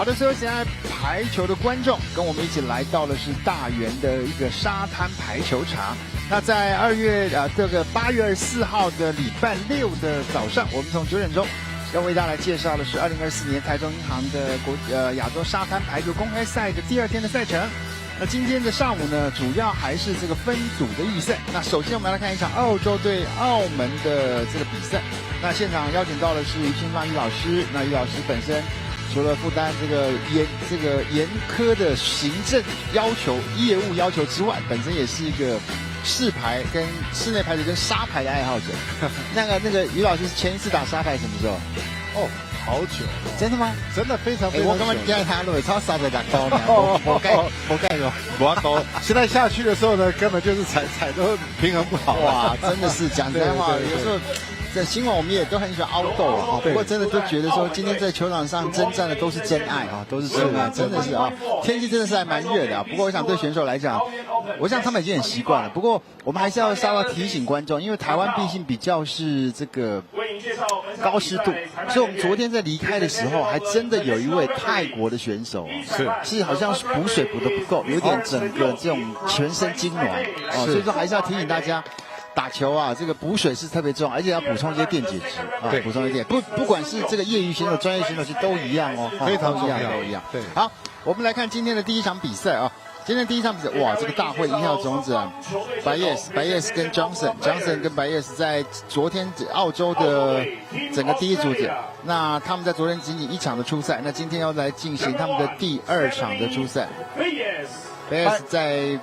好的，所以现在排球的观众跟我们一起来到的是大园的一个沙滩排球场。那在8月24号的礼拜六的早上，我们从9点钟要为大家来介绍的是2024年台中银行的亚洲沙滩排球公开赛的第2天的赛程。那今天的上午呢，主要还是这个分组的预赛。那首先我们来看一场澳洲对澳门的这个比赛。那现场邀请到的是于清芳于老师。那于老师本身除了负担这个严苛的行政要求、业务要求之外，本身也是一个室排跟室内排球跟沙排的爱好者。那个于老师前一次打沙排什么时候？哦，好久了。真的吗？真的非常非常久。我刚刚见他了，超傻的打高呢，我盖了，我高。现在下去的时候呢，根本就是踩都平衡不好。哇，真的是讲真话，有时候。在新闻我们也都很喜欢凹斗啊，不过真的都觉得说今天在球场上征战的都是真爱啊，都是真爱，真的是啊，天气真的是还蛮热的啊。不过我想对选手来讲，我想他们已经很习惯了。不过我们还是要稍微提醒观众，因为台湾毕竟比较是这个高湿度，所以我们昨天在离开的时候，还真的有一位泰国的选手是好像补水补得不够，有点整个这种全身痉挛啊，所以说还是要提醒大家。打球啊，这个补水是特别重要，而且要补充一些电解质啊，补充一点。不管是这个业余选手、专业选手，其实都一样哦，非常重要，都一样。对，好，我们来看今天的第一场比赛啊。今天第一场比赛，哇，这个大会1号种子啊，白叶斯跟 Johnson 跟白叶斯在昨天澳洲的整个第一组子，那他们在昨天仅仅1场的初赛，那今天要来进行他们的第2场的初赛。白叶斯在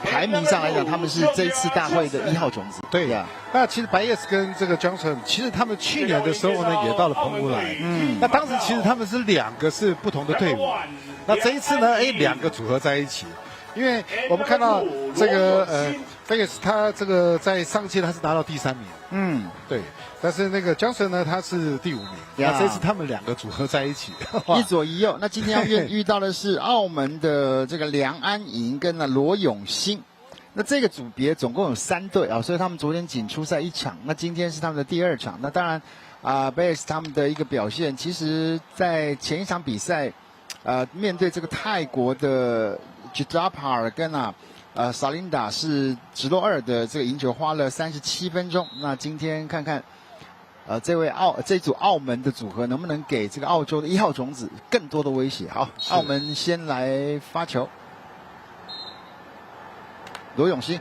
排名上来讲，他们是这一次大会的1号种子。对呀，那其实白叶斯跟这个 Johnson， 其实他们去年的时候呢，也到了澎湖来。那当时其实他们是2个是不同的队伍。那这一次呢，2个组合在一起。因为我们看到这个白叶斯他这个在上届他是拿到第3名。对。但是那个 Johnson 呢，他是第5名。那这次他们2个组合在一起，一左一右。那今天要遇到的是澳门的这个梁安莹跟罗永兴。那这个组别总共有3队啊，所以他们昨天仅出赛1场。那今天是他们的第2场。那当然贝尔斯他们的一个表现，其实在前一场比赛，面对这个泰国的 Jidapar 跟萨琳达是直落2的这个赢球，花了37分钟。那今天看看。这组澳门的组合能不能给这个澳洲的1号种子更多的威胁？好，澳门先来发球，罗永兴，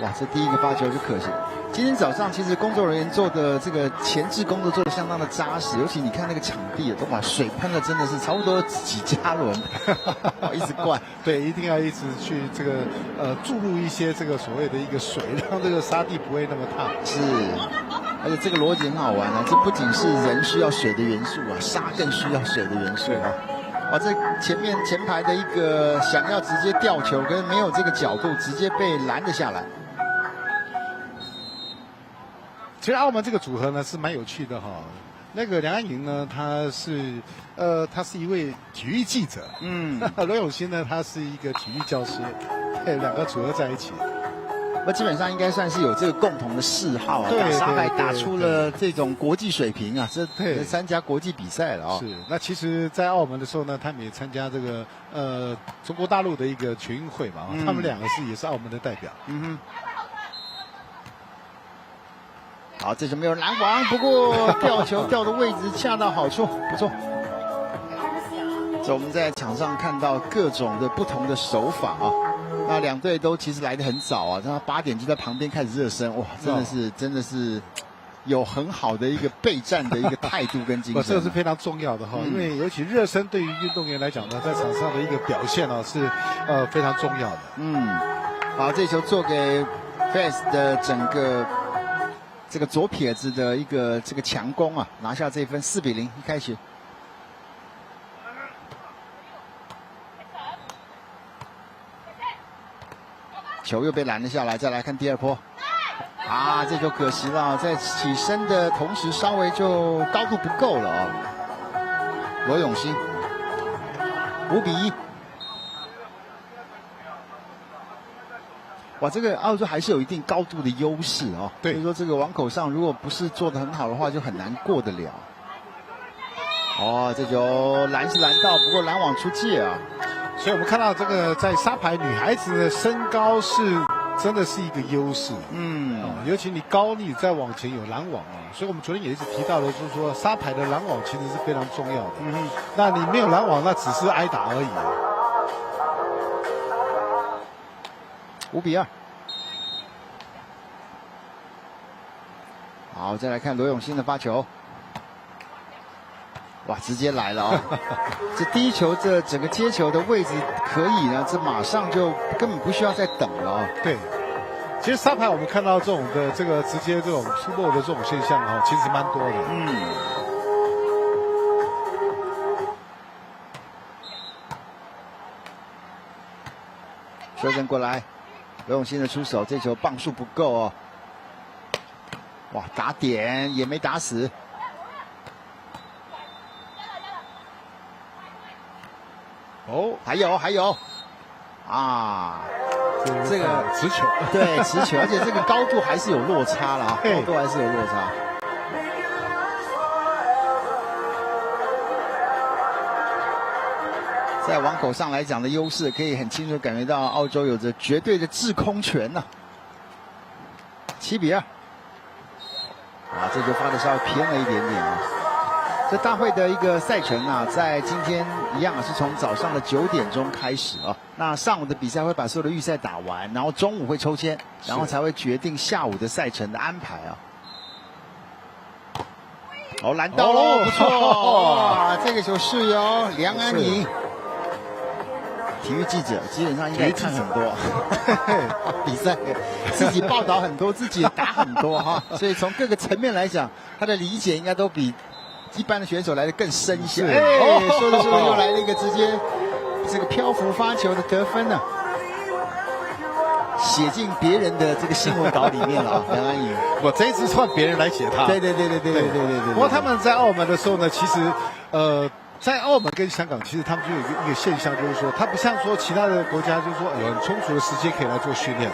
哇，这第一个发球就可惜。今天早上其实工作人员做的这个前置工作做得相当的扎实，尤其你看那个场地都把水喷的真的是差不多几加仑，一直灌。对，一定要一直去这个注入一些这个所谓的一个水，让这个沙地不会那么烫。是。而且这个逻辑很好玩啊，这不仅是人需要水的元素啊，沙更需要水的元素啊。哇，这前排的一个想要直接吊球，跟没有这个角度，直接被拦了下来。其实澳门这个组合呢是蛮有趣的哈。那个梁安莹呢，他是一位体育记者，罗永兴呢，他是一个体育教师，2个组合在一起。那基本上应该算是有这个共同的嗜好啊，打沙排打出了这种国际水平啊，这参加国际比赛了啊。是，那其实，在澳门的时候呢，他们也参加这个中国大陆的一个全运会嘛，他们2个也是澳门的代表。好，这球没有拦网，不过吊球吊的位置恰到好处，不错。这我们在场上看到各种的不同的手法啊。那2队都其实来得很早啊，然后8点就在旁边开始热身，哇，真的是有很好的一个备战的一个态度跟精神。这个是非常重要的哈，因为尤其热身对于运动员来讲呢，在场上的一个表现呢是非常重要的。好，这球做给 Face 的整个这个左撇子的一个这个强攻啊，拿下这分4比0，一开始。球又被拦了下来，再来看第2波。这就可惜了，在起身的同时稍微就高度不够了啊。罗永兴5比1。哇，这个澳洲还是有一定高度的优势啊。所以说这个网口上如果不是做得很好的话，就很难过得了。哦，这球拦是拦到，不过拦网出界啊。所以我们看到这个在沙排，女孩子的身高是真的是一个优势。尤其你高，你再往前有拦网啊。所以我们昨天也一直提到的，就是说沙排的拦网其实是非常重要的。那你没有拦网，那只是挨打而已。5-2。好，再来看罗永信的发球。哇，直接来了啊！这第一球，这整个接球的位置可以呢，这马上就根本不需要再等了啊。对，其实沙排我们看到这种的这个直接这种出落的这种现象啊，其实蛮多的。修正过来，罗永信的出手，这球磅数不够哦。哇，打点也没打死。哦，还有，啊，这个持球，对，持球，而且这个高度还是有落差了啊，高度还是有落差。在网口上来讲的优势，可以很清楚感觉到澳洲有着绝对的制空权呐。7-2，啊，这就发的稍微偏了一点点啊。这大会的一个赛程啊，在今天一样是从早上的9点钟开始啊。那上午的比赛会把所有的预赛打完，然后中午会抽签，然后才会决定下午的赛程的安排啊。哦，拦到喽，不错，哇，这个球是哦，梁安莹。体育记者基本上应该看很多比赛，自己报道很多，自己也打很多哈，所以从各个层面来讲，他的理解应该都比一般的选手来的更深一些。说着说着又来了一个直接这个漂浮发球的得分呢，写进别人的这个新闻稿里面了啊，梁安莹。我这一次换别人来写他。对。不过他们在澳门的时候呢，其实在澳门跟香港，其实他们就有一个现象，就是说，它不像说其他的国家，就是说有很充足的时间可以来做训练。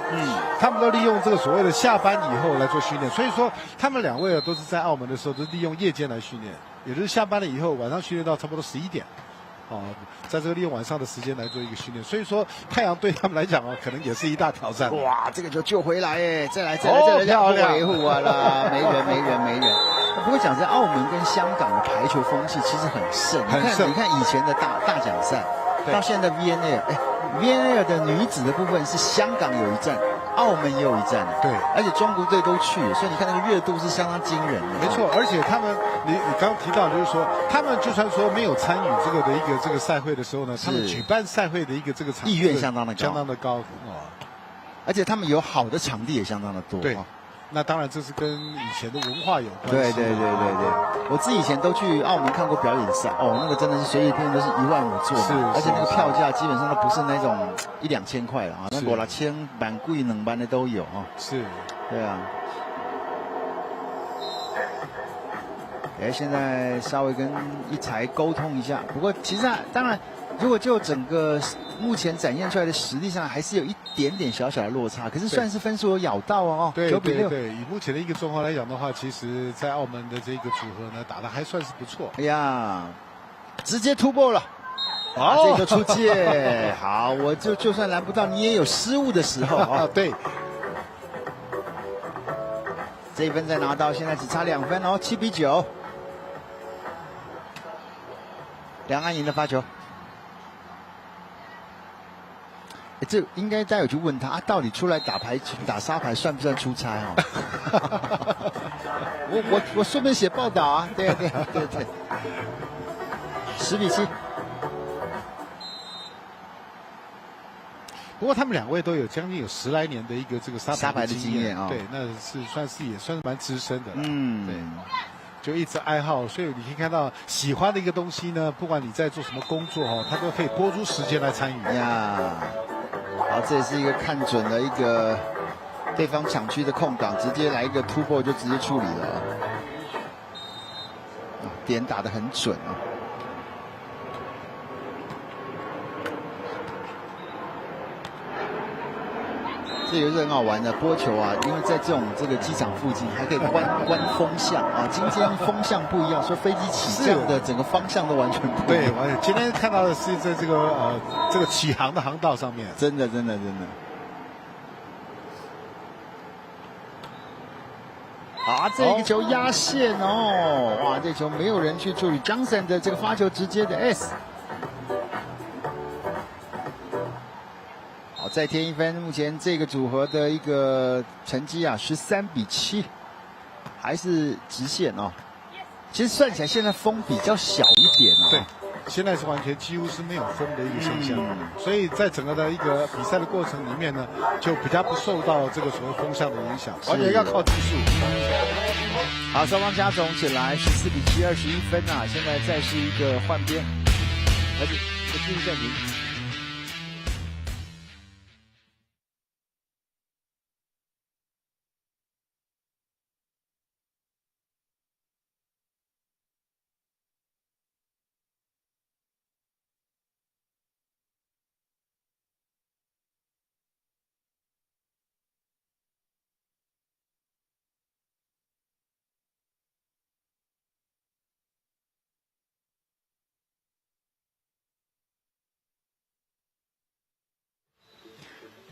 他们都利用这个所谓的下班以后来做训练。所以说，他们2位都是在澳门的时候，都利用夜间来训练，也就是下班了以后，晚上训练到差不多11点。在这个利用晚上的时间来做一个训练，所以说太阳对他们来讲可能也是一大挑战。哇，这个就救回来哎，再来，漂亮，维护啦，没人。不过讲在澳门跟香港的排球风气其实很盛，你看以前的大奖赛，到现在的 VNL 的女子的部分是香港有一站，澳门也有一站，对，而且中国队都去，所以你看那个热度是相当惊人的。没错，而且他们，你刚刚提到就是说，他们就算说没有参与这个的一个这个赛会的时候呢，他们举办赛会的一个这个意愿相当的高，而且他们有好的场地也相当的多。对。那当然，这是跟以前的文化有关系。对，我自己以前都去澳门看过表演赛，那个真的是随随便便都是15000坐，而且那个票价基本上都不是那种1-2千块了啊，那5、6千蛮贵2班的都有啊。是，对啊。现在稍微跟一才沟通一下，不过其实当然，如果就整个目前展现出来的实力上，还是有一点点小小的落差，可是算是分数有咬到哦。对，9-6。以目前的一个状况来讲的话，其实在澳门的这个组合呢，打得还算是不错。哎呀，直接突破了，这个出界，好，我就算拦不到，你也有失误的时候啊。对。这一分再拿到，现在只差2分哦，7-9。梁安莹的发球，这应该待会去问他，到底出来打沙排算不算出差啊？我顺便写报道啊，对。10-7。不过他们2位都有将近10来年的一个这个沙排的经验啊，对，那是也算是蛮资深的了。对。就一直爱好，所以你可以看到喜欢的一个东西呢，不管你在做什么工作他都可以拨出时间来参与。好，这也是一个看准了一个对方抢区的空档，直接来一个突破就直接处理了。点打得很准啊。这也是很好玩的播球啊，因为在这个机场附近还可以观风向啊。今天风向不一样，说飞机起降的整个方向都完全不一样。对，我今天看到的是在这个起航的航道上面，真的。啊，这个球压线哦，哇，这球没有人去处理 ，Johnson 的这个发球直接的 S。好，再添一分，目前这个组合的一个成绩啊，13-7，还是直线哦。其实算起来，现在风比较小一点哦。对。现在是完全几乎是没有风的一个现象，所以在整个的一个比赛的过程里面呢，就比较不受到这个所谓风向的影响，完全要靠技术。好，双方加总起来14-7，21分啊！现在再是一个换边，而且继续暂停。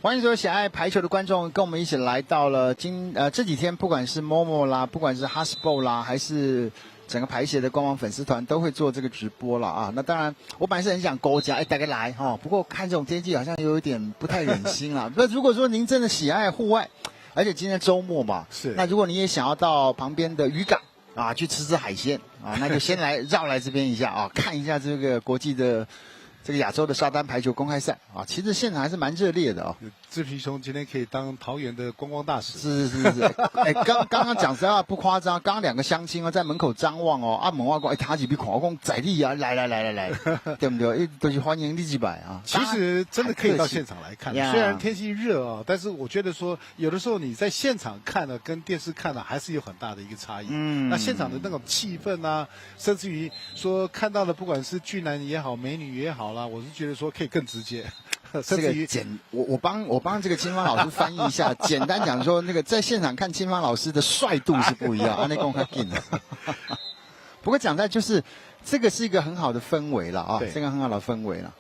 欢迎所有喜爱排球的观众，跟我们一起来到了这几天，不管是 Momo 啦，不管是 Hasbro 啦，还是整个排协的官网粉丝团都会做这个直播了啊。那当然，我本来是很想勾家，大家来哈，不过看这种天气好像有一点不太忍心啦。那如果说您真的喜爱户外，而且今天周末嘛，是，那如果你也想要到旁边的渔港啊去吃海鲜啊，那就先绕来这边一下啊，看一下这个国际的。这个亚洲的沙滩排球公开赛啊，其实现场还是蛮热烈的啊。志平兄今天可以当桃园的观光大使。是。哎，刚刚讲实话不夸张，刚刚2个乡亲哦在门口张望哦，啊门外讲，哎他几笔狂讲在地啊，来，对不对？都是欢迎你几百啊。其实真的可以到现场来看，虽然天气热啊，但是我觉得说有的时候你在现场看呢，跟电视看呢还是有很大的一个差异。那现场的那种气氛啊，甚至于说看到的不管是俊男也好，美女也好啦，我是觉得说可以更直接。这个我帮这个青芳老师翻译一下，简单讲说，那个在现场看青芳老师的帅度是不一样，那公开进的。不过讲在就是这个是一个很好的氛围了啊，这个很好的氛围了。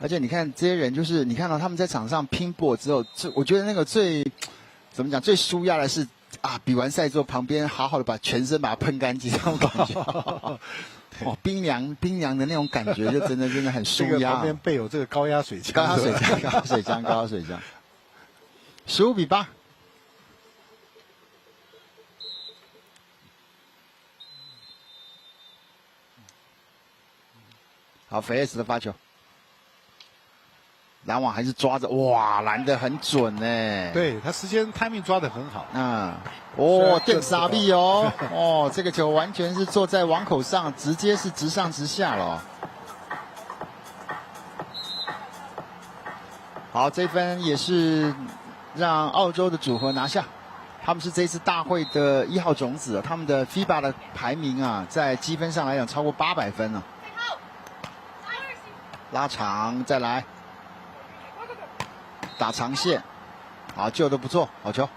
而且你看这些人，就是你看到他们在场上拼搏之后，我觉得那个最怎么讲最舒压的是啊，比完赛之后旁边好好的把全身把它喷干净，这种感觉。哦，冰凉的那种感觉，就真的很舒压。旁边备有这个高压水枪，15-8。好，菲耶斯的发球，拦网还是抓着，哇，拦得很准呢。对他时间 timing 抓得很好。电沙币哦，这个球完全是坐在网口上，直接是直上直下了。好，这分也是让澳洲的组合拿下，他们是这次大会的1号种子，他们的 FIBA 的排名啊，在积分上来讲超过800分了。拉长再来，打长线，好，救得不错，好球。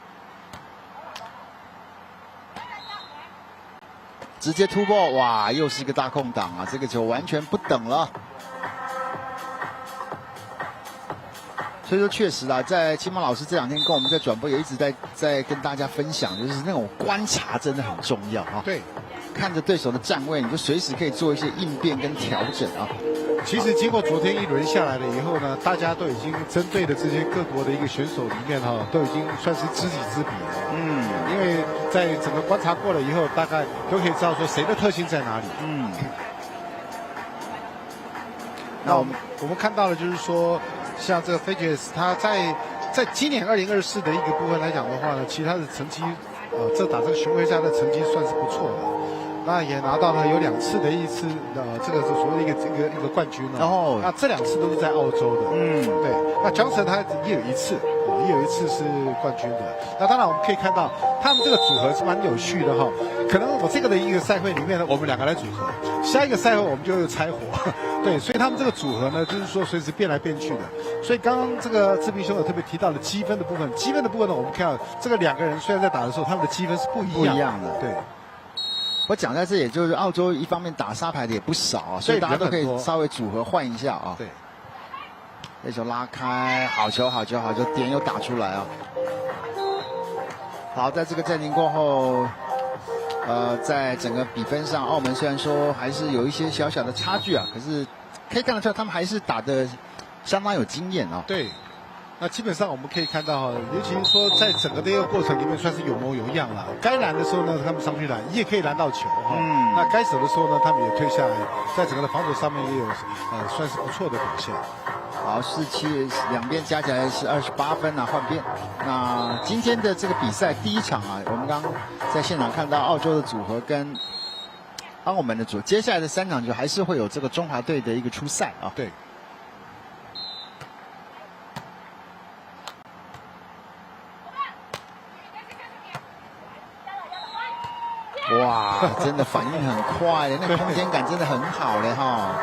直接突破，哇，又是一个大空档啊！这个球完全不等了。所以说，确实啊，在青芳老师这2天跟我们在转播也一直在跟大家分享，就是那种观察真的很重要啊。对，看着对手的站位，你就随时可以做一些应变跟调整啊。其实经过昨天1轮下来了以后呢，大家都已经针对的这些各国的一个选手里面都已经算是知己知彼了。因为在整个观察过了以后，大概都可以知道说谁的特性在哪里。那我们看到了，就是说，像这个 Fidges 他在今年2024的一个部分来讲的话呢，其实他的成绩，打这个巡回赛的成绩算是不错的。那也拿到了有2次的一次这个是所谓的一个冠军了。那这2次都是在澳洲的。对。那 Johnson 他也有一次是冠军的。那当然我们可以看到他们这个组合是蛮有趣的哈。可能我这个的一个赛会里面呢，我们2个来组合，下一个赛会我们就拆伙。对，所以他们这个组合呢，就是说随时变来变去的。所以刚刚这个志平兄有特别提到了积分的部分，积分的部分呢，我们看到这个两个人虽然在打的时候，他们的积分是不一样的。对。我讲在这，也就是澳洲一方面打沙排的也不少啊，所以大家都可以稍微组合换一下啊。对。那球拉开，好球，好球，好球，点又打出来啊。好，在这个暂停过后，在整个比分上，澳门虽然说还是有一些小小的差距啊，可是可以看得出来，他们还是打得相当有经验啊。对。那基本上我们可以看到，尤其是说在整个的一个过程里面，算是有模有样了。该拦的时候呢，他们上去拦，也可以拦到球哈。那该守的时候呢，他们也退下来，在整个的防守上面也有算是不错的表现。好，47两边加起来是28分啊，换边。那今天的这个比赛第一场啊，我们刚刚在现场看到澳洲的组合跟澳门的组合，接下来的3场就还是会有这个中华队的一个出赛啊。对。哇，真的反应很快的，那个空间感真的很好嘞哈。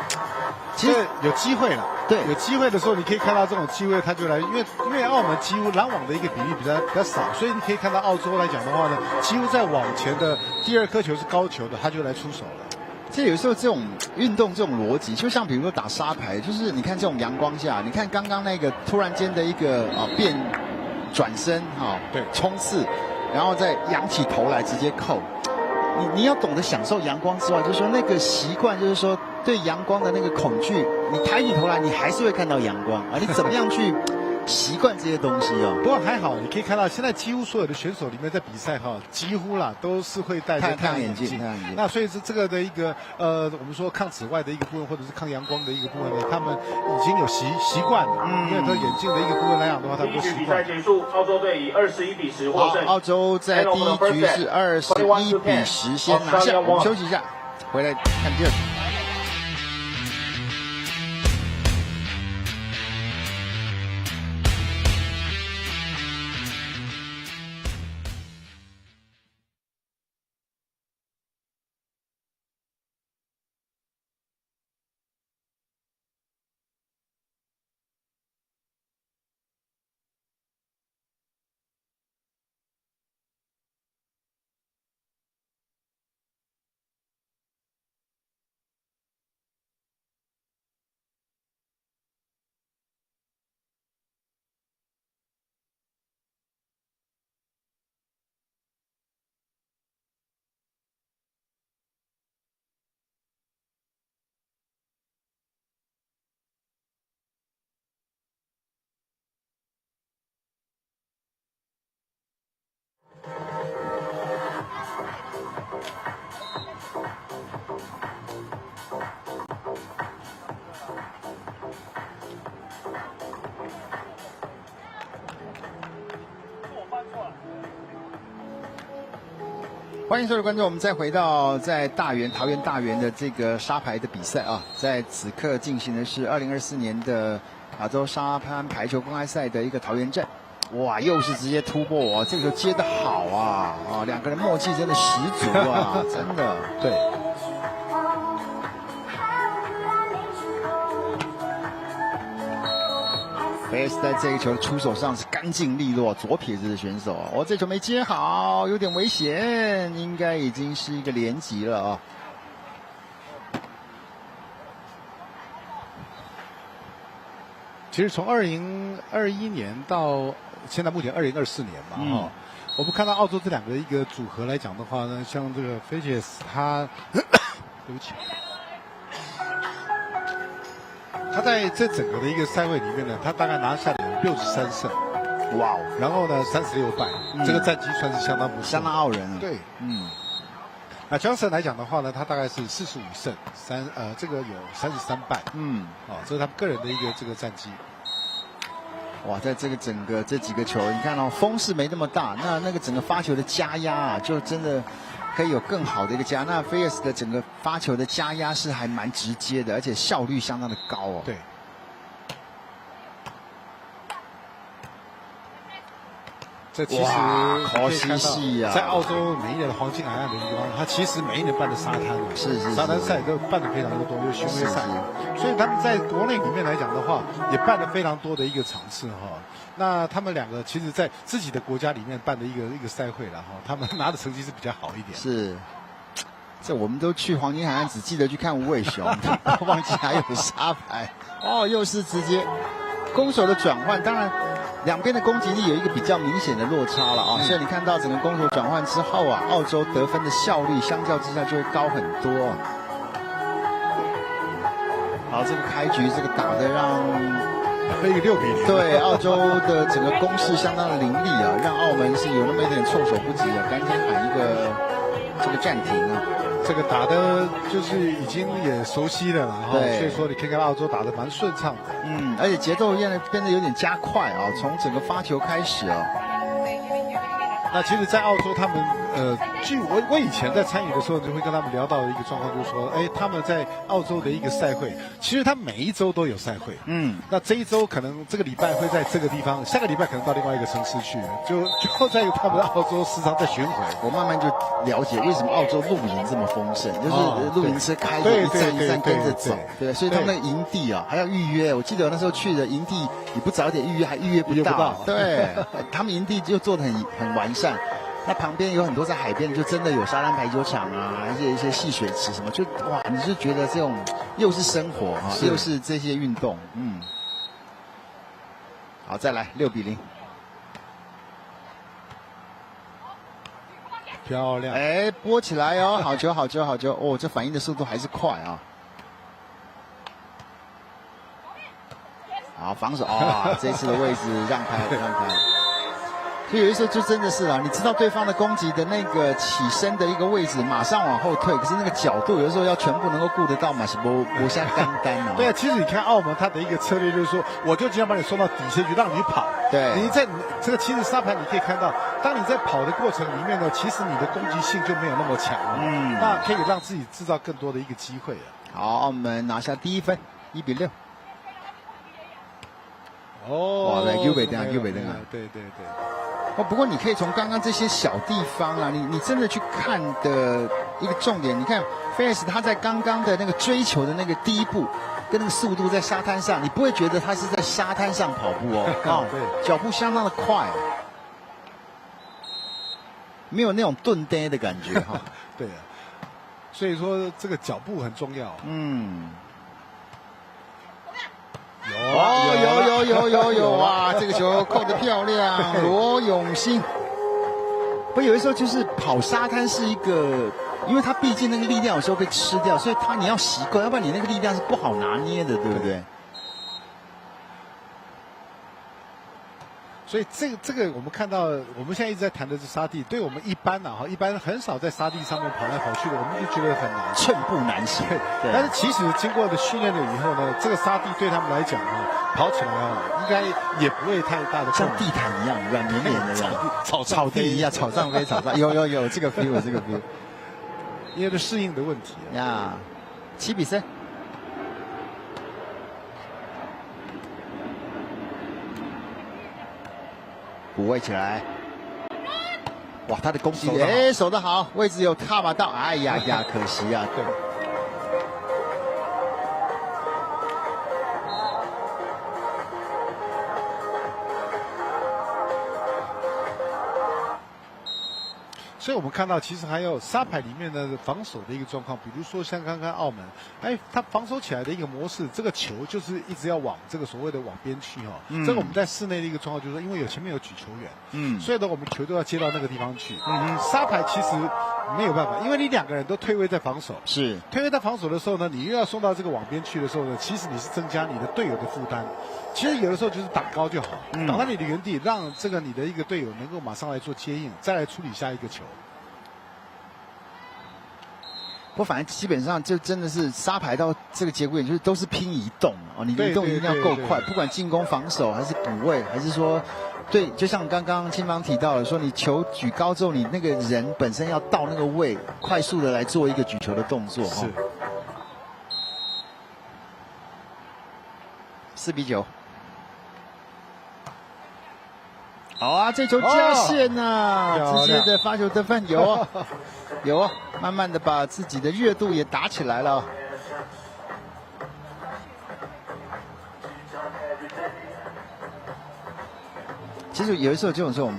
其实有机会了，对，有机会的时候，你可以看到这种机会，他就来，因为澳门几乎拦网的一个比例比较少，所以你可以看到澳洲来讲的话呢，几乎在网前的第2颗球是高球的，他就来出手了。这有时候这种运动这种逻辑，就像比如说打沙排，就是你看这种阳光下，你看刚刚那个突然间的一个变转身哈，对，冲刺，然后再仰起头来直接扣。你要懂得享受阳光之外，就是说那个习惯，就是说对阳光的那个恐惧，你抬起头来，你还是会看到阳光啊！你怎么样去习惯这些东西哦？不过还好，你可以看到现在几乎所有的选手里面在比赛哈，几乎啦都是会戴着太阳眼镜。那所以是这个的一个我们说抗紫外的一个部分，或者是抗阳光的一个部分呢，他们已经有习惯了。因为他眼镜的一个部分来讲的话，他们都习惯。比赛结束，澳洲队以21-10获胜。澳洲在第一局是21-10先拿下。我们休息一下，回来看第2局。欢迎所有的观众，我们再回到在桃园大园的这个沙排的比赛啊，在此刻进行的是2024年的亚洲沙滩排球公开赛的一个桃园站。哇，又是直接突破啊！这个球接得好啊！两个人默契真的十足啊，真的对。贝斯在这个球的出手上是干净利落，左撇子的选手啊！这球没接好，有点危险，应该已经是一个连击了啊！其实从2021年到现在目前2024年嘛，我们看到澳洲这两个一个组合来讲的话呢，像这个菲杰斯他，对不起。他在这整个的一个赛会里面呢，他大概拿下了有63胜，哇哦！然后呢36败，这个战绩算是相当不错，相当傲人啊。对，那Johnson来讲的话呢，他大概是45胜这个有33败，这是他个人的一个这个战绩。哇，在这个整个这几个球，你看风势没那么大，那个整个发球的加压啊，就真的。可以有更好的一个加，那菲斯的整个发球的加压是还蛮直接的，而且效率相当的高哦。对。这其实可惜戏啊，在澳洲每一年的黄金海岸的地方，它其实每一年办的沙滩是沙滩赛都办的非常的多，就是巡回赛，所以他们在国内里面来讲的话，也办了非常多的一个场次哈。那他们两个其实在自己的国家里面办的一个赛会了哈，他们拿的成绩是比较好一点。是。这我们都去黄金海岸，只记得去看无尾熊，忘记还有沙排。哦，又是直接攻守的转换，当然。两边的攻击力有一个比较明显的落差了啊，所以你看到整个攻守转换之后啊，澳洲得分的效率相较之下就会高很多。好，这个开局这个打得让一个6比0，对澳洲的整个攻势相当的凌厉啊，让澳门是有那么一点措手不及啊，赶紧喊一个这个暂停啊。这个打的就是已经也熟悉了哈，所以说你可以看澳洲打得蛮顺畅的，而且节奏变得有点加快啊，从整个发球开始啊。那其实，在澳洲他们据我以前在参与的时候，就会跟他们聊到的一个状况，就是说，他们在澳洲的一个赛会，其实他每一周都有赛会，那这一周可能这个礼拜会在这个地方，下个礼拜可能到另外一个城市去，就在他们澳洲时常在巡回。我慢慢就了解为什么澳洲露营这么丰盛，就是露营车开着一站一站跟着走，对，所以他们的营地啊还要预约。我记得我那时候去的营地，你不早点预约还预约不到，对，他们营地就做得很完善。那旁边有很多在海边，就真的有沙滩排球场啊，一些戏水池什么，就哇，你就觉得这种又是生活啊，又是这些运动，好，再来6比0，漂亮，拨起来哦，好球，好球，好球，哦，这反应的速度还是快啊。好，防守啊，这次的位置让开。所以有的时候就真的是啦，你知道对方的攻击的那个起身的一个位置，马上往后退，可是那个角度有的时候要全部能够顾得到嘛，是不像单啊。对啊，其实你看澳门他的一个策略就是说，我就尽量把你送到底线去，让你跑。对，你在这个其实沙盘你可以看到，当你在跑的过程里面呢，其实你的攻击性就没有那么强了，那可以让自己制造更多的一个机会啊。好，澳门拿下第1分，1比6。哇，来右北灯啊，右北灯啊，对。不过你可以从刚刚这些小地方啊，你真的去看的一个重点，你看菲尔斯他在刚刚的那个追求的那个第一步跟那个速度在沙滩上，你不会觉得他是在沙滩上跑步哦，对，脚步相当的快，没有那种顿呆的感觉哈。对啊，所以说这个脚步很重要。有啊！这个球扣得漂亮，罗永信。不，有的时候就是跑沙滩是一个，因为他毕竟那个力量有时候被吃掉，所以你要习惯，要不然你那个力量是不好拿捏的，对不对？所以这个我们看到，我们现在一直在谈的是沙地，对我们一般很少在沙地上面跑来跑去的，我们就觉得很难，寸步难行。对。但是其实经过的训练了以后呢，这个沙地对他们来讲跑起来应该也不会太大的，像地毯一样软绵绵的，草地一样，草上飞，有这个 feel， 这个 feel， 因为是适应的问题呀。7比3。补位起来，哇，他的攻击守得好，位置有卡到，哎呀，可惜啊，对。所以我们看到，其实还有沙排里面的防守的一个状况，比如说像刚刚澳门，他防守起来的一个模式，这个球就是一直要往这个所谓的往边去这个我们在室内的一个状况，就是说，因为有前面有举球员，所以呢，我们球都要接到那个地方去。沙排其实没有办法，因为你2个人都退位在防守，是退位在防守的时候呢，你又要送到这个往边去的时候呢，其实你是增加你的队友的负担。其实有的时候就是挡高就好，挡在你的原地，让这个你的一个队友能够马上来做接应，再来处理下一个球。不，反正基本上就真的是沙排到这个节骨眼，就是都是拼移动你移动一定要够快，不管进攻、防守，还是补位，还是说，对，就像刚刚青芳提到的，说你球举高之后，你那个人本身要到那个位，快速的来做一个举球的动作。是。4比9。好啊，这球加线啊，哦直接的发球得分有啊，有啊，慢慢的把自己的热度也打起来了。其实有的时候这种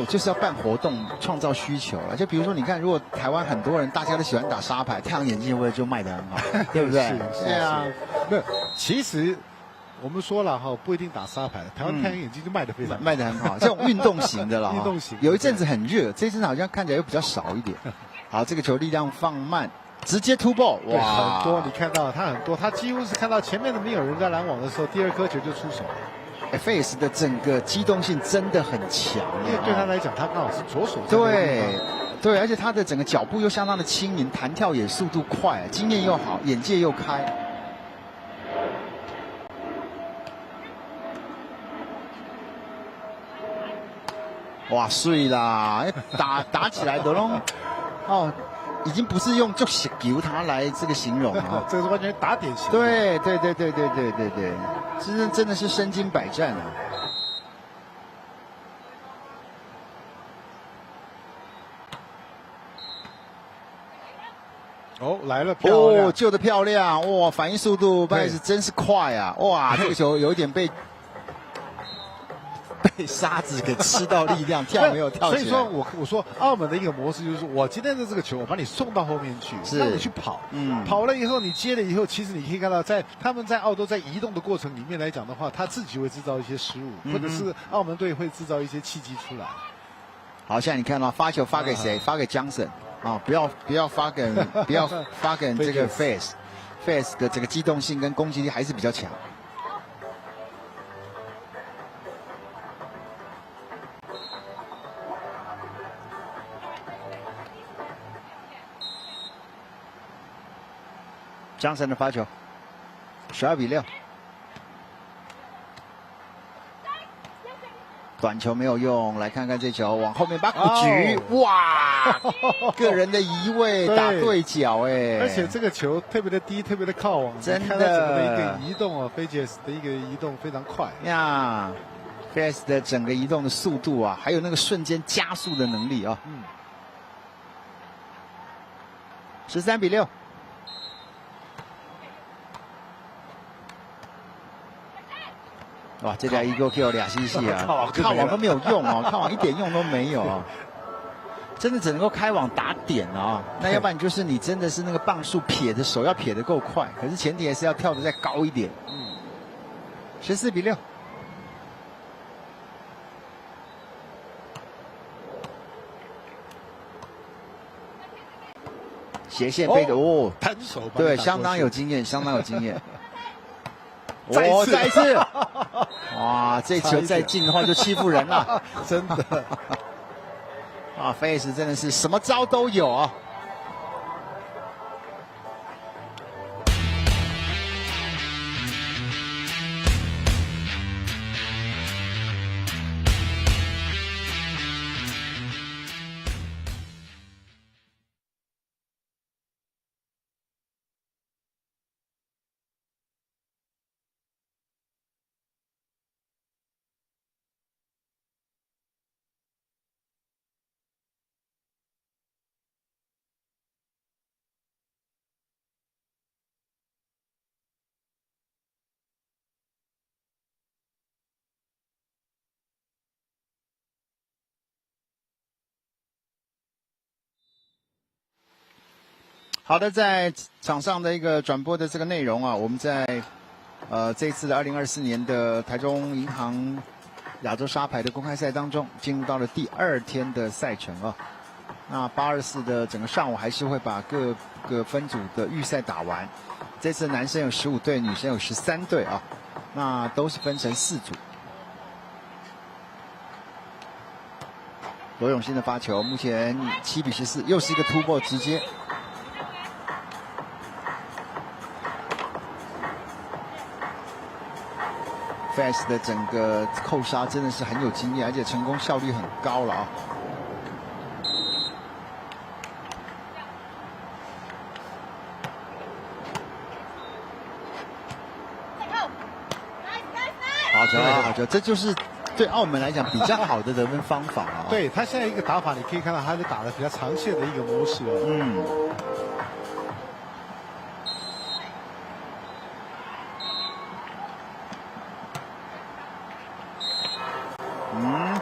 就是要办活动创造需求了。就比如说，你看，如果台湾很多人大家都喜欢打沙排，太阳眼镜会不会就卖得很好，对不对？是啊，那其实我们说了哈，不一定打沙排，台湾太阳眼镜就卖得非常好，卖得很好。这种运动型的了，运动型有一阵子很热，这阵好像看起来又比较少一点。好，这个球力量放慢，直接突破，哇，很多你看到他很多，他几乎是看到前面的没有人在拦网的时候，第二颗球就出手了。FAS 的整个机动性真的很强，因为对他来讲，他刚好是左手。对，而且他的整个脚步又相当的轻盈，弹跳也速度快，经验又好，眼界又开。哇，碎啦！打起来的喽，哦，已经不是用就球他来这个形容啊，这是完全打点型。对，真的是身经百战啊！哦，来了，漂亮，哦，救得漂亮，哇，反应速度是真是快啊！哇，这个球有一点被沙子给吃到力量，跳没有跳起来。所以说我说澳门的一个模式就是说，我今天的这个球我把你送到后面去，让你去跑，跑了以后你接了以后，其实你可以看到他们在澳洲在移动的过程里面来讲的话，他自己会制造一些失误，或者是澳门队会制造一些契机出来。好，现在你看到发球发给谁？发给 Johnson 啊，不要发给这个 Face 的这个机动性跟攻击力还是比较强。Johnson 的发球，12比6，短球没有用，来看看这球往后面把举，哇，个人的移位打对角，而且这个球特别的低，特别的靠网，真的的一个移动啊 ，Fages 的一个移动非常快呀 ，Fages 的整个移动的速度啊，还有那个瞬间加速的能力啊，13比6。哇，这条一个 Q 2 CC 啊，看网都没有用哦，看网一点用都没有哦，真的只能够开网打点啊。那要不然就是你真的是那个棒数撇的手要撇得够快，可是前提还是要跳得再高一点。14比6。斜线背的哦，单手对，相当有经验，相当有经验。再一次，哇！这球再进的话就欺负人了，真的。啊 ，Face 真的是什么招都有啊。好的，在场上的一个转播的这个内容啊，我们在这一次的2024年的台中银行亚洲沙排的公开赛当中，进入到了第2天的赛程啊。那824的整个上午还是会把各个分组的预赛打完。这次男生有15队，女生有13队啊，那都是分成4组。罗永新的发球，目前7比14，又是一个突破，直接。Fast 的整个扣杀真的是很有经验，而且成功效率很高了啊！好球，好球！这就是对澳门来讲比较好的得分方法啊。对他现在一个打法，你可以看到他是打的比较长线的一个模式哦。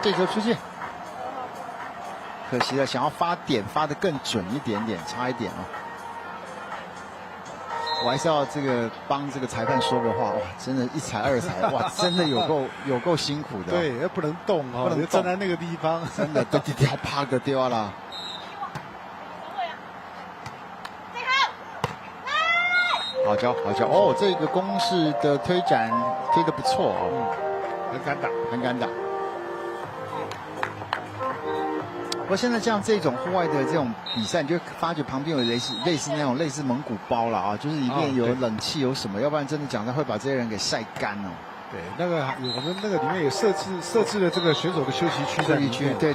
这球出界，可惜了，想要发点发得更准一点点，差一点哦。我还是要这个帮这个裁判说个话，哇，真的一裁二裁，哇，真的有够辛苦的。对，不能动哦，不能站在那个地方，真的掉啪个掉了。好球好球哦，这个攻势的推展推得不错哦，很敢打，很敢打。不过现在像这种户外的这种比赛，你就发觉旁边有类似那种类似蒙古包了啊，就是里面有冷气有什么，要不然真的讲他会把这些人给晒干哦。对，那个我们那个里面也设置了这个选手的休息区在里面。对，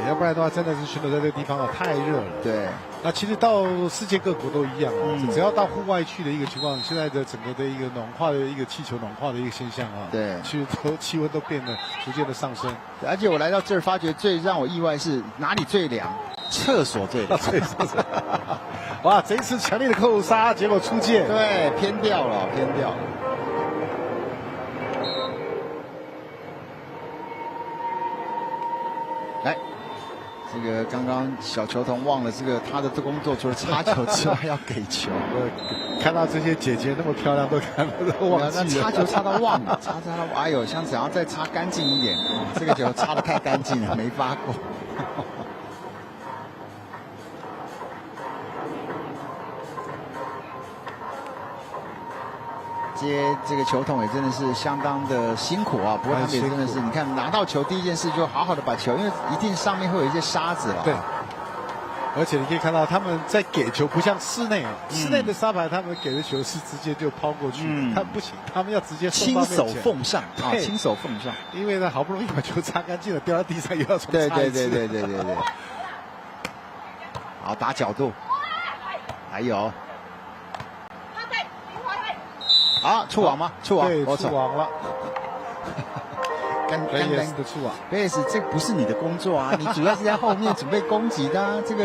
要不然的话真的是选手在这个地方太热了。对，那其实到世界各国都一样啊，只要到户外去的一个情况，现在的整个的一个暖化的一个气球暖化的一个现象啊，对，其实气温都变得逐渐的上升。而且我来到这儿发觉最让我意外是哪里最凉？厕所最凉。哇，这一次强烈的扣杀，结果出界，对，偏掉了。来，这个刚刚小球童忘了这个他的工作，除了插球之外要给球。看到这些姐姐那么漂亮，都忘记了。插球插到忘了，插到哎呦，想要再插干净一点，这个球插得太干净了，没发过。接这个球筒也真的是相当的辛苦啊，不过他们也真的是，你看拿到球第一件事就好好的把球，因为一定上面会有一些沙子了。对，而且你可以看到他们在给球，不像室内啊，室内的沙排他们给的球是直接就抛过去，他们不行，他们要直接亲手奉上啊，亲手奉上，因为呢好不容易把球擦干净了，掉到地上又要重擦一次。对。好，打角度，还有。啊，触网吗？触网，对，触网了。干的触网。贝斯，这不是你的工作啊，你主要是在后面准备攻击的啊。这个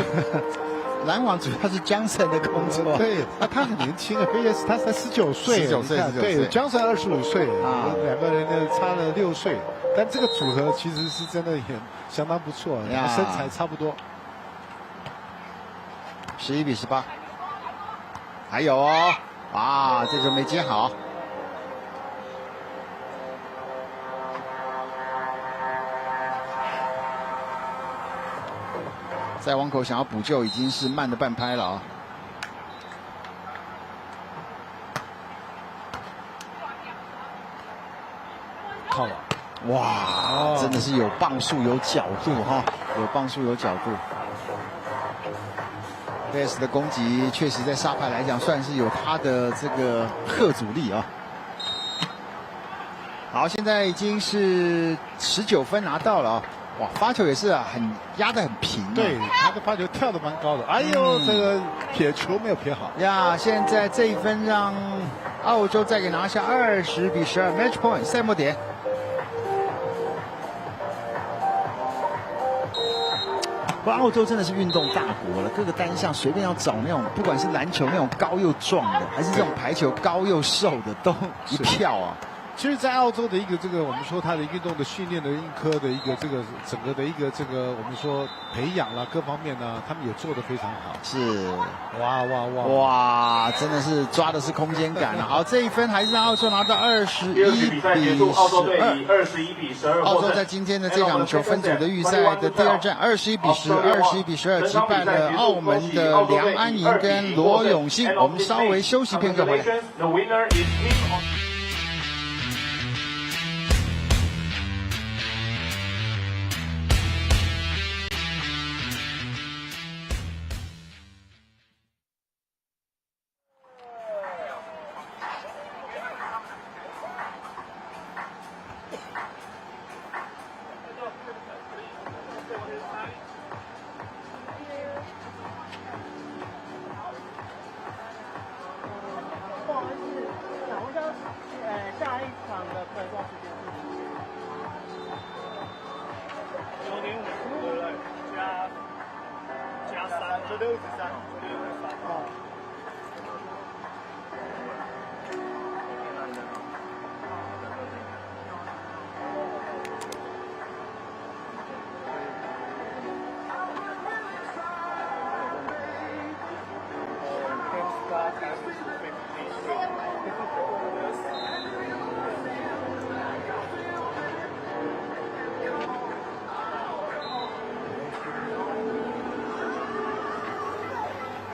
拦网主要是Johnson的工作。对，他很年轻啊，贝斯他才19岁，19岁。对，Johnson 25岁啊，两个人呢差了6岁，但这个组合其实是真的也相当不错，身材差不多。11-18，还有哦。啊，这球没接好。再往口想要补救，已经是慢了半拍了啊。靠了，哇，真的是有磅数有角度哈，有磅数有角度。贝斯的攻击确实在沙排来讲，算是有他的这个吓阻力啊。好，现在已经是19分拿到了啊！哇，发球也是很压得很平。对，他的发球跳得蛮高的。哎呦，这个撇球没有撇好呀！现在这一分让澳洲再给拿下20-12 match point 赛末点。不过澳洲真的是运动大国了，各个单项随便要找那种，不管是篮球那种高又壮的，还是这种排球高又瘦的，都一票啊。其实，在澳洲的一个这个我们说它的运动的训练的一科的一个这个整个的一个这个我们说培养啦各方面呢，他们也做得非常好。是，哇，真的是抓的是空间感啊！好，这一分还是让澳洲拿到21-12。澳洲队以21-12。澳洲在今天的这场球分组的预赛的第2战21-10、21-12击败了澳门的梁安莹跟罗永信。我们稍微休息片刻回来。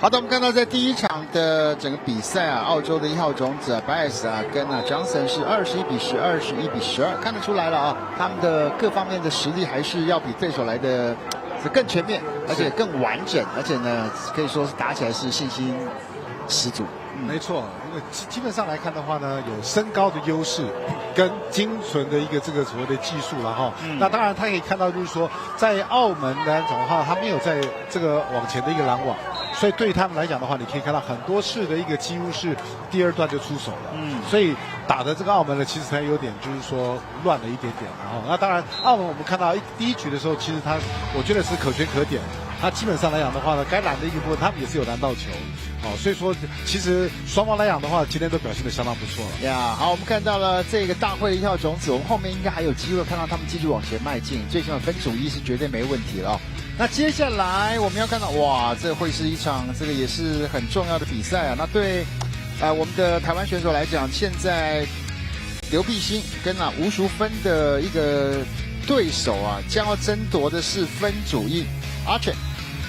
好的，我们看到在第一场的整个比赛啊，澳洲的1号种子Bias 跟Johnson 是21比10、21比12，看得出来了啊，他们的各方面的实力还是要比对手来的是更全面，而且更完整，而且呢，可以说是打起来是信心十足。没错，因为基本上来看的话呢，有身高的优势跟精纯的一个这个所谓的技术了哈。那当然，他可以看到就是说，在澳门来讲的话，他没有在这个往前的一个拦网。所以对于他们来讲的话，你可以看到很多次的一个几乎是第二段就出手了。所以打的这个澳门呢，其实还有点就是说乱了一点点。然后，那当然澳门我们看到第一局的时候，其实我觉得是可圈可点。他基本上来讲的话呢，该拦的一个部分他们也是有拦到球。所以说其实双方来讲的话，今天都表现得相当不错了。呀，好，我们看到了这个大会的1号种子，我们后面应该还有机会看到他们继续往前迈进，最起码分组1是绝对没问题了。那接下来我们要看到，哇，这会是一场这个也是很重要的比赛啊。那对我们的台湾选手来讲，现在刘碧欣跟吴淑芬的一个对手啊，将要争夺的是分组1 Archer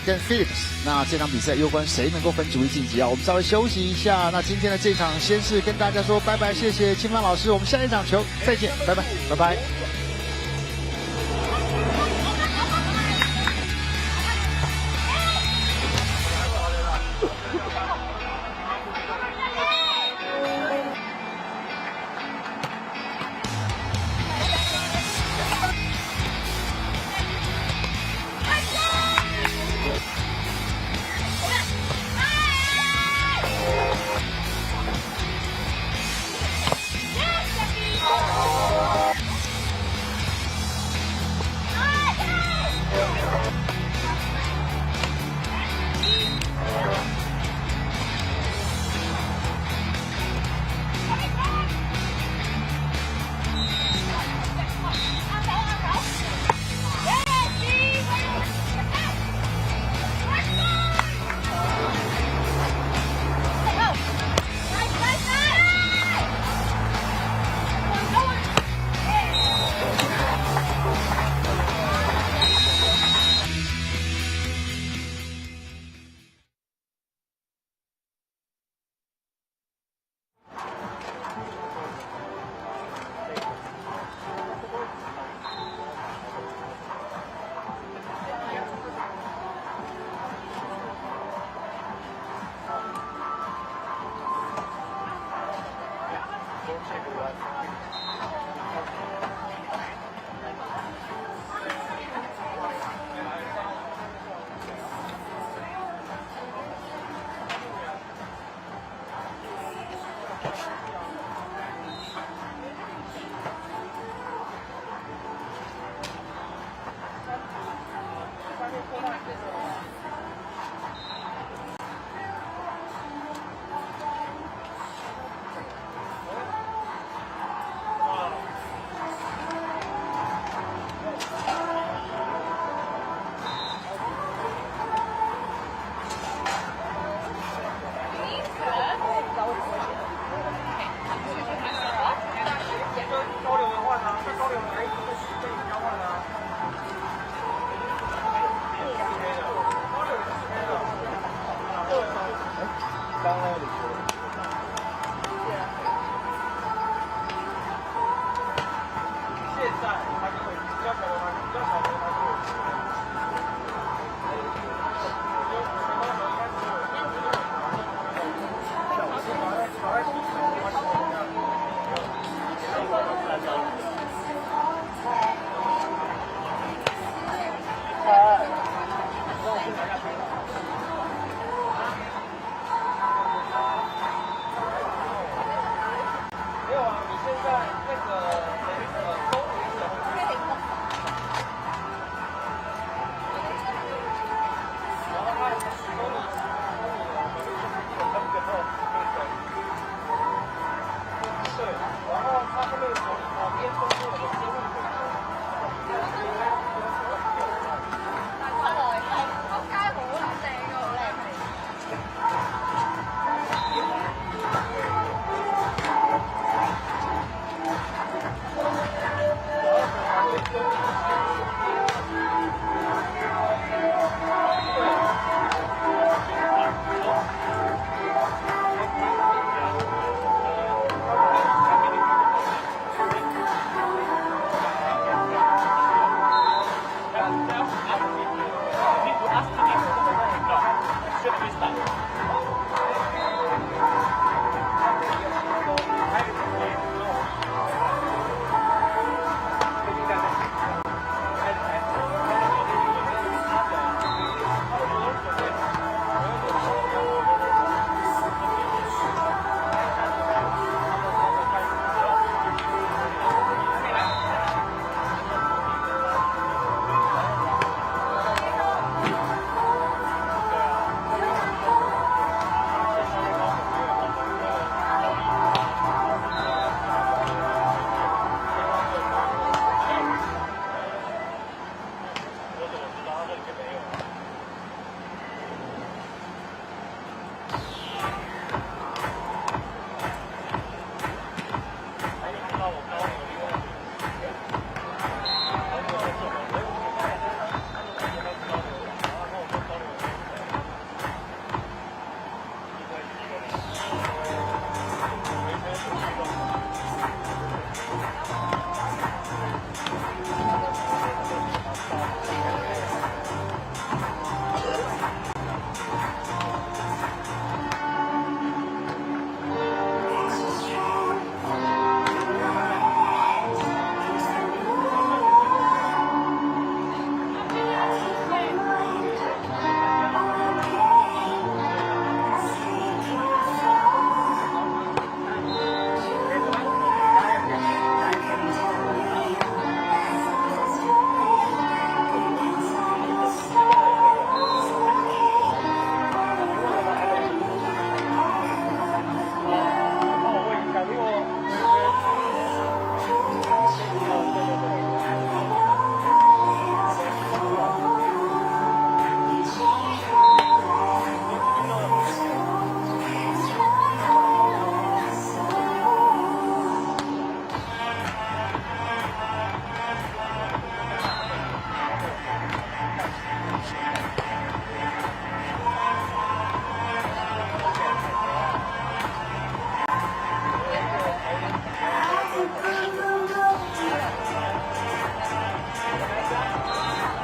跟 Phillips。那这场比赛攸关谁能够分组1晋级啊？我们稍微休息一下。那今天的这场先是跟大家说拜拜，谢谢清芳老师，我们下一场球再见，拜拜，拜拜。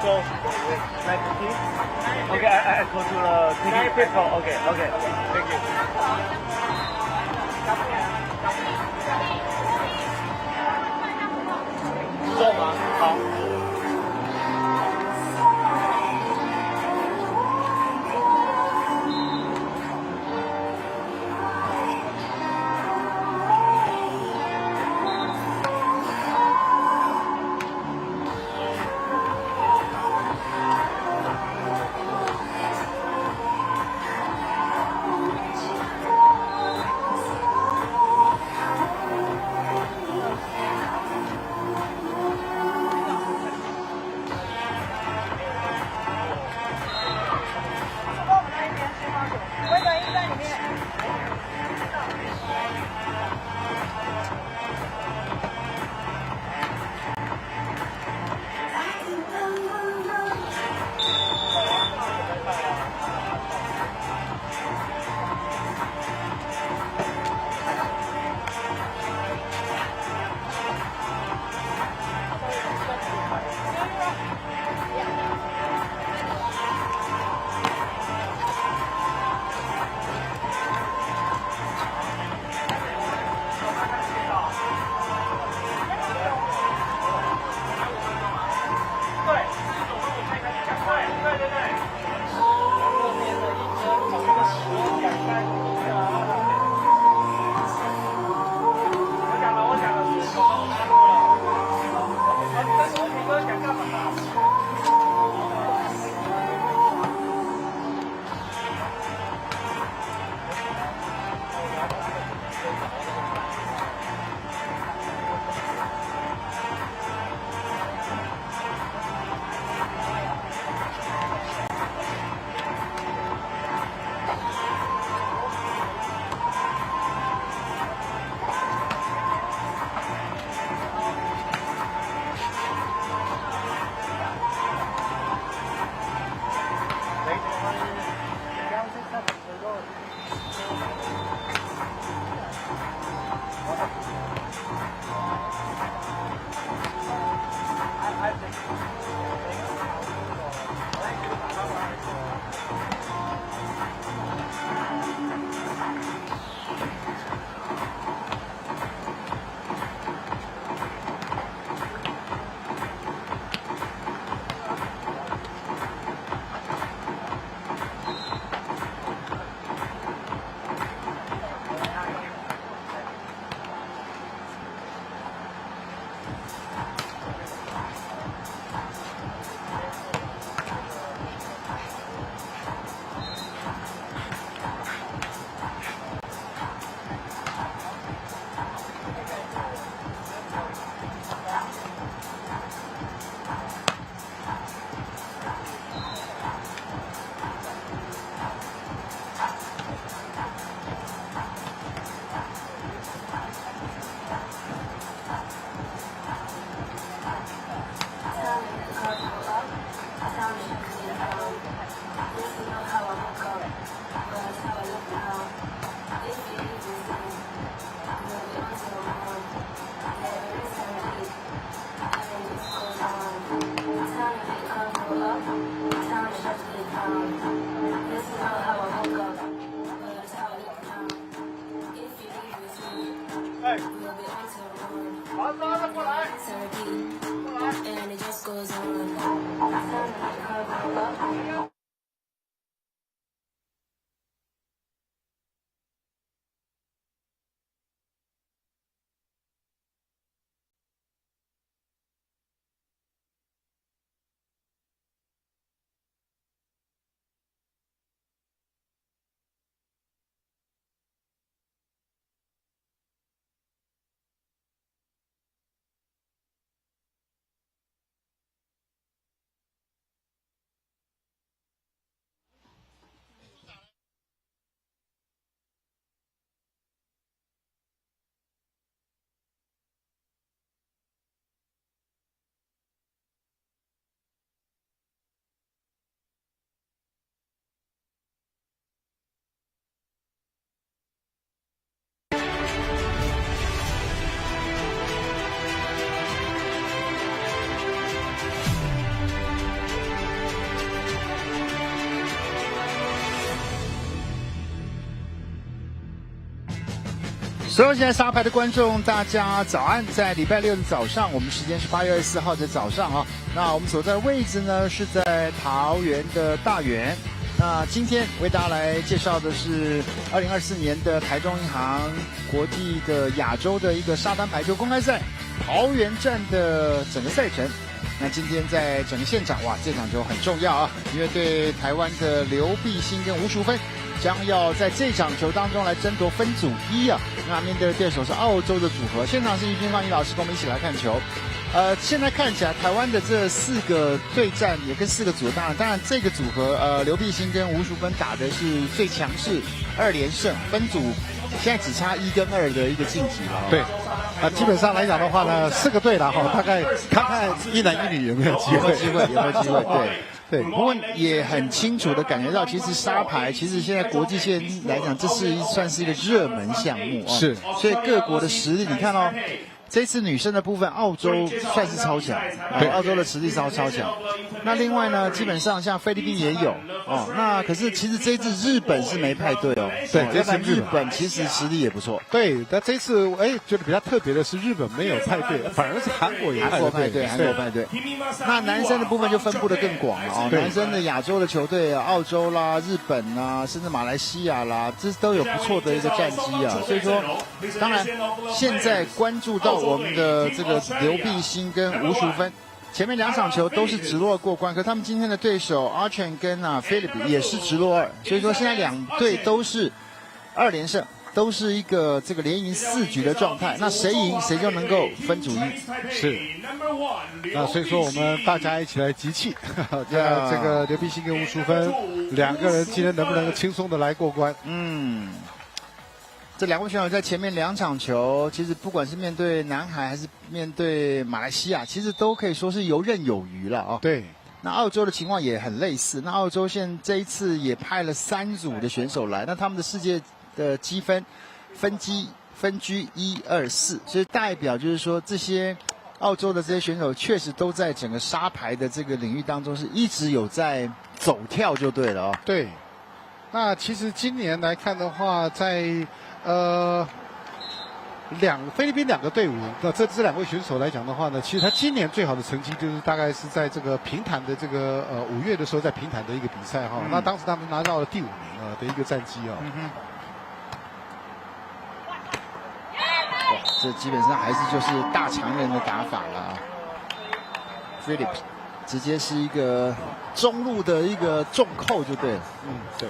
So, nice to see you. Okay, I go to the ticket. Okay, okay. Thank you. 做吗？好。所有现在沙排的观众，大家早安！在礼拜六的早上，我们时间是8月24号的早上啊。那我们所在的位置呢是在桃园的大园。那今天为大家来介绍的是2024年的台中银行国际的亚洲的一个沙滩排球公开赛桃园站的整个赛程。那今天在整个现场，哇，这场球很重要啊，因为对台湾的刘碧欣跟吴淑芬将要在这场球当中来争夺分组1啊。那面对的对手是澳洲的组合。现场是于军放一老师跟我们一起来看球。现在看起来台湾的这4个对战也跟4个组合，当然这个组合刘碧欣跟吴淑芬打的是最强势2连胜，分组现在只差1跟2的一个晋级了。对，基本上来讲的话呢，4个队了哈，大概看看一男一女有没有机会，有没有机会？对，不过也很清楚的感觉到，其实沙排其实现在国际线来讲，这是算是一个热门项目啊。是，所以各国的实力，你看哦。这次女生的部分，澳洲算是超强，对，澳洲的实力超强。那另外呢，基本上像菲律宾也有哦。那可是其实这一次日本是没派队哦。对，这次日本其实实力也不错。对，但这次觉得比较特别的是日本没有派队，反而是韩国也派队。韩国派队。那男生的部分就分布的更广了哦。男生的亚洲的球队，澳洲啦、日本啦，甚至马来西亚啦，这都有不错的一个战绩啊。所以说，当然现在关注到我们的这个刘碧欣跟吴淑芬，前面2场球都是直落过关，可他们今天的对手 Archen 跟Philip 也是直落2，所以说现在2队都是2连胜，都是一个这个连赢4局的状态。那谁赢谁就能够分组1。是。那所以说我们大家一起来集气，这个刘碧欣跟吴淑芬2个人今天能不能轻松的来过关？这2位选手在前面2场球，其实不管是面对南海还是面对马来西亚，其实都可以说是游刃有余了啊。对，那澳洲的情况也很类似。那澳洲这一次也派了3组的选手来，那他们的世界的积分分居1、2、4，所以代表就是说这些澳洲的这些选手确实都在整个沙排的这个领域当中是一直有在走跳就对了啊。对，那其实今年来看的话，在菲律宾2个队伍，那这2位选手来讲的话呢，其实他今年最好的成绩就是大概是在这个平潭的这个5月的时候在平潭的一个比赛哈，那当时他们拿到了第5名的一个战绩哦。哇，这基本上还是就是大强人的打法了。Philip 直接是一个中路的一个重扣就对了。对。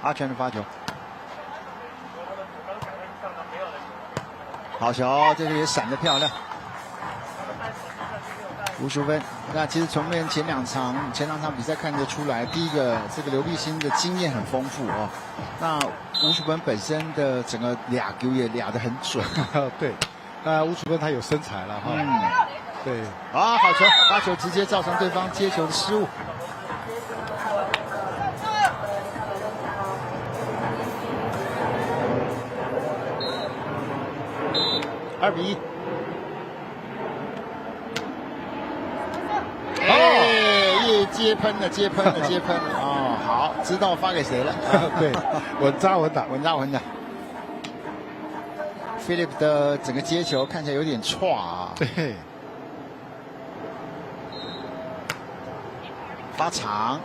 阿全的发球，好球，这个也闪得漂亮。吴淑芬，那其实从前两场比赛看得出来，第一个这个刘碧欣的经验很丰富哦。那吴淑芬本身的整个俩球也俩得很准。对，吴淑芬她有身材了哈。对。好球，发球直接造成对方接球的失误。2比1。接喷了哦，好，知道发给谁了。对，稳扎稳打。Philip 的整个接球看起来有点挫啊。对。发长。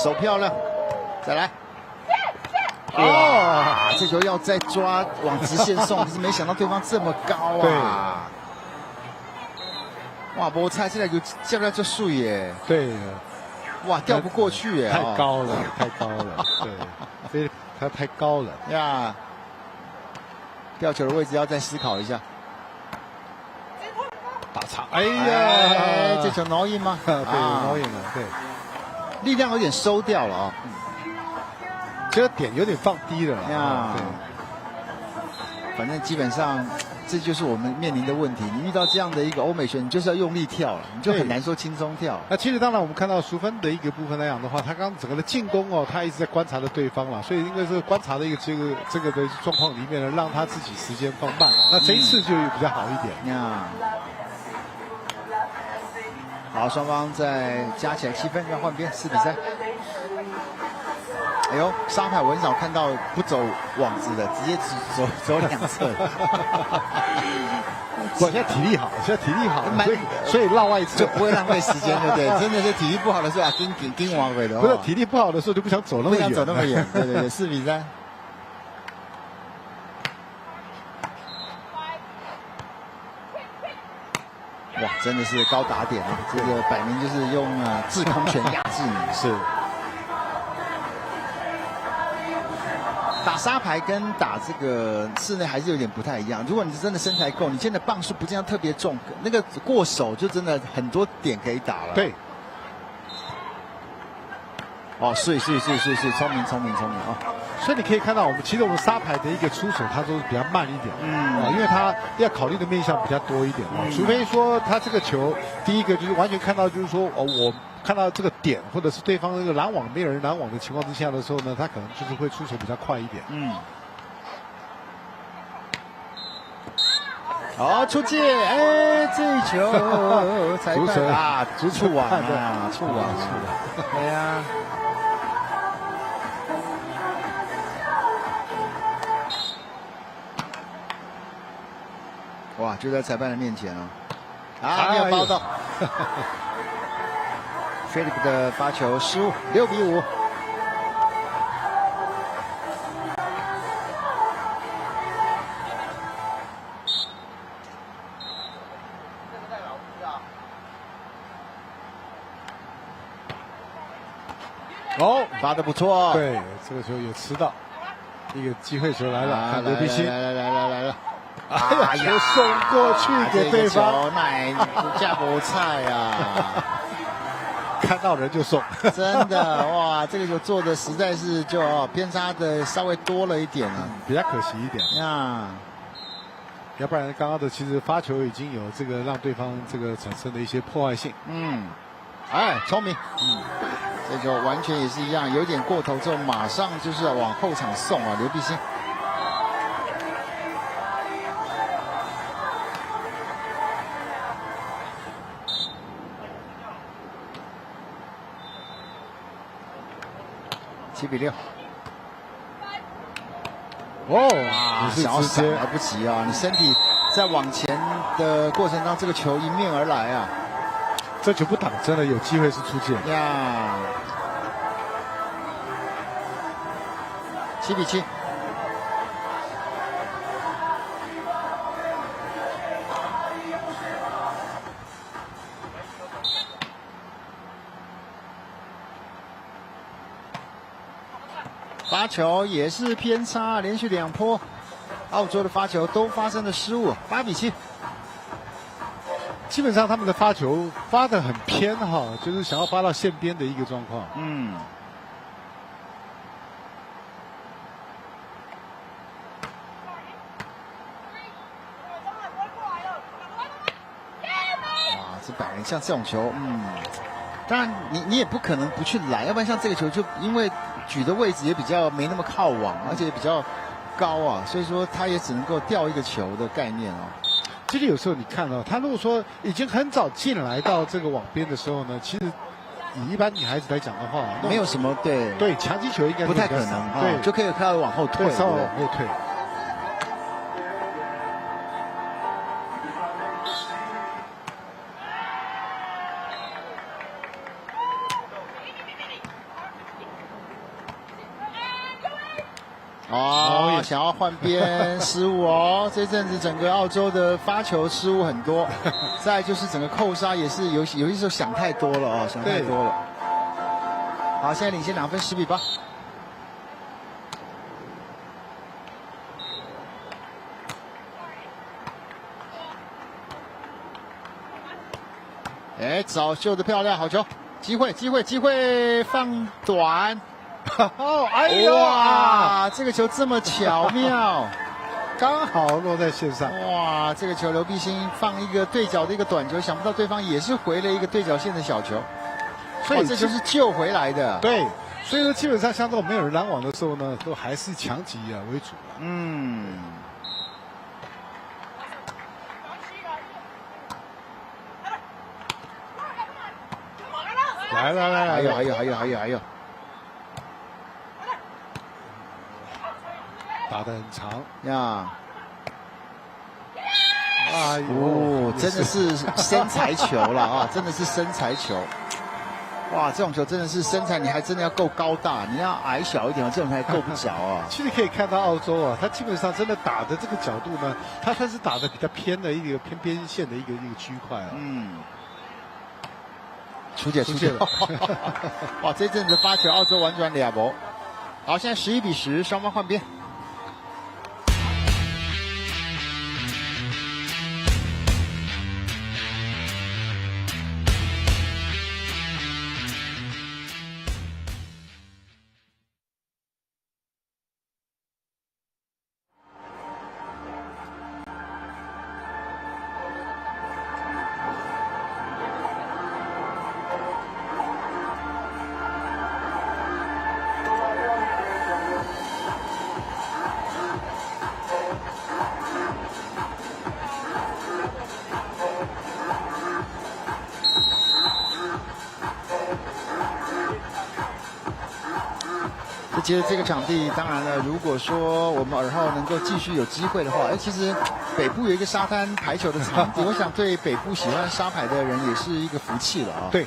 手漂亮，再来。这球要再抓往直线送，可是没想到对方这么高啊！哇，我猜这球下不了这树耶。对。哇，掉不过去耶！太高了。对，他太高了呀。吊球的位置要再思考一下。打长，这球挠印吗？对，挠印了，对。力量有点收掉了啊。这个点有点放低了呀。对。反正基本上，这就是我们面临的问题。你遇到这样的一个欧美选手，你就是要用力跳了，你就很难说轻松跳。那其实当然，我们看到淑芬的一个部分来讲的话，他刚整个的进攻哦，他一直在观察着对方了，所以因为这个观察的一个这个的状况里面呢，让他自己时间放慢了。那这一次就比较好一点。好，双方再加起来7分，要换边，4比3。哎呦，沙排我很少看到不走网子的，直接走两侧的。我现在体力好，所以绕外一侧就不会浪费时间，对不对？真的是体力不好的时候啊，跟往回的。不是体力不好的时候就不想走那么远，不想走那么远。对对对，4比3。哇，真的是高打点啊！这个摆明就是用制空权压制你。是。打沙排跟打这个室内还是有点不太一样。如果你真的身材够，你现在磅数不这样特别重，那个过手就真的很多点可以打了。对。哦，是，聪明啊！所以你可以看到，其实我们沙排的一个出手，它都是比较慢一点，因为它要考虑的面向比较多一点除非说他这个球，第一个就是完全看到，就是说我看到这个点，或者是对方那个拦网没有人拦网的情况之下的时候呢，他可能就是会出手比较快一点。好，出界，哎，这一球裁判啊，触网啊，触网，对呀。哇，就在裁判的面前哦，没有包到。Philip 的发球失误，6比5。哦，发的不错。对，这个球有吃到，一个机会球来了，看刘碧欣，来了。哎呀，送过去给对方，那架不菜啊！看到人就送，真的哇！这个球做的实在是就偏差的稍微多了一点了，比较可惜一点呀。要不然刚刚的其实发球已经有这个让对方这个产生的一些破坏性。哎，聪明，这球完全也是一样，有点过头之后马上就是要往后场送啊，刘碧欣。7比6。哦，你想要闪来不及啊！你身体在往前的过程当中，这个球迎面而来啊！这球不挡，真的有机会是出界呀。7比7。发球也是偏差，连续2波，澳洲的发球都发生了失误，8比7。基本上他们的发球发得很偏哈，就是想要发到线边的一个状况。哇，这摆明像这种球，当然你也不可能不去来，要不然像这个球就因为举的位置也比较没那么靠网，而且也比较高啊，所以说他也只能够吊一个球的概念哦。其实有时候你看到他如果说已经很早进来到这个网边的时候呢，其实以一般女孩子来讲的话，没有什么对强击球应该不太可能，对，就可以看到往后退，稍微往后退。想要换边失误哦，这阵子整个澳洲的发球失误很多，再来就是整个扣杀也是有些时候想太多了哦，想太多了。好，现在领先2分，10比8。哎，早秀的漂亮，好球，机会放短。哎呦哇，这个球这么巧妙，刚好落在线上。哇，这个球刘碧欣放一个对角的一个短球，想不到对方也是回了一个对角线的小球，所以这就是救回来的。对，所以说基本上像这种没有人拦网的时候呢，都还是强击为主。来，还有，打得很长呀！哎呦，真的是身材球了啊！真的是身材球。哇，这种球真的是身材，你还真的要够高大，你要矮小一点，这种还够不着啊。其实可以看到澳洲啊，他基本上真的打的这个角度呢，他算是打的比较偏的一个偏边线的一个区块啊。出界了！哇，这阵子发球，澳洲玩转2波。好，现在11比10，双方换边。其实这个场地，当然了，如果说我们尔后能够继续有机会的话，其实北部有一个沙滩排球的场地，我想对北部喜欢沙排的人也是一个福气了啊。对，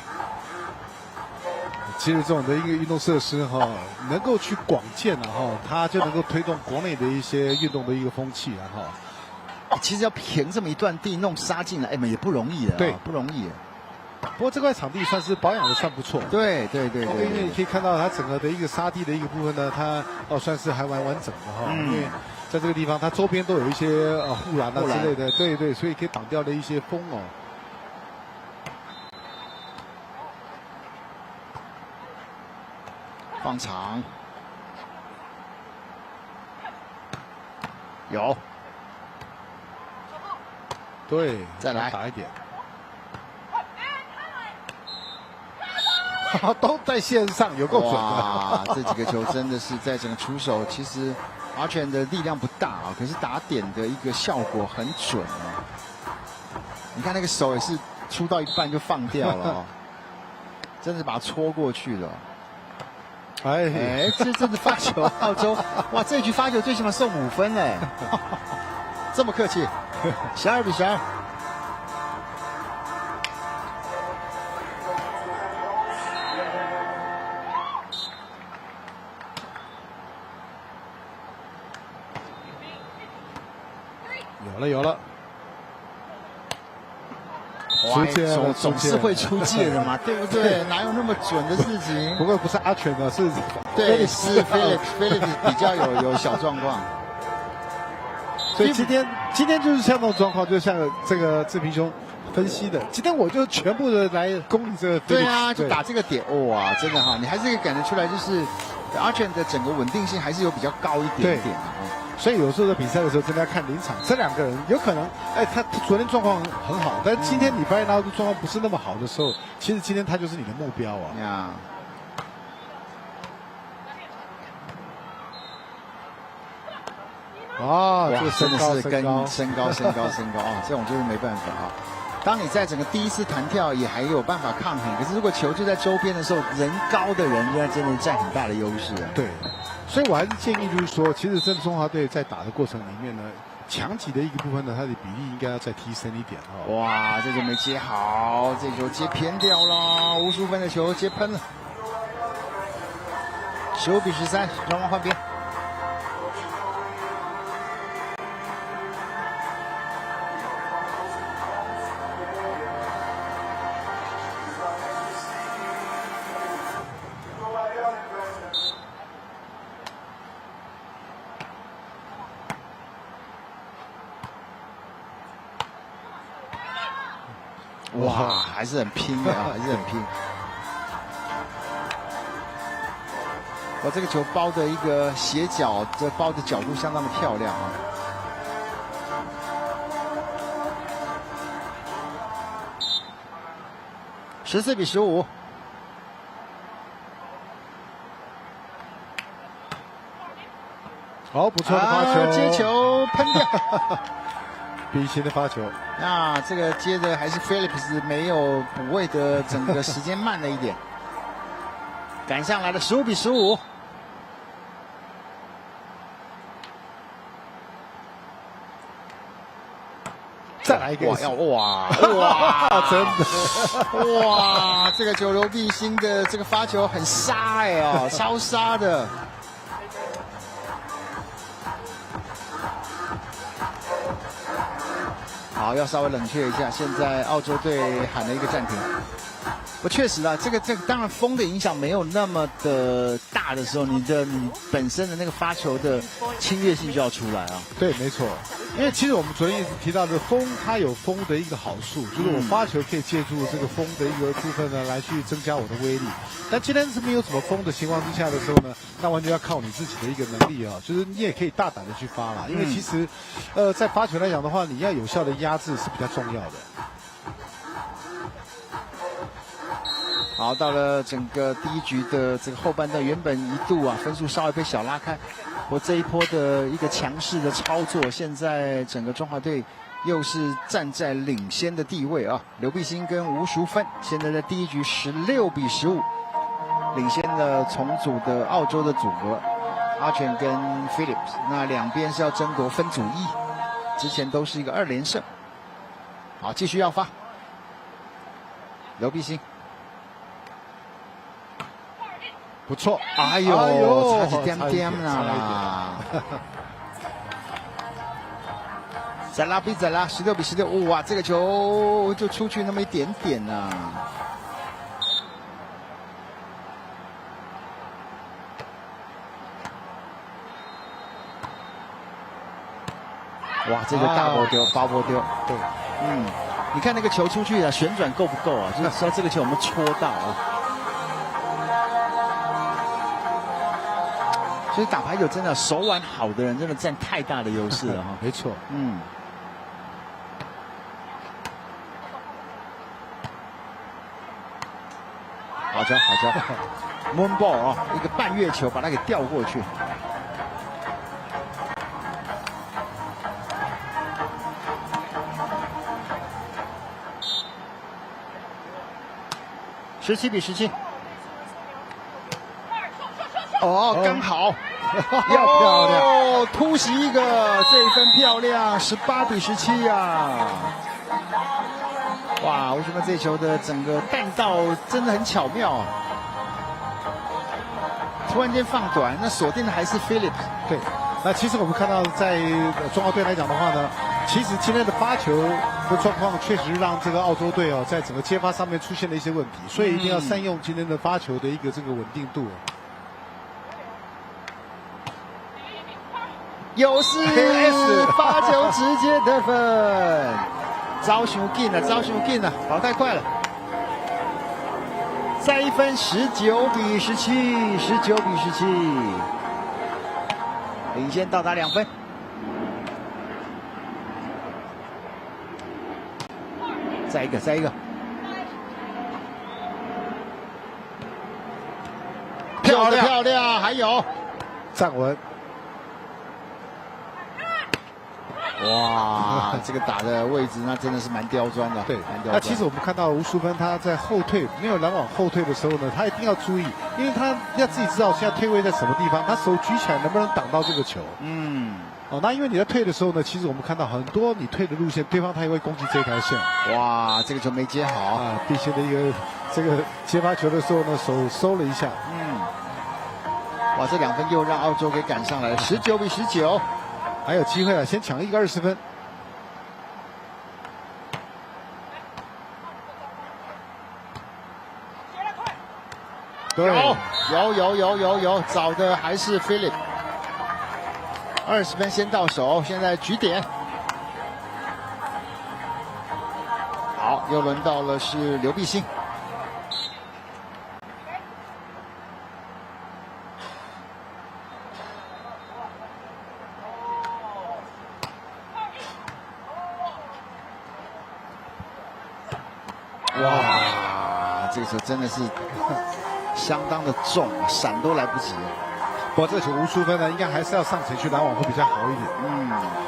其实这种的一个运动设施哈，能够去广建了哈，它就能够推动国内的一些运动的一个风气啊哈。其实要平这么一段地弄沙进来，也不容易的，对，不容易。不过这块场地算是保养的算不错，对，因为你可以看到它整个的一个沙地的一个部分呢，它算是还蛮完整的哈，因为在这个地方它周边都有一些护栏啊之类的，对，所以可以挡掉了一些风哦。放长，有，对，再来打一点。都在线上，有够准的。哇，这几个球真的是在整个出手，其实阿全的力量不大啊，可是打点的一个效果很准啊。你看那个手也是出到一半就放掉了啊，真的把它戳过去了。这真的发球，澳洲哇，这一局发球最起码送5分嘞，这么客气，12比12。有了，总是会出界的嘛，对不对？哪有那么准的事情？不过不是阿全的，是对，是 Phillips 比较有小状况。所以今天就是像这种状况，就像这个志平兄分析的，今天我就全部的来攻你这个。对啊，就打这个点，哇，真的哈，你还是可以感觉出来，就是阿全的整个稳定性还是有比较高一点点啊。所以有时候在比赛的时候，真的要看临场。这2个人有可能，他昨天状况很好，但今天你发现他状况不是那么好的时候，其实今天他就是你的目标啊。呀。这个真的是跟身高啊，这种就是没办法啊。当你在整个第一次弹跳也还有办法抗衡，可是如果球就在周边的时候，人高的人真的占很大的优势啊。对。所以我还是建议，就是说，其实这中华队在打的过程里面呢，强击的一个部分呢，它的比例应该要再提升一点哦。哇，这球没接好，这球接偏掉了，50分的球接喷了。15比13，双方换边。哇，还是很拼的啊，还是很拼。哇，这个球包的一个斜角，这包的角度相当的漂亮啊。14比15。好，不错的发球，接球喷掉。比心的发球，那这个接的还是 Phillips 没有补位的，整个时间慢了一点。赶上来了，15比15。再来一个，哇，真的，哇，这个九流必星的这个发球很杀哎哦，超杀的。好，要稍微冷却一下。现在澳洲队喊了一个暂停。我确实啊，这个当然风的影响没有那么的大的时候，你本身的那个发球的侵略性就要出来啊。对，没错。因为其实我们昨天一直提到的风，它有风的一个好处，就是我发球可以借助这个风的一个部分呢，来去增加我的威力。但今天是没有什么风的情况之下的时候呢，那完全要靠你自己的一个能力啊，就是你也可以大胆的去发啦。因为其实，在发球来讲的话，你要有效的压制是比较重要的。好，到了整个第一局的这个后半段，原本一度啊分数稍微被小拉开，不过这一波的一个强势的操作，现在整个中华队又是站在领先的地位啊。刘碧欣跟吴淑芬现在在第一局16比15，领先了重组的澳洲的组合阿全跟 Phillips， 那两边是要争夺分组1，之前都是一个2连胜。好，继续要发，刘碧欣。不错，哎呦，差几点点啦！再拉比再拉，16比16，哇，这个球就出去那么一点点啊！哇，这个大波丢，发波丢，对，你看那个球出去啊，旋转够不够啊？就是说这个球有没有戳到啊？所以打排球真的手腕好的人真的占太大的优势了哈。没错，好球好球 ，moon ball 啊，一个半月球把它给吊过去。17比17。哦，刚好，要漂亮，突袭一个，这一分漂亮，18比17啊！哇，为什么这球的整个弹道真的很巧妙啊？突然间放短，那锁定的还是 Phillips。对，那其实我们看到在中华队来讲的话呢，其实今天的发球的状况确实让这个澳洲队哦，在整个接发上面出现了一些问题，所以一定要善用今天的发球的一个这个稳定度。又是 S 发球直接得分，招熊进了，招熊进了，跑太快了。再一分，19比17，19比17，领先到达2分。再一个，再一个，漂亮漂亮，还有站稳。哇，这个打的位置那真的是蛮刁钻的。对，蛮刁钻。那其实我们看到吴淑芬她在后退，没有拦网后退的时候呢，她一定要注意，因为她要自己知道现在退位在什么地方，她手举起来能不能挡到这个球。那因为你在退的时候呢，其实我们看到很多你退的路线，对方他也会攻击这条线。哇，这个球没接好啊！必须的一个这个接发球的时候呢，手收了一下。哇，这2分又让澳洲给赶上来了，19比19。还有机会了，先抢一个20分。对，有，找的还是 Philip。20分先到手，现在局点。好，又轮到了是刘碧欣。哇，这个球真的是相当的重，闪都来不及。不过这球吴淑芬呢，应该还是要上前去拦网会比较好一点。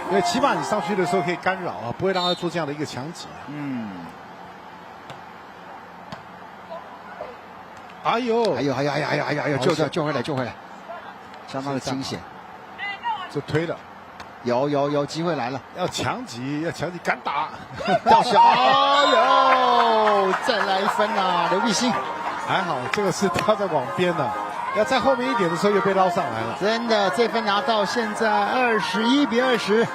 因为起码你上去的时候可以干扰啊，不会让他做这样的一个强击。哎呦，哎呦，救回来，相当的惊险。就推了，有机会来了，要强击，敢打，吊小，再来1分啊！刘必兴，还好这个是掉在网边了，要在后面一点的时候又被捞上来了。真的，这分拿到现在21比20。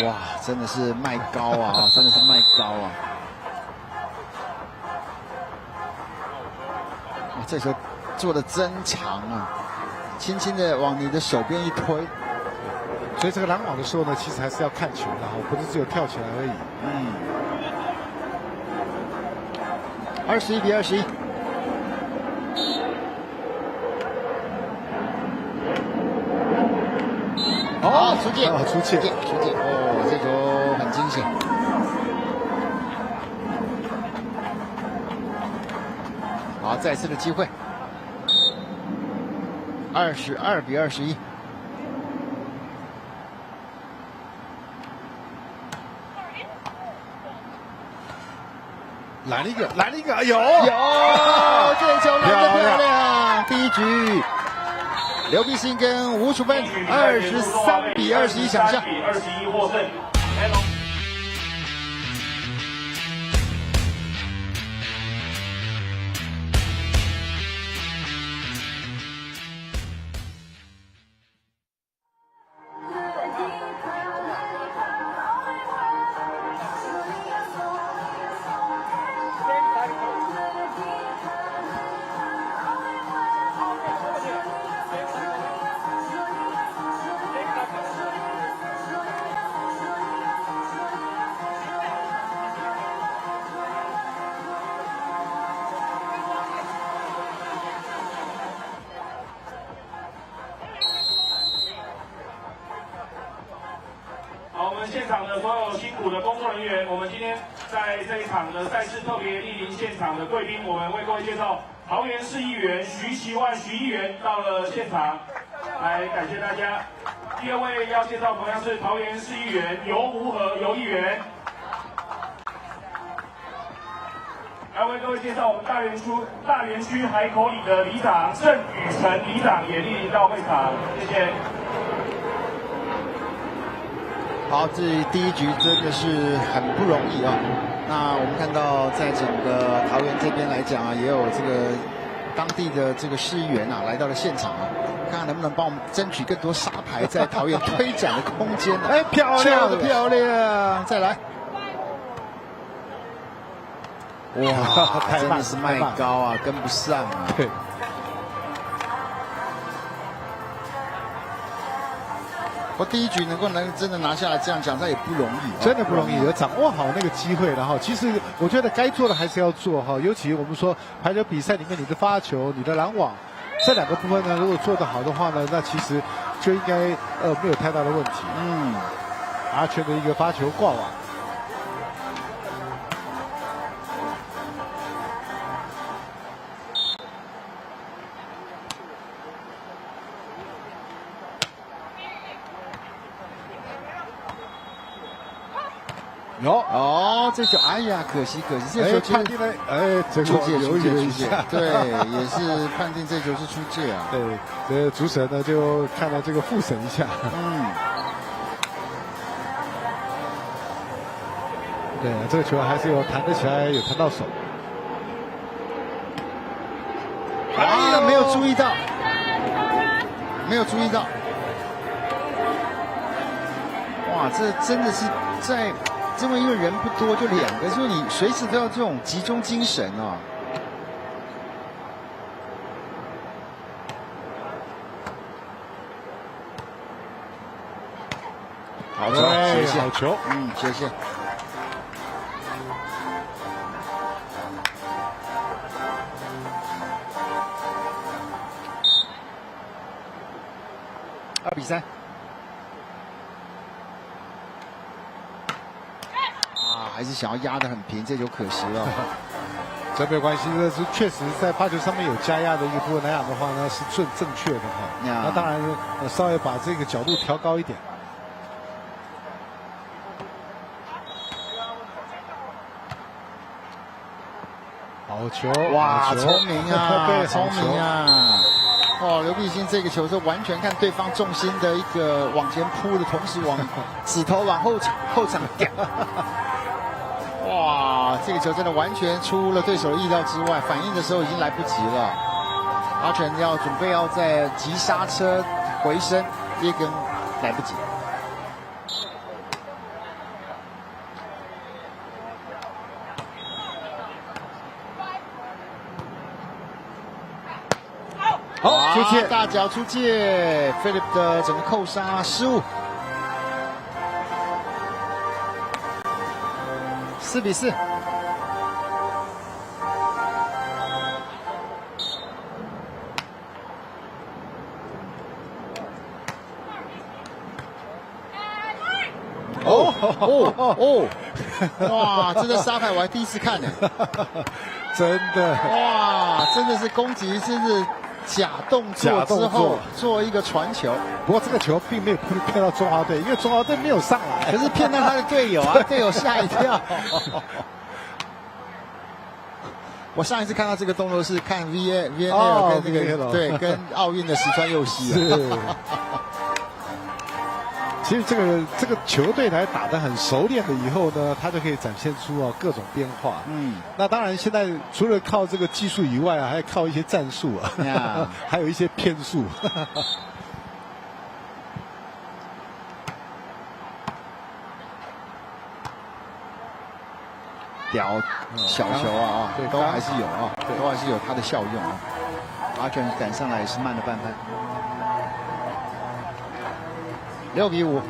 哇，真的是卖高啊！真的是卖高啊！哇，这球做的真长啊！轻轻的往你的手边一推，所以这个拦网的时候呢，其实还是要看球的哈，不是只有跳起来而已。21比21。哦，出界，出界，哦，这球很惊险。好，再次的机会。22比21。来了一个，有，这球来得漂亮，第一局。刘必兴跟吴楚芬23比21抢下。21获胜。现场的所有辛苦的工作人员，我们今天在这一场的赛事特别莅临现场的贵宾，我们为各位介绍桃园市议员徐其万徐议员到了现场，来感谢大家。第二位要介绍同样是桃园市议员游吴和游议员，来为各位介绍我们大园区海口里的里长郑宇成里长也莅临到会场，谢谢。好，这第一局真的是很不容易啊。那我们看到，在整个桃园这边来讲啊，也有这个当地的这个市议员啊来到了现场啊，看看能不能帮我们争取更多沙排在桃园推展的空间呢？漂亮的漂亮，再来！哇，真的是卖高啊，跟不上啊。对。不过第一局能真的拿下来，这样讲，他也不容易，真的不容易，有掌握好那个机会了哈。其实我觉得该做的还是要做哈，尤其我们说排球比赛里面，你的发球、你的拦网这两个部分呢，如果做得好的话呢，那其实就应该没有太大的问题。阿全的一个发球挂网。这球，哎呀，可惜，这球判定了，这个犹豫了一下，对，也是判定这球是出界啊。对，这主审呢就看了这个复审一下。对，这个球还是有弹得起来，有弹到手。没有注意到，哇，这真的是在。因为人不多，就2个，所以你随时都要这种集中精神啊。好球，好球，谢谢。2比3。还是想要压得很平，这就可惜了。这没有关系，这是确实在发球上面有加压的一个部分来讲的话呢，是正确的哈。那当然稍微把这个角度调高一点。好球！哇，聪明啊，对，聪明啊！哦，刘必兴这个球是完全看对方重心的一个往前扑的同时指头往后场掉。哇，这个球真的完全出了对手的意料之外，反应的时候已经来不及了。阿全要准备要在急刹车回身，这根来不及。好，出界，大脚出界 ，Philip 的整个扣杀失误，4比4。哇，这个沙排我还第一次看呢，真的，哇，真的是攻击，甚至假动作之后做一个传球。不过这个球并没有骗到中华队，因为中华队没有上来，可是骗到他的队友啊，队友吓一跳。我上一次看到这个动作是看 VNL 跟那个对，跟奥运的石川佑希。其实这个球队台打得很熟练了以后呢，他就可以展现出各种变化。那当然现在除了靠这个技术以外还要靠一些战术啊，还有一些骗术。屌小球啊，都还是有啊，都还是有它的效用啊。阿全赶上来也是慢了半拍。6比5。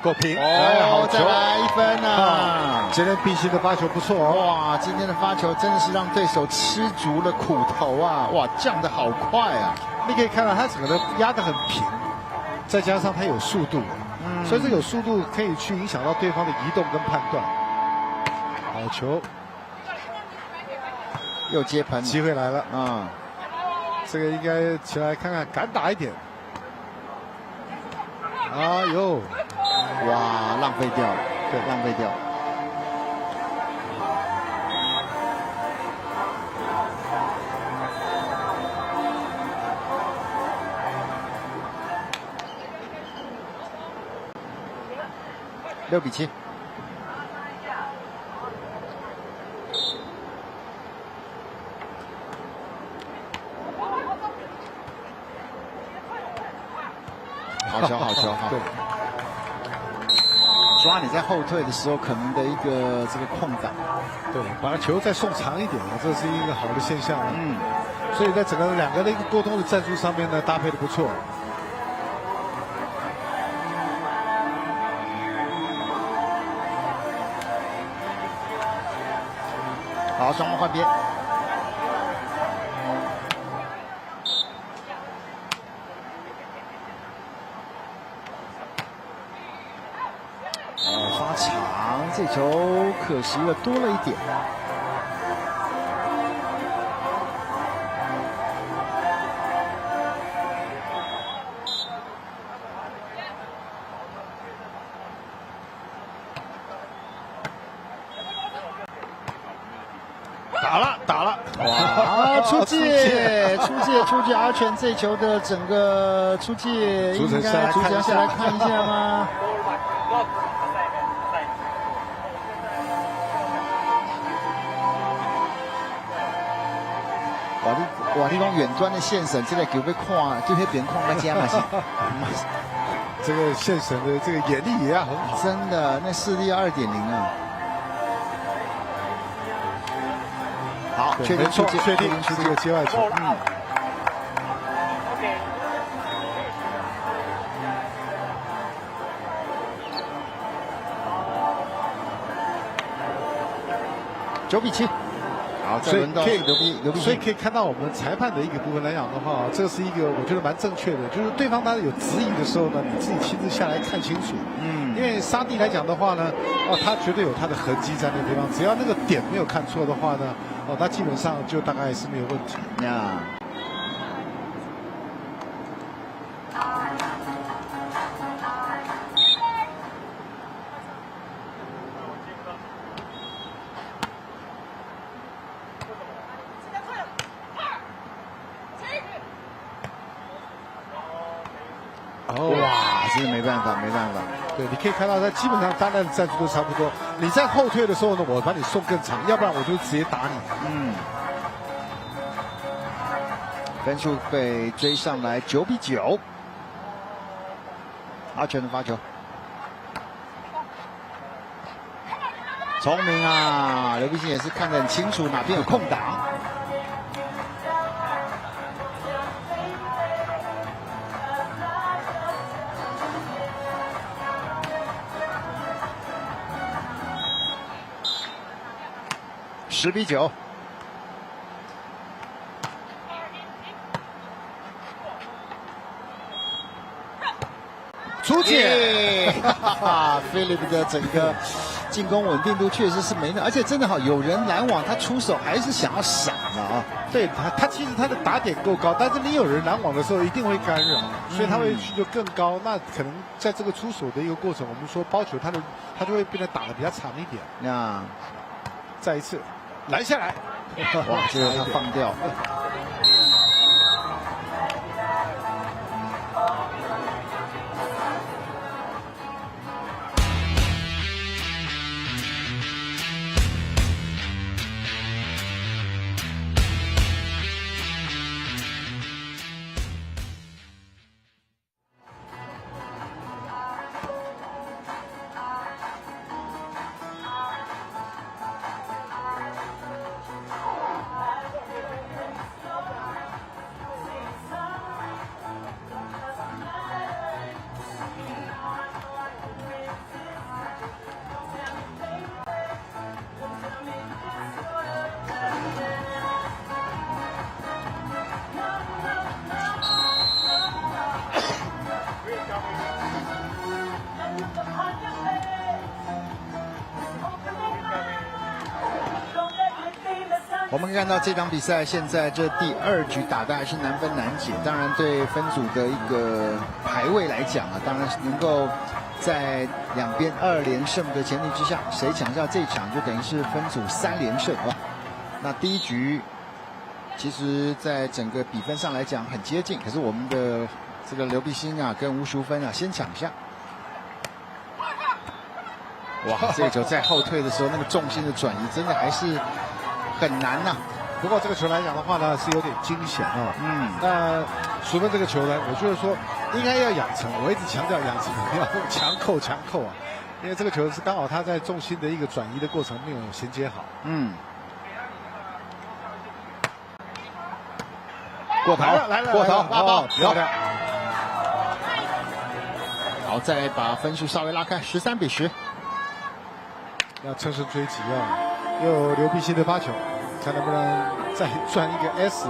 够平哦，再来1分啊！今天必兴的发球不错哦。哇，今天的发球真的是让对手吃足了苦头啊！哇，降得好快啊！你可以看到他整个的压得很平，再加上他有速度，所以这有速度可以去影响到对方的移动跟判断。好球，又接盘，机会来了啊！这个应该起来看看，敢打一点。哎呦！哇，浪费掉了，对，浪费掉了。6比7。好球，好球，好。对。抓你在后退的时候可能的一个这个空档，对，把球再送长一点，这是一个好的现象。所以在整个两个的一个沟通的战术上面呢，搭配的不错。好，双方换边。发长，这球可惜了，多了一点。打了！哇，出界！阿全这球的整个出界，应该主持下来看一下吗？哇！你讲远端的线审，这个球要看，就那边看那家嘛是。这个线审的这个眼力也要很好，真的，那视力要2.0啊。好，确定出界，确定是这个界外球。9比7。好，再轮到刘碧所以可以看到我们裁判的一个部分来讲的话，这是一个我觉得蛮正确的，就是对方他有质疑的时候呢，你自己亲自下来看清楚。因为沙地来讲的话呢，他绝对有他的痕迹在那个地方，只要那个点没有看错的话呢，那基本上就大概是没有问题。哇，真的没办法。对，你可以看到，他基本上单单的战术都差不多。你在后退的时候呢，我把你送更长，要不然我就直接打你。分数被追上来9-9，阿全的发球，聪明啊！刘碧欣也是看得很清楚哪边有空档。10-9，出界！Philip 的整个进攻稳定度确实是没那，而且真的好，有人拦网，他出手还是想要闪啊。对他其实他的打点够高，但是你有人拦网的时候一定会干扰，所以他会需求更高。那可能在这个出手的一个过程，我们说包球他就会变得打得比较长一点。那再一次拦下来，哇，这个他放掉。我们看到这场比赛，现在这第2局打的还是难分难解。当然，对分组的一个排位来讲啊，当然能够在两边2连胜的前提之下，谁抢下这场就等于是分组3连胜啊。那第1局其实在整个比分上来讲很接近，可是我们的这个刘碧欣啊跟吴淑芬啊先抢下。哇，这个球在后退的时候，那个重心的转移真的还是很难呐。不过这个球来讲的话呢，是有点惊险哦。那淑芬这个球呢，我觉得说应该要养成，我一直强调养成，要强扣啊，因为这个球是刚好他在重心的一个转移的过程没有衔接好。过头，过头，拉爆，漂亮。好，再把分数稍微拉开，13-10。要乘胜追击啊！又刘碧欣的发球，看能不能再赚一个 S。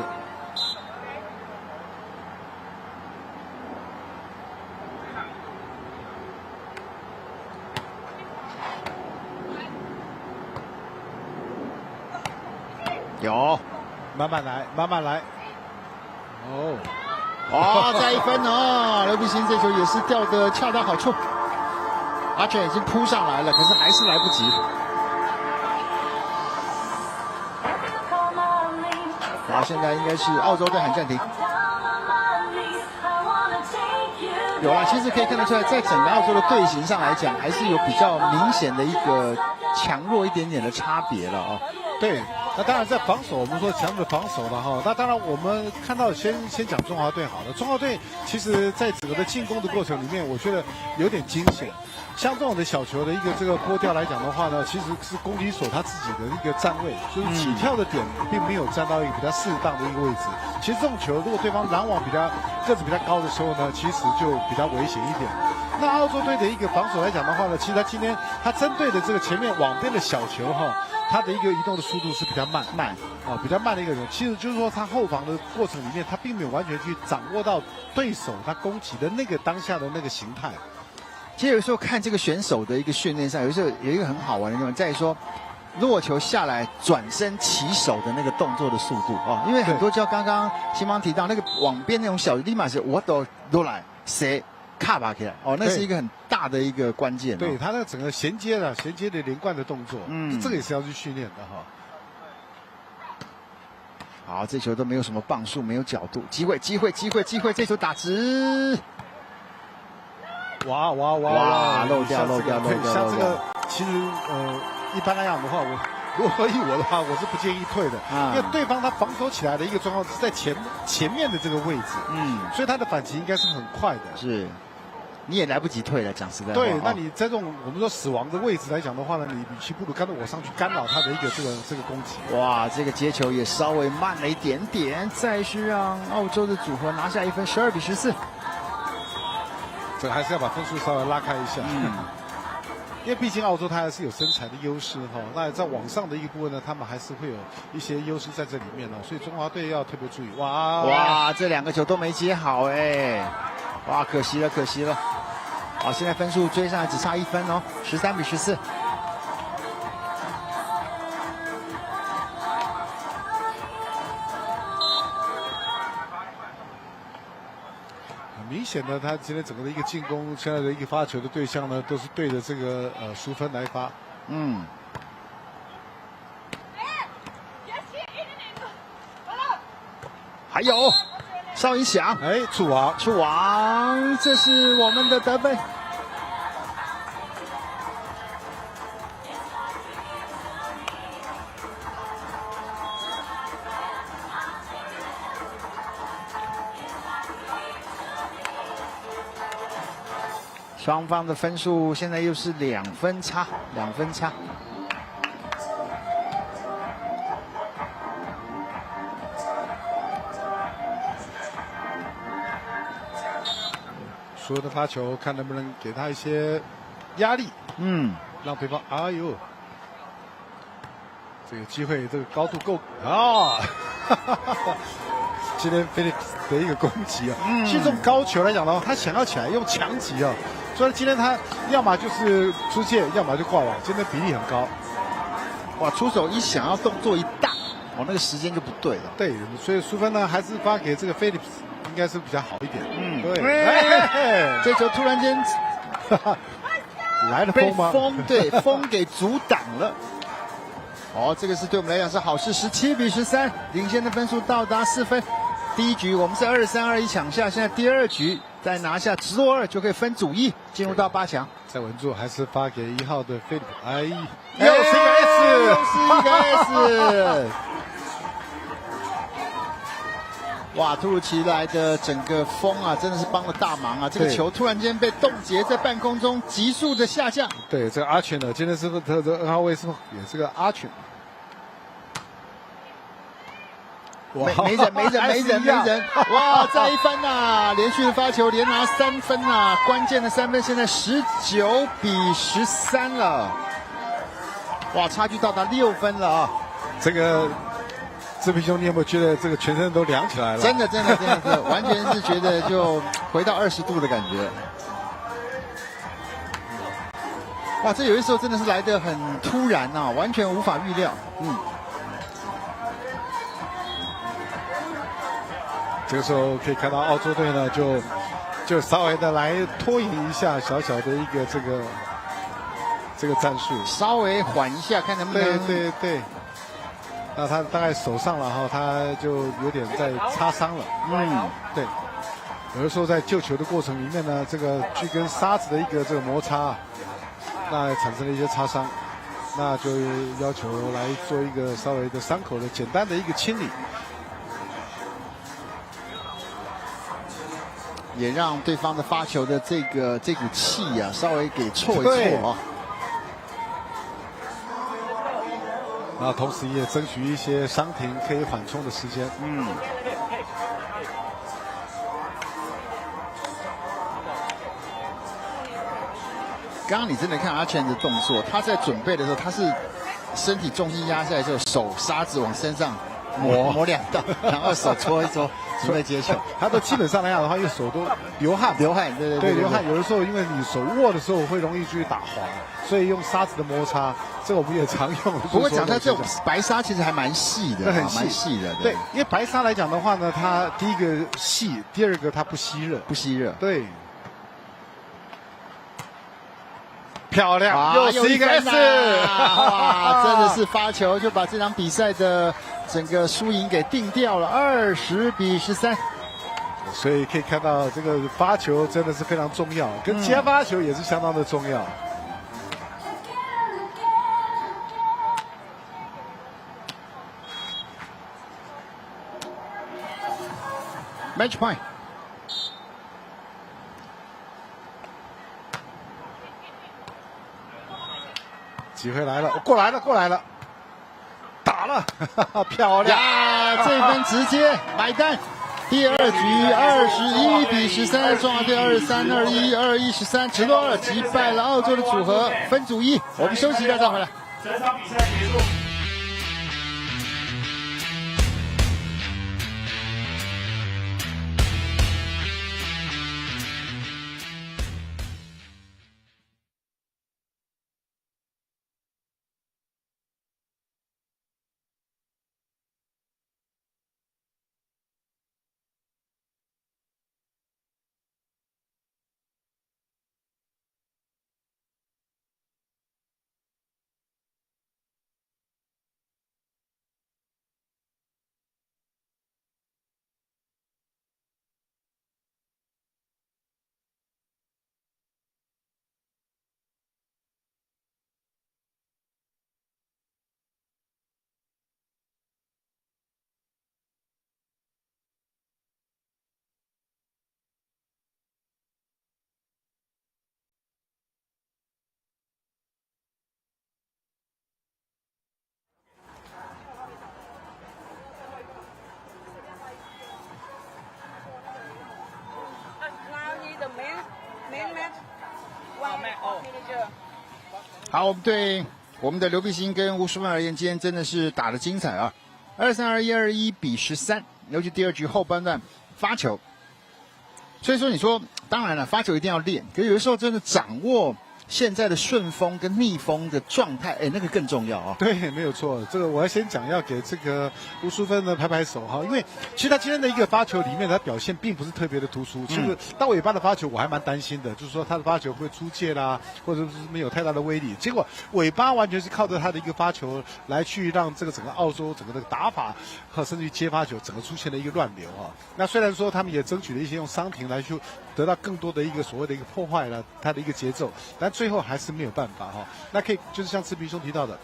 有，慢慢来，慢慢来。再1分哦！刘碧欣这球也是掉的恰到好处。阿全已经扑上来了，可是还是来不及。好，现在应该是澳洲队喊暂停。有啦，其实可以看得出来，在整个澳洲的队形上来讲，还是有比较明显的一个强弱一点点的差别了啊。对，那当然在防守，我们说强的防守了哈。那当然我们看到先讲中华队好了。中华队其实在整个的进攻的过程里面，我觉得有点惊险。像这种的小球的一个这个拨掉来讲的话呢，其实是攻击手他自己的一个站位，就是起跳的点并没有站到一个比较适当的一个位置。其实这种球如果对方拦网个子比较高的时候呢，其实就比较危险一点。那澳洲队的一个防守来讲的话呢，其实他今天他针对的这个前面网边的小球哈，他的一个移动的速度是比较慢比较慢的一个人。其实就是说他后防的过程里面，他并没有完全去掌握到对手他攻击的那个当下的那个形态。其实有时候看这个选手的一个训练上，有时候有一个很好玩的地方，在于说落球下来转身起手的那个动作的速度哦，因为很多就刚刚新芳提到那个网边那种小的，立马是我都来谁卡巴起来哦，那是一个很大的一个关键。对他那个整个衔接的连贯的动作，这个也是要去训练的哈。好，这球都没有什么磅数，没有角度，机会，这球打直。哇，漏掉。像这个，其实一般来讲的话，如果以我的话，我是不建议退的，因为对方他防守起来的一个状况是在前面的这个位置，所以他的反击应该是很快的。是，你也来不及退了，讲实在话。对，那你在这种我们说死亡的位置来讲的话呢，你与其不如干脆我上去干扰他的一个这个攻击。哇，这个接球也稍微慢了一点点，再是让澳洲的组合拿下1分，12比14。这个还是要把分数稍微拉开一下，因为毕竟澳洲它还是有身材的优势哈。那在网上的一个部分呢，他们还是会有一些优势在这里面哦，所以中华队要特别注意。哇，这2个球都没接好哎，哇，可惜了。好，现在分数追上来只差1分哦，13比14。明显的，他今天整个的一个进攻，现在的一个发球的对象呢，都是对着这个淑芬来发。还有邵一翔，触网，这是我们的得分。双方的分数现在又是2分差。所有的发球，看能不能给他一些压力，让对方，哎呦，这个机会，这个高度够啊！今天 Phillips 的一个攻击啊，其实这种高球来讲的话，他想要起来用强击啊，所以今天他要么就是出界，要么就挂网，今天比例很高。哇，出手一想要动作一大，那个时间就不对了。对，所以淑芬呢还是发给这个 Phillips 应该是比较好一点。对，这球突然间来了风吗？风给阻挡了。这个是对我们来讲是好事，17比13，领先的分数到达4分。第一局我们是23-21抢下，现在第2局再拿下直落2就可以分组1进入到8强。再稳住，还是发给1号的菲利普。又是一个 S。哇，突如其来的整个风啊，真的是帮了大忙啊！这个球突然间被冻结在半空中，急速的下降。对，这个阿全呢，今天是不是这2号位是不是也是个阿全？没人！哇，再一分啊！连续的发球，连拿3分啊！关键的3分，现在19比13了。哇，差距到达6分了啊！这个志平兄，你有没有觉得这个全身都凉起来了？真的，完全是觉得就回到20度的感觉。哇，这有的时候真的是来得很突然啊，完全无法预料。这个时候可以看到澳洲队呢，就稍微的来拖延一下小小的一个这个战术，稍微缓一下，看能不能。对。那他大概手上了哈，他就有点在擦伤了。对。有的时候在救球的过程里面呢，这个去跟沙子的一个这个摩擦，那产生了一些擦伤，那就要求来做一个稍微的伤口的简单的一个清理。也让对方的发球的这股气啊，稍微给挫一挫啊。那同时也争取一些伤停可以缓冲的时间。刚刚你真的看阿全的动作，他在准备的时候，他是身体重心压下来之后，手沙子往身上抹2道，然后手搓一搓，准备接球。他都基本上那样的话，因为手都流汗，对流汗。有的时候因为你手握的时候会容易去打滑，所以用沙子的摩擦，这个我们也常用。不过讲到这种白沙，其实还蛮细的，很细的。对，因为白沙来讲的话呢，它第一个细，第二个它不吸热，对。漂亮，又是一个 S， 哇，真的是发球就把这场比赛的整个输赢给定掉了，20-13。所以可以看到这个发球真的是非常重要，跟接发球也是相当的重要。Match point。机会来了，过来了，打了，漂亮呀！这分直接买单。第2局21-13，中华队23-21，21-13，直落2击败了澳洲的组合，分组1。我们休息一下再回来。整场比赛结束。好，对我们的刘碧欣跟吴淑芬而言，今天真的是打得精彩啊！23-21，21-13，尤其第2局后半段发球。所以说，你说当然了，发球一定要练，可是有的时候真的掌握现在的顺风跟逆风的状态，那个更重要啊。对，没有错。这个我要先讲，要给这个吴淑芬呢拍手哈，因为其实他今天的一个发球里面，他表现并不是特别的突出。其实到尾巴的发球，我还蛮担心的，就是说他的发球会出界啦，或者是没有太大的威力。结果尾巴完全是靠着他的一个发球来去让这个整个澳洲整个的打法和甚至于接发球，整个出现了一个乱流啊。那虽然说他们也争取了一些用伤停来去得到更多的一个所谓的一个破坏了他的一个节奏，但最后还是没有办法哈。那可以就是像赤壁兄提到的，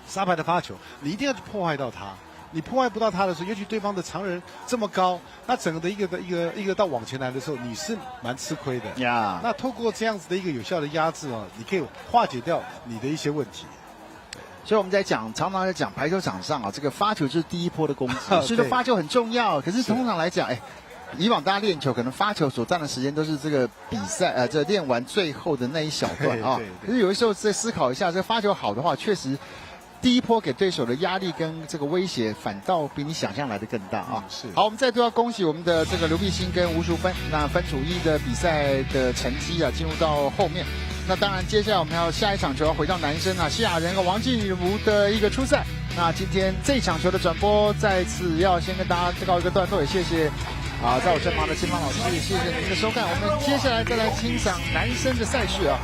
沙排的发球，你一定要去破坏到他。你破坏不到他的时候，尤其对方的常人这么高，那整个的一个到往前来的时候，你是蛮吃亏的呀。那透过这样子的一个有效的压制啊，你可以化解掉你的一些问题。所以我们常常在讲排球场上啊，这个发球就是第一波的攻击，所以说发球很重要。可是通常来讲，以往大家练球，可能发球所占的时间都是这个比赛这练完最后的那一小段啊。可是有的时候再思考一下，这个发球好的话，确实第一波给对手的压力跟这个威胁，反倒比你想象来的更大啊。是。好，我们再度要恭喜我们的这个刘碧欣跟吴淑芬，那分组1的比赛的成绩啊，进入到后面。那当然，接下来我们要下一场球要回到男生啊，西亚人和王静茹的一个初赛。那今天这场球的转播，再次要先跟大家告一个段落，也谢谢在我身旁的金芳老师，也谢谢您的收看。我们接下来再来欣赏男生的赛事啊。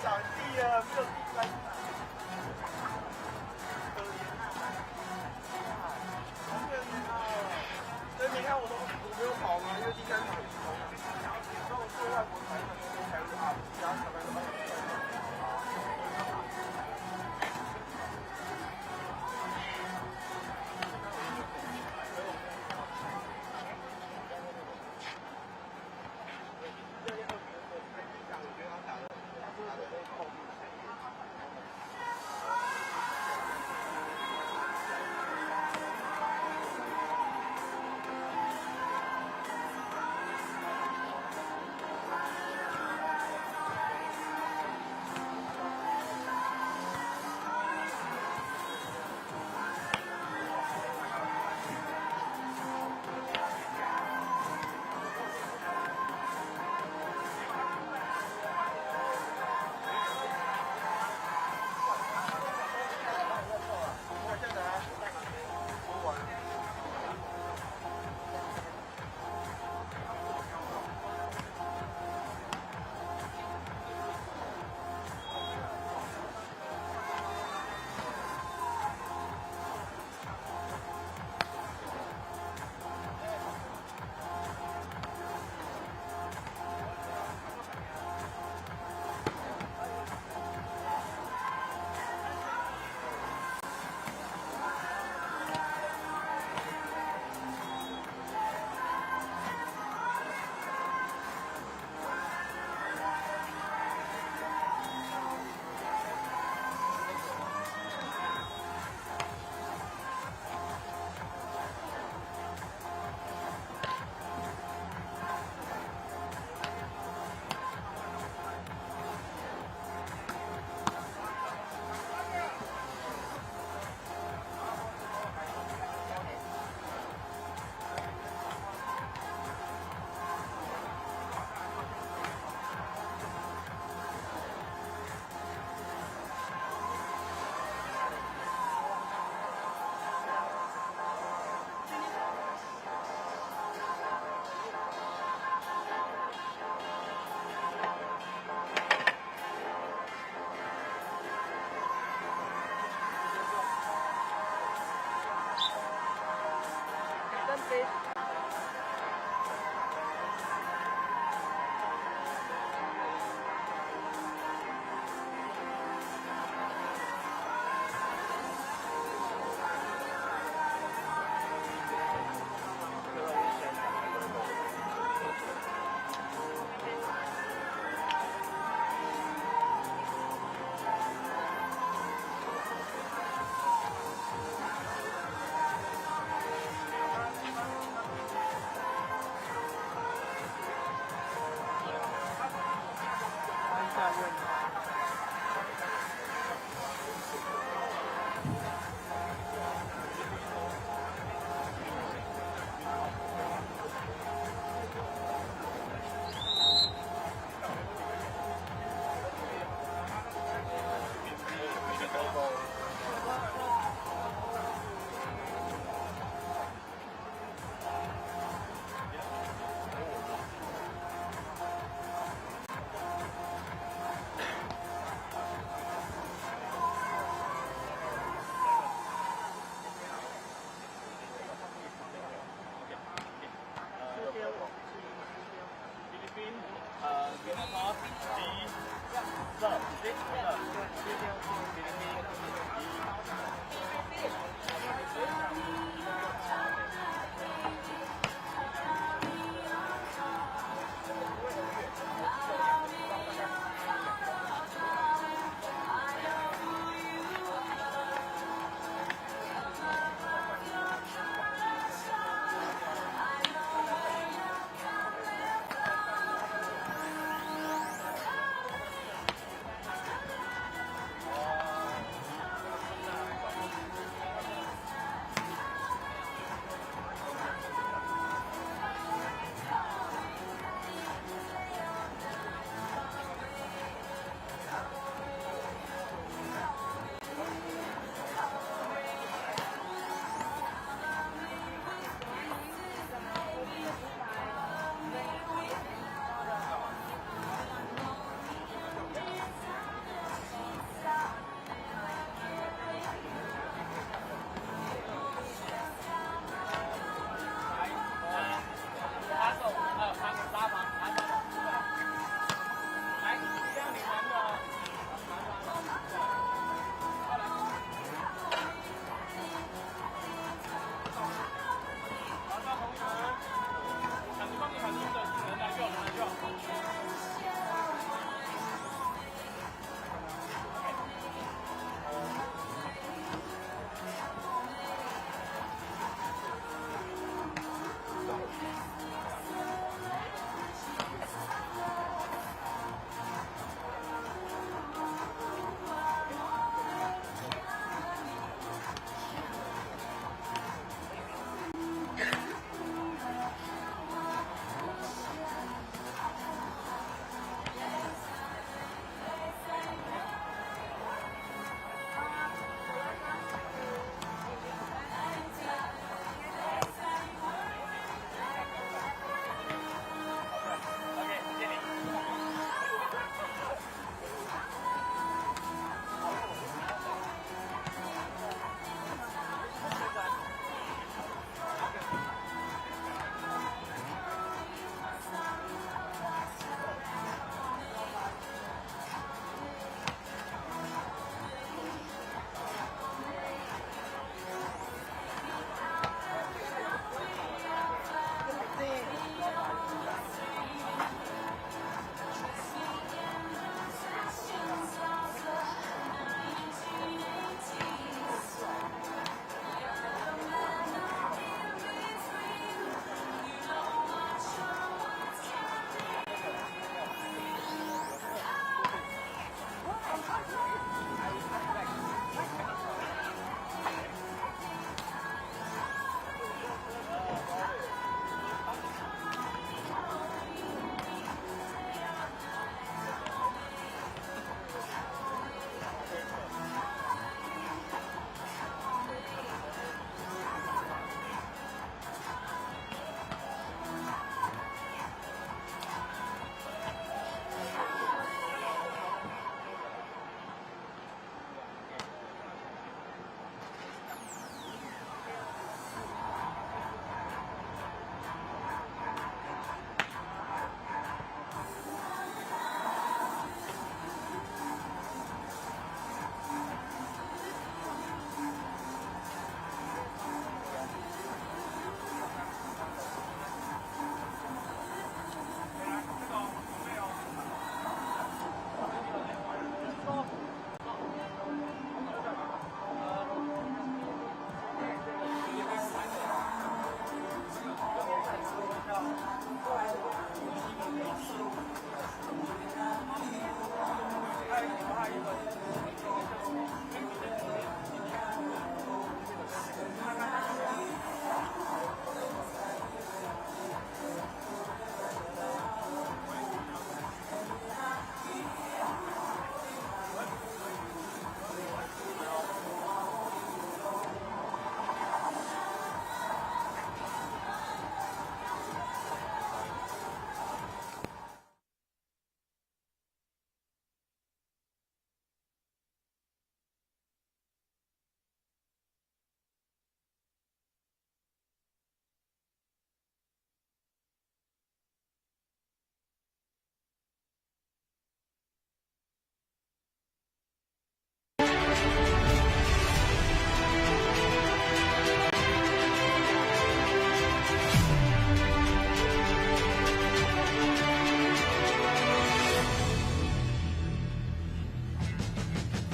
场地了，没有第三场。可怜啊！所以你看我没有跑嘛，因为第三场也是同样。然后我对外国台才是啊，其他小白都没有。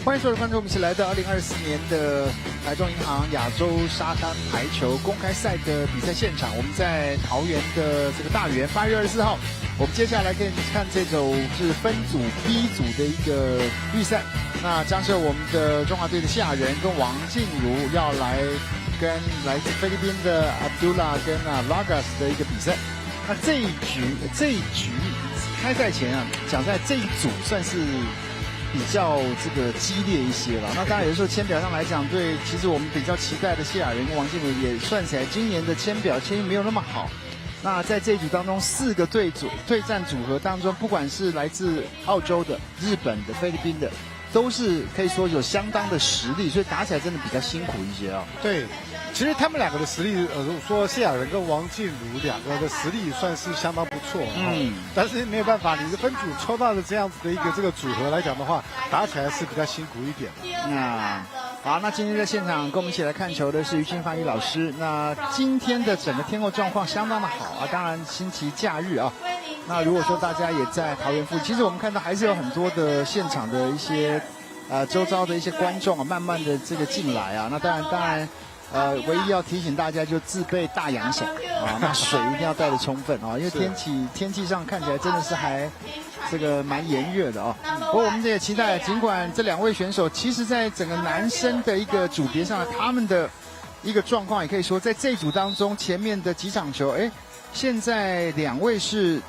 欢迎所有的观众，我们一起来到2024年的台中银行亚洲沙滩排球公开赛的比赛现场。我们在桃园的这个大园，8月24号，我们接下来可以看这种是分组 B 组的一个预赛。那将是我们的中华队的夏人跟王静茹要来跟来自菲律宾的 Abdullah 跟Vargas 的一个比赛。那这一局开赛前啊，讲在这一组算是比较这个激烈一些了。那当然有的时候签表上来讲，对，其实我们比较期待的谢雅人跟王静茹也算起来，今年的签运没有那么好。那在这一组当中，4个对战组合当中，不管是来自澳洲的、日本的、菲律宾的，都是可以说有相当的实力，所以打起来真的比较辛苦一些啊。对，其实他们两个的实力，如果说谢雅人跟王静茹两个的实力算是相当不错，但是没有办法，你的分组抽到的这样子的一个这个组合来讲的话，打起来是比较辛苦一点的。那好，那今天在现场跟我们一起来看球的是于金发宇老师。那今天的整个天候状况相当的好啊，当然星期假日啊。那如果说大家也在桃园附近，其实我们看到还是有很多的现场的一些周遭的一些观众啊，慢慢的这个进来啊。那当然。唯一要提醒大家就自备大阳伞啊，那水一定要带得充分啊，因为天气上看起来真的是还这个蛮炎热的啊。不过我们也期待，尽管这2位选手其实在整个男生的一个组别上，他们的一个状况也可以说在这一组当中前面的几场球，现在2位是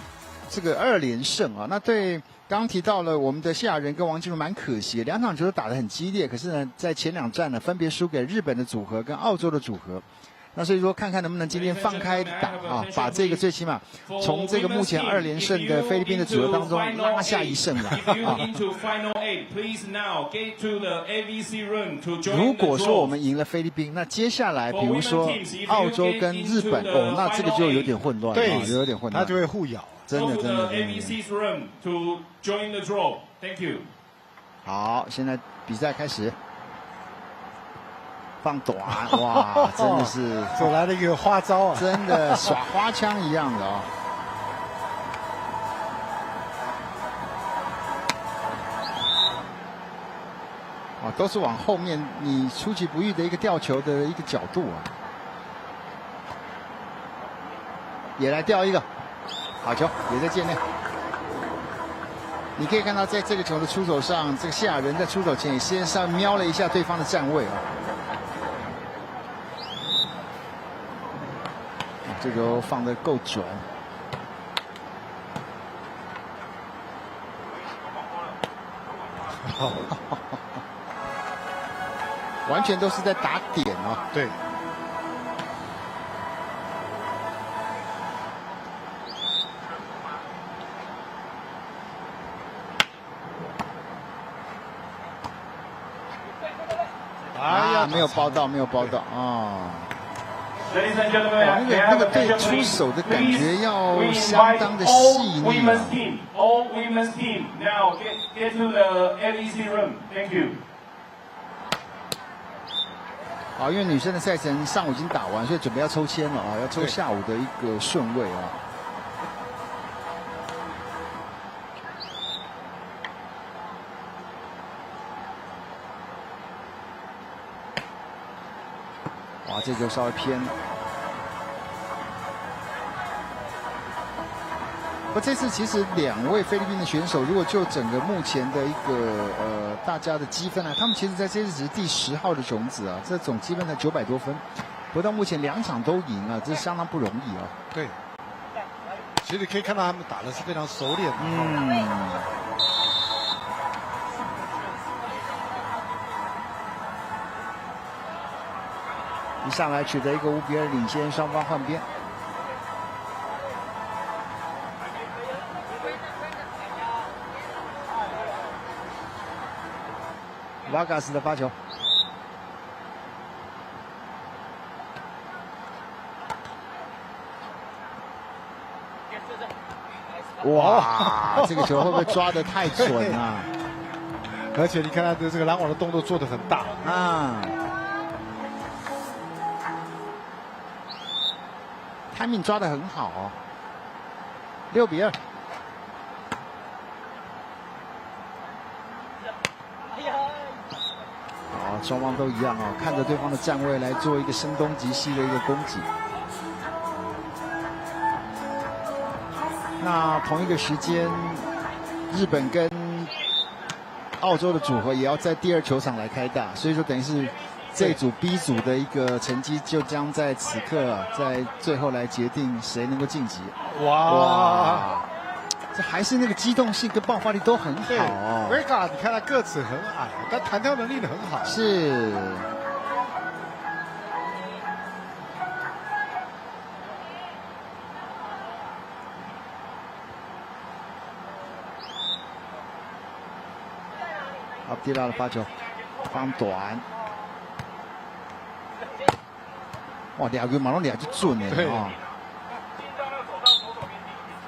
这个2连胜啊，那对。刚刚提到了我们的谢雅人跟王金如蛮可惜的，2场球都打得很激烈，可是呢，在前2战呢，分别输给日本的组合跟澳洲的组合。那所以说，看看能不能今天放开打啊，把这个最起码从这个目前2连胜的菲律宾的组合当中拉下1胜来。如果说我们赢了菲律宾，那接下来比如说澳洲跟日本，那这个就有点混乱，对，有点混乱，他就会互咬。真的。好，现在比赛开始，放短，哇，真的是走来了一个花招啊，真的耍花枪一样的哦。都是往后面你出其不意的一个吊球的一个角度啊，也来吊一个。好球，也在界内。你可以看到，在这个球的出手上，这个谢雅人在出手前也先上瞄了一下对方的站位啊。这球放得够准。完全都是在打点啊。对。没有包到啊！那个对出手的感觉要相当的细腻啊！因为女生的赛程上午已经打完，所以准备要抽签了啊，要抽下午的一个顺位啊。哇，这球稍微偏。不，这次其实2位菲律宾的选手，如果就整个目前的一个大家的积分啊，他们其实在这次只是第10号的种子啊，这总积分才900多分，不过到目前2场都赢啊，这是相当不容易啊。对，其实你可以看到他们打的是非常熟练的。一上来取得一个5比2领先，双方换边。瓦嘎斯的发球，哇，这个球会不会抓得太准啊？而且你看他的这个拦网的动作做得很大啊。timing 抓得很好哦，6比2。好，双方都一样哦，看着对方的站位来做一个声东击西的一个攻击。那同一个时间，日本跟澳洲的组合也要在第2球场来开打，所以说等于是。这组 B 组的一个成绩就将在此刻在最后来决定谁能够晋级。哇，这还是那个机动性跟爆发力都很好哦。Vega， 你看他个子很矮，但弹跳能力很好。是。阿迪拉的发球，放短。哇，2个马上2就准了啊！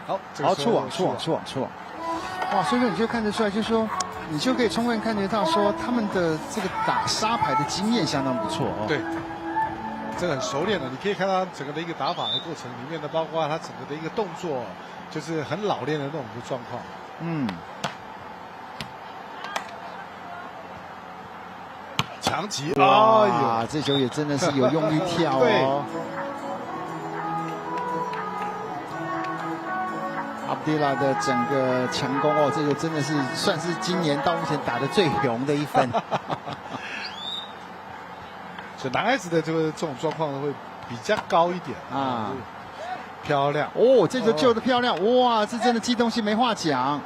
好，出网。哇，所以说你就看得出来，就是说你就可以充分感觉到说他们的这个打沙排的经验相当不错哦。对，这个很熟练的，你可以看到整个的一个打法的过程里面的，包括他整个的一个动作，就是很老练的那种的状况。嗯。强击，哇，这球也真的是有用力跳哦。阿布迪拉的整个强攻哦，这个真的是算是今年到目前打的最红的一分。所以男孩子的这种状况会比较高一点啊，漂亮哦，这球救的漂亮，哇，这真的机动性没话讲。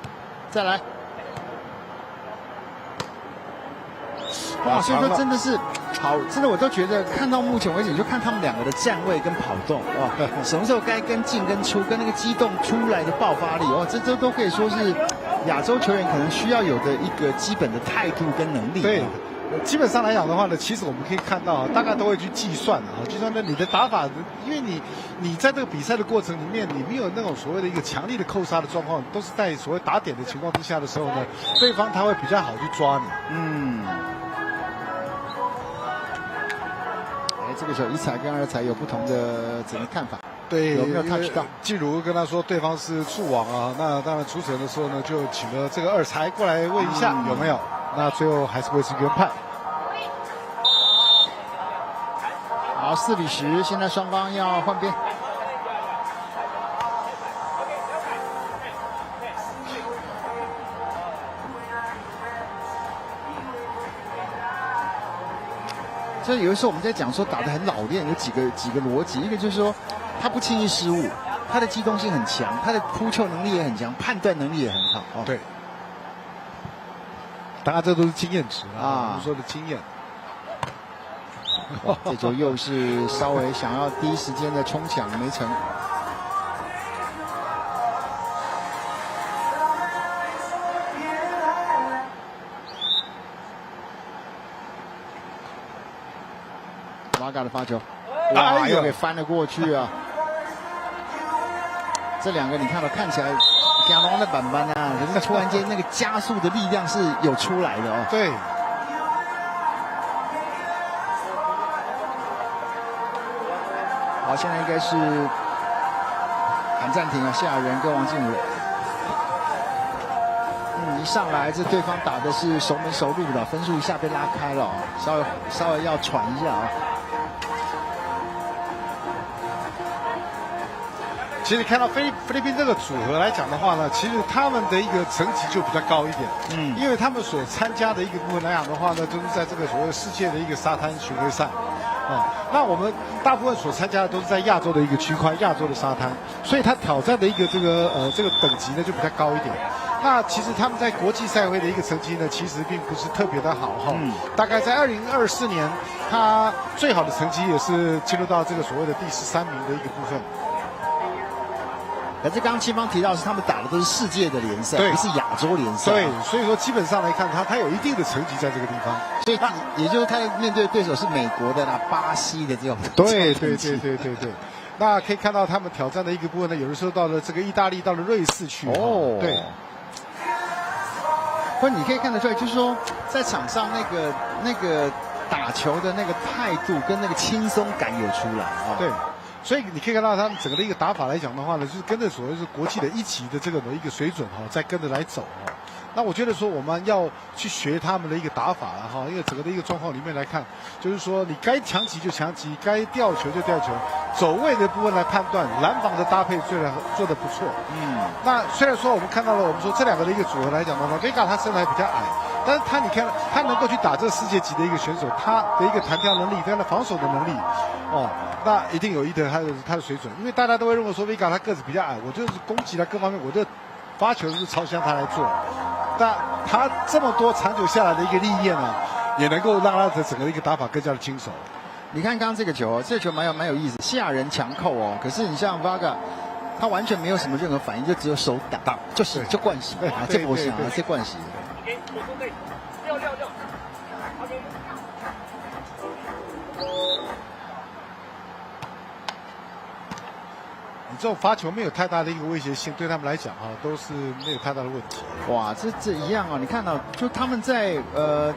再来。哇，所以说真的是好，真的我都觉得看到目前为止，就看他们两个的站位跟跑动哇，什么时候该跟进跟出，跟那个机动出来的爆发力哦，这都可以说是亚洲球员可能需要有的一个基本的态度跟能力。对，基本上来讲的话呢，其实我们可以看到，大概都会去计算啊，计算呢你的打法，因为你在这个比赛的过程里面，你没有那种所谓的一个强力的扣杀的状况，都是在所谓打点的情况之下的时候呢，对方他会比较好去抓你。嗯。这个时候一彩跟二彩有不同的怎么看法？对，有没有 touch 到？季如跟他说对方是触网啊，那当然出手的时候呢，就请了这个二彩过来问一下有没有。那最后还是维持原判。好，4比10，现在双方要换边。所以有的时候我们在讲说打得很老练，有几个逻辑，一个就是说他不轻易失误，他的机动性很强，他的扑球能力也很强，判断能力也很好。哦、对，当然这都是经验值啊，我们说的经验。这球又是稍微想要第一时间的冲抢没成。瓦嘎的发球，哇，又给翻了过去啊！这两个你看到看起来加隆的板板啊，可是突然间那个加速的力量是有出来的哦。对。好，现在应该是喊暂停啊，谢亚人跟王静茹。一上来这对方打的是熟门熟路的，分数一下被拉开了，稍微要喘一下啊。其实看到菲律宾这个组合来讲的话呢，其实他们的一个层级就比较高一点，因为他们所参加的一个部分来讲的话呢，就是在这个所谓世界的一个沙滩巡回赛，那我们大部分所参加的都是在亚洲的一个区块，亚洲的沙滩，所以他挑战的一个这个等级呢就比较高一点。那其实他们在国际赛会的一个成绩呢，其实并不是特别的好哈。大概在2024年，他最好的成绩也是进入到这个所谓的第13名的一个部分。可是刚刚青芳提到是他们打的都是世界的联赛，不是亚洲联赛。对，所以说基本上来看，他有一定的成绩在这个地方。所以也就是他面对的对手是美国的啦、巴西的这种。对。那可以看到他们挑战的一个部分呢，有的时候到了这个意大利，到了瑞士去。哦，对。不，你可以看得出来，就是说在场上那个打球的那个态度跟那个轻松感有出来啊。对。所以你可以看到他们整个的一个打法来讲的话呢，就是跟着所谓是国际的一级的这个的一个水准在跟着来走那我觉得说我们要去学他们的一个打法因为整个的一个状况里面来看，就是说你该强击就强击，该吊球就吊球，走位的部分来判断，拦防的搭配做得不错。那虽然说我们看到了，我们说这两个的一个组合来讲的话，Vega 他身材比较矮，但是你看他能够去打这个世界级的一个选手，他的一个弹跳能力，他的防守的能力，那一定有一得他的水准，因为大家都会认为说 Vega 他个子比较矮，我就是攻击他各方面，我就发球是朝向他来做，但他这么多长久下来的一个历练呢，也能够让他的整个一个打法更加的轻手。你看刚刚这个球，这个球蛮有意思，西亚人强扣哦，可是你像 Vaga， 他完全没有什么任何反应，就只有手打，就惯习啊，这不行啊，这惯习。你这种发球没有太大的一个威胁性，对他们来讲都是没有太大的问题。哇，这一样你看到就他们在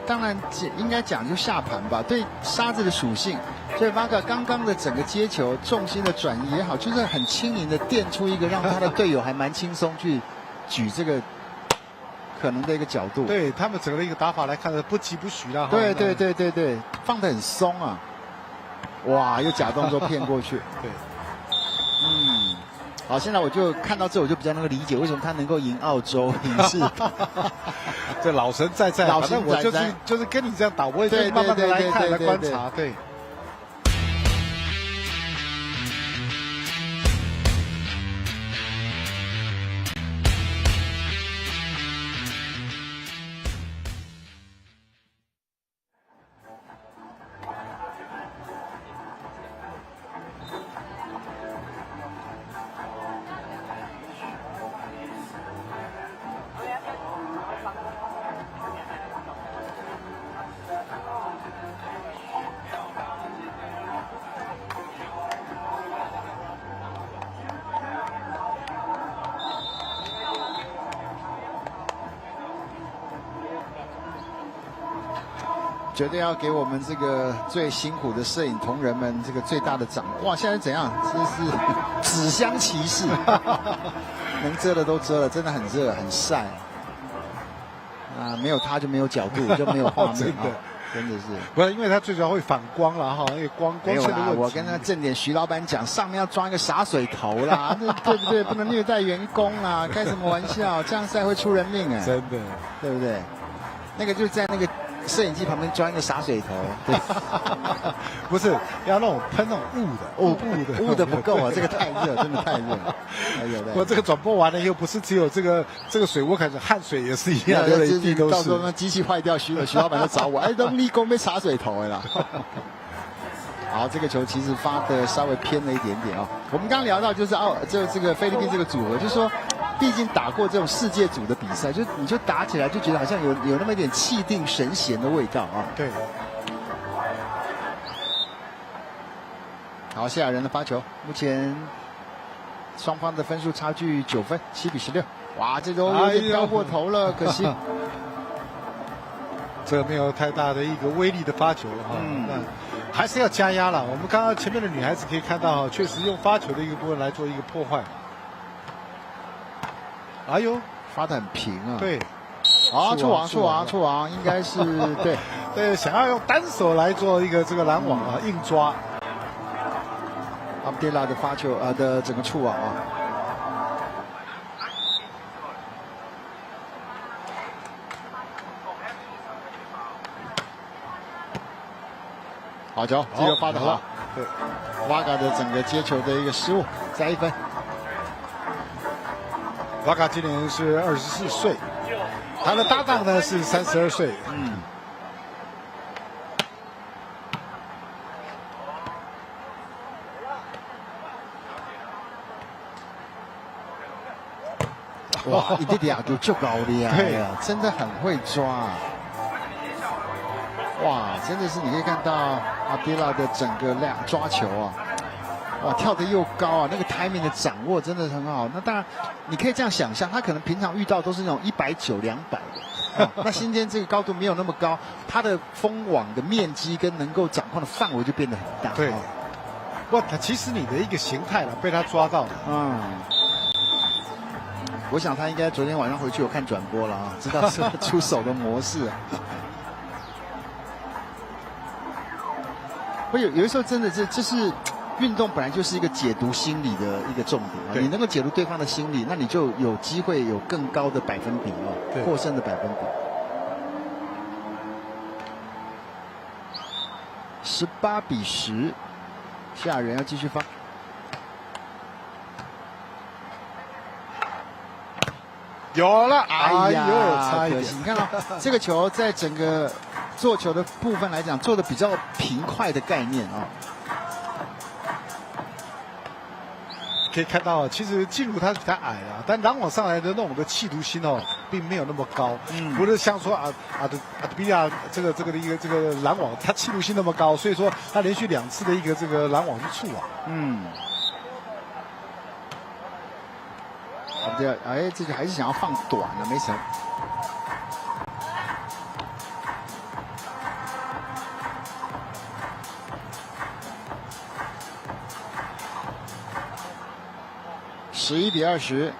当然应该讲就下盘吧，对沙子的属性，所以Vaca刚刚的整个接球重心的转移也好，就是很轻盈的垫出一个让他的队友还蛮轻松去举这个可能的一个角度。对他们整个的一个打法来看的不急不徐啦。对，放得很松啊。哇，又假动作骗过去。对。好，现在我就看到这，我就比较能够理解为什么他能够赢澳洲赢世锦。这老神在在，反正我就是跟你这样打，我也就慢慢的来看来观察，对。绝对要给我们这个最辛苦的摄影同仁们这个最大的掌握。哇，现在怎样？这是纸箱骑士，能遮的都遮了，真的很热很晒。没有它就没有角度，就没有画面。真的是。不是，因为它最主要会反光了因为光线的问题。我跟那正点徐老板讲，上面要装一个洒水头啦，对不对？不能虐待员工啊，开什么玩笑？这样晒会出人命真的，对不对？那个就在那个摄影机旁边装一个洒水头，对，不是要那种喷那种雾的不够啊，这个太热，真的太热。我这个转播完了又不是只有这个水窝开始，汗水也是一样，流了一地都是。到时候那机器坏掉，徐老板就找我，都立功被洒水头啦。好，这个球其实发的稍微偏了一点点我们刚刚聊到就是这个菲律宾这个组合，就是说，毕竟打过这种世界组的比赛，你就打起来就觉得好像有那么一点气定神闲的味道对。好，谢亚人的发球，目前双方的分数差距9分，7比16。哇，这都有点飘过头了，可惜。这没有太大的一个威力的发球那还是要加压了。我们刚刚前面的女孩子可以看到确实用发球的一个部分来做一个破坏。哎呦，发得很平啊。对。触网，应该是对，想要用单手来做一个这个拦网硬抓。阿布迪拉的发球的整个触网好球，这个发得好。对，Vaca的整个接球的一个失误，再1分。Vaca今年是24岁，他的搭档呢是32岁。哇，一点点就足够厉害了，真的很会抓。哇，真的是你可以看到阿迪拉的整个抓球哇，跳得又高那个 timing 的掌握真的很好。那当然，你可以这样想象，他可能平常遇到都是那种190、200的，那今天这个高度没有那么高，他的封网的面积跟能够掌控的范围就变得很大。对，其实你的一个形态被他抓到了。我想他应该昨天晚上回去有看转播了知道是出手的模式。有的时候真的这是运动本来就是一个解读心理的一个重点你能够解读对方的心理，那你就有机会有更高的百分比获胜的百分比。18比10，下人要继续发。有了，哎呀，差一点。你看到这个球在整个做球的部分来讲，做的比较平快的概念可以看到，其实进入他比他矮但拦网上来的那种的企图心并没有那么高。不是像说阿德比亚这个的一个这个拦网，他企图心那么高，所以说他连续2次的一个这个拦网是触网。对，哎，这个还是想要放短了，没成。11比20。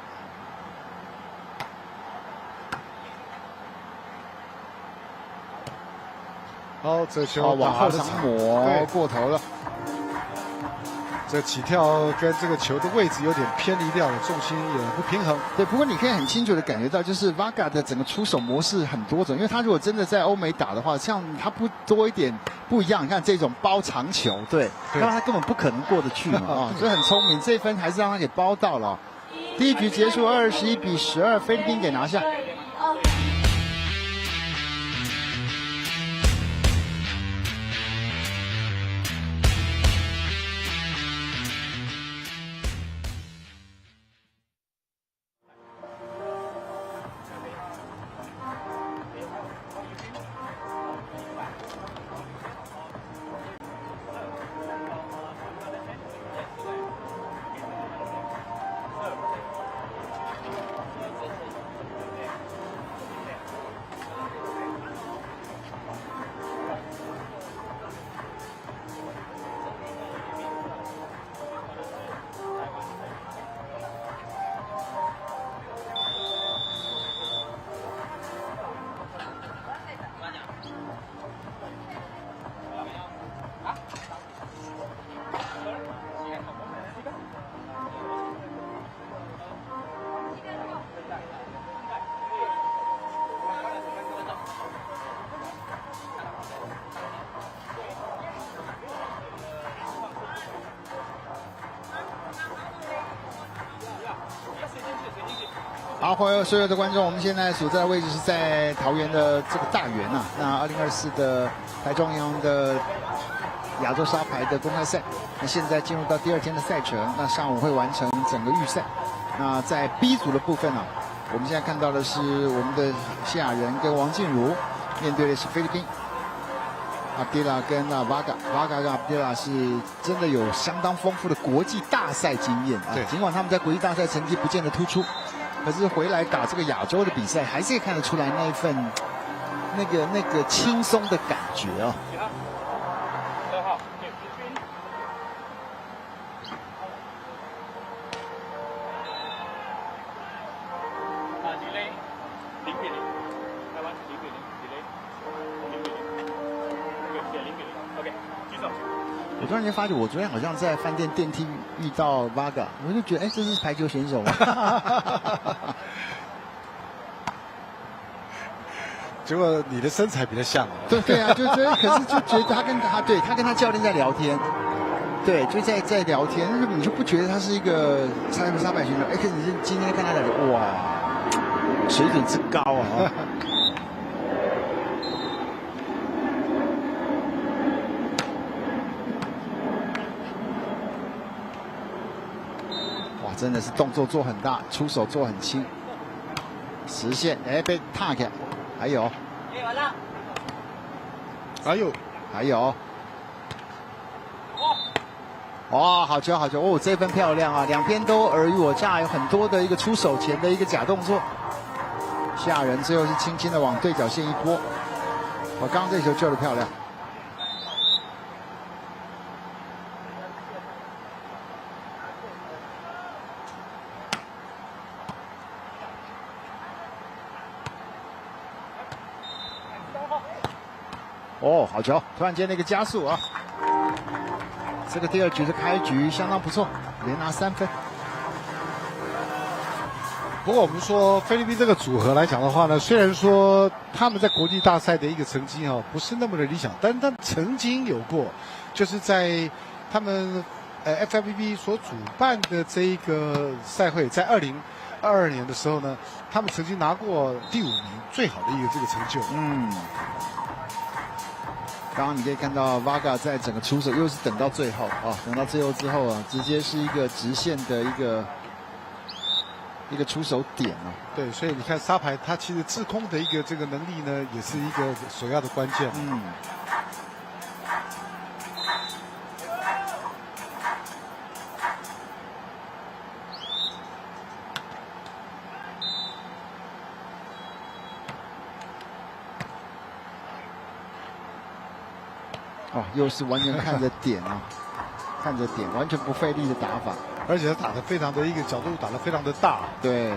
好，这球往后场抹过头了。这起跳跟这个球的位置有点偏离掉了，重心也不平衡。对，不过你可以很清楚的感觉到，就是 Vaga 的整个出手模式很多种，因为他如果真的在欧美打的话，像他不多一点不一样。你看这种包长球，对，让他根本不可能过得去嘛啊，所以很聪明，这一分还是让他给包到了。第一局结束21比12，菲律宾给拿下。好，所有的观众，我们现在所在的位置是在桃园的这个大园啊。那2024的台中央的亚洲沙排的公开赛，那现在进入到第2天的赛程，那上午会完成整个预赛。那在 B 组的部分啊，我们现在看到的是我们的谢雅人跟王静茹面对的是菲律宾。Abdillah 跟Vaga 跟 Abdillah 是真的有相当丰富的国际大赛经验啊。尽管他们在国际大赛成绩不见得突出，可是回来打这个亚洲的比赛，还是可以看得出来那一份那个轻松的感觉啊。我突然间发觉，我昨天好像在饭店电梯遇到 Vaga， 我就觉得，哎，这是排球选手吗？结果你的身材比较像。对啊，就觉得，可是就觉得他跟他教练在聊天，对，就在聊天，你就不觉得他是一个沙排选手？哎，可是你今天看他的，哇，水准之高啊！真的是动作做很大，出手做很轻，实线哎被踏开，还有，哇，好球哦，这分漂亮啊，两边都尔虞我诈，有很多的一个出手前的一个假动作，吓人，最后是轻轻的往对角线一拨，我刚刚这球救得漂亮。哦，好球！突然间那个加速啊，这个第2局的开局相当不错，连拿3分。不过我们说菲律宾这个组合来讲的话呢，虽然说他们在国际大赛的一个成绩不是那么的理想，但他们曾经有过，就是在他们FIVB 所主办的这一个赛会，在2022年的时候呢，他们曾经拿过第5名，最好的一个这个成就。刚刚你可以看到 Vaga 在整个出手又是等到最后啊，等到最后之后啊，直接是一个直线的一个出手点啊。对，所以你看沙排它其实制空的一个这个能力呢，也是一个首要的关键。哦，又是完全看着点啊，看着点，完全不费力的打法，而且他打得非常的一个角度打得非常的大。对。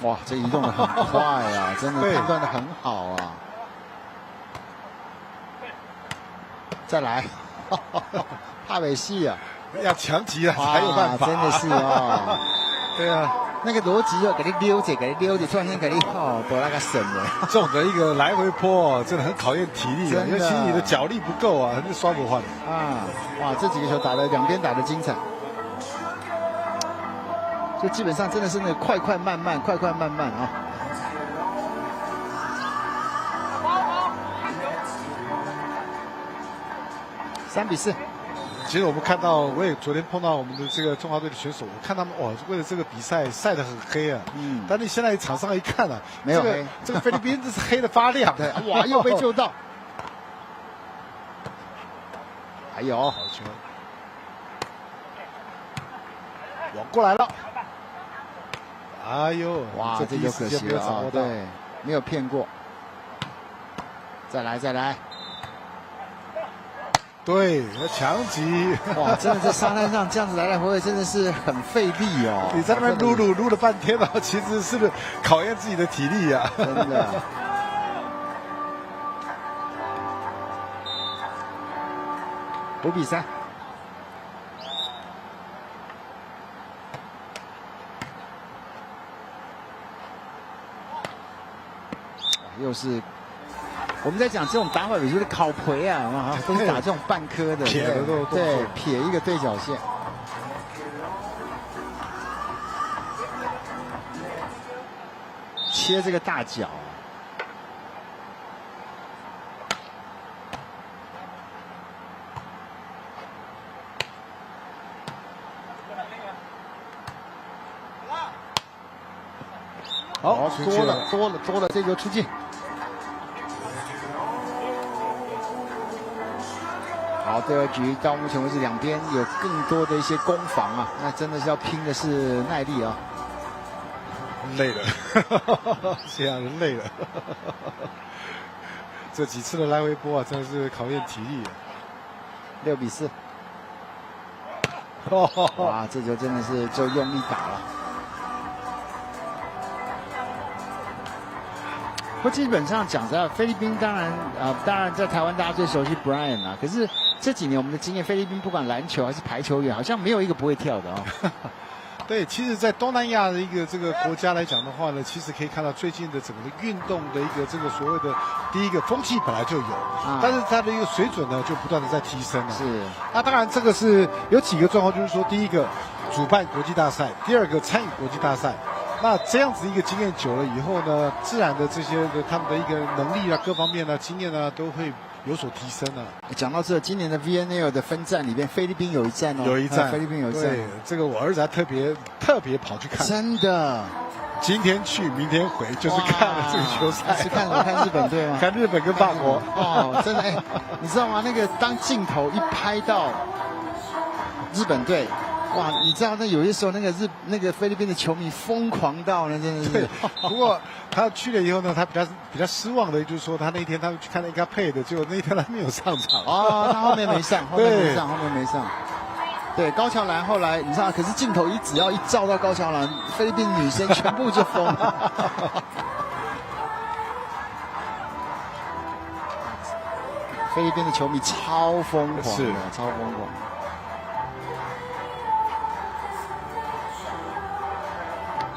哇，这移动的很快啊，真的判断的很好啊！再来，怕没戏啊！要强击了才有办法，真的是哦。对啊，那个逻辑就给你溜着，突然间给你不那个省了。这种的一个来回坡，真的很考验体力啊，尤其你的脚力不够啊，就刷不换啊！哇，这几个球打的两边打的精彩。就基本上真的是那个快快慢慢啊！3比4。其实我们看到，我也昨天碰到我们的这个中华队的选手，我看他们哇，为了这个比赛晒得很黑啊。嗯。但你现在场上一看啊，没有黑，这个菲律宾这是黑的发亮。对，哇，又被救到。还有，好球，网过来了。哎呦，哇，这就可惜了啊！对，没有骗过。再来。对，要强击。哇，真的在沙滩上这样子来来回回，真的是很费力哦。你在那边撸了半天了，其实是考验自己的体力啊。真的。5比3。又是我们在讲这种打法，比如说烤培啊，都是打这种半颗的，撇的都对，撇一个对角线。切这个大角。好，多了，这球出界。好，第二局到目前为止两边有更多的一些攻防啊，那真的是要拼的是耐力啊。累了，这样人累了。这几次的来回波啊，真的是考验体力。6比4。哇，这球真的是就用力打了。不过基本上讲在菲律宾，当然在台湾大家最熟悉 Brian 啊，可是这几年我们的经验，菲律宾不管篮球还是排球员，好像没有一个不会跳的哦。对，其实，在东南亚的一个这个国家来讲的话呢，其实可以看到最近的整个的运动的一个这个所谓的第一个风气本来就有，但是它的一个水准呢就不断的在提升了。是。那当然这个是有几个状况，就是说第一个主办国际大赛，第二个参与国际大赛。那这样子一个经验久了以后呢，自然的这些的他们的一个能力啊，各方面啊，经验啊，都会有所提升啊。讲到这，今年的 VNL 的分站里边，菲律宾有一站哦，有一站，菲律宾有一站。对，这个我儿子还特别跑去看。真的。今天去，明天回，就是看了这个球赛。是看日本队吗？看日本跟法国。哦，真的哎，你知道吗？那个当镜头一拍到日本队。哇，你知道那有些时候那个菲律宾的球迷疯狂到呢，真的是。不过他去了以后呢，他比较失望的，就是说他那天他去看那个配的，结果那天他没有上场。哦，他后面没上，后面没上。对，高桥兰后来你知道，可是镜头只要一照到高桥兰，菲律宾女生全部就疯了。菲律宾的球迷超疯狂的，超疯狂。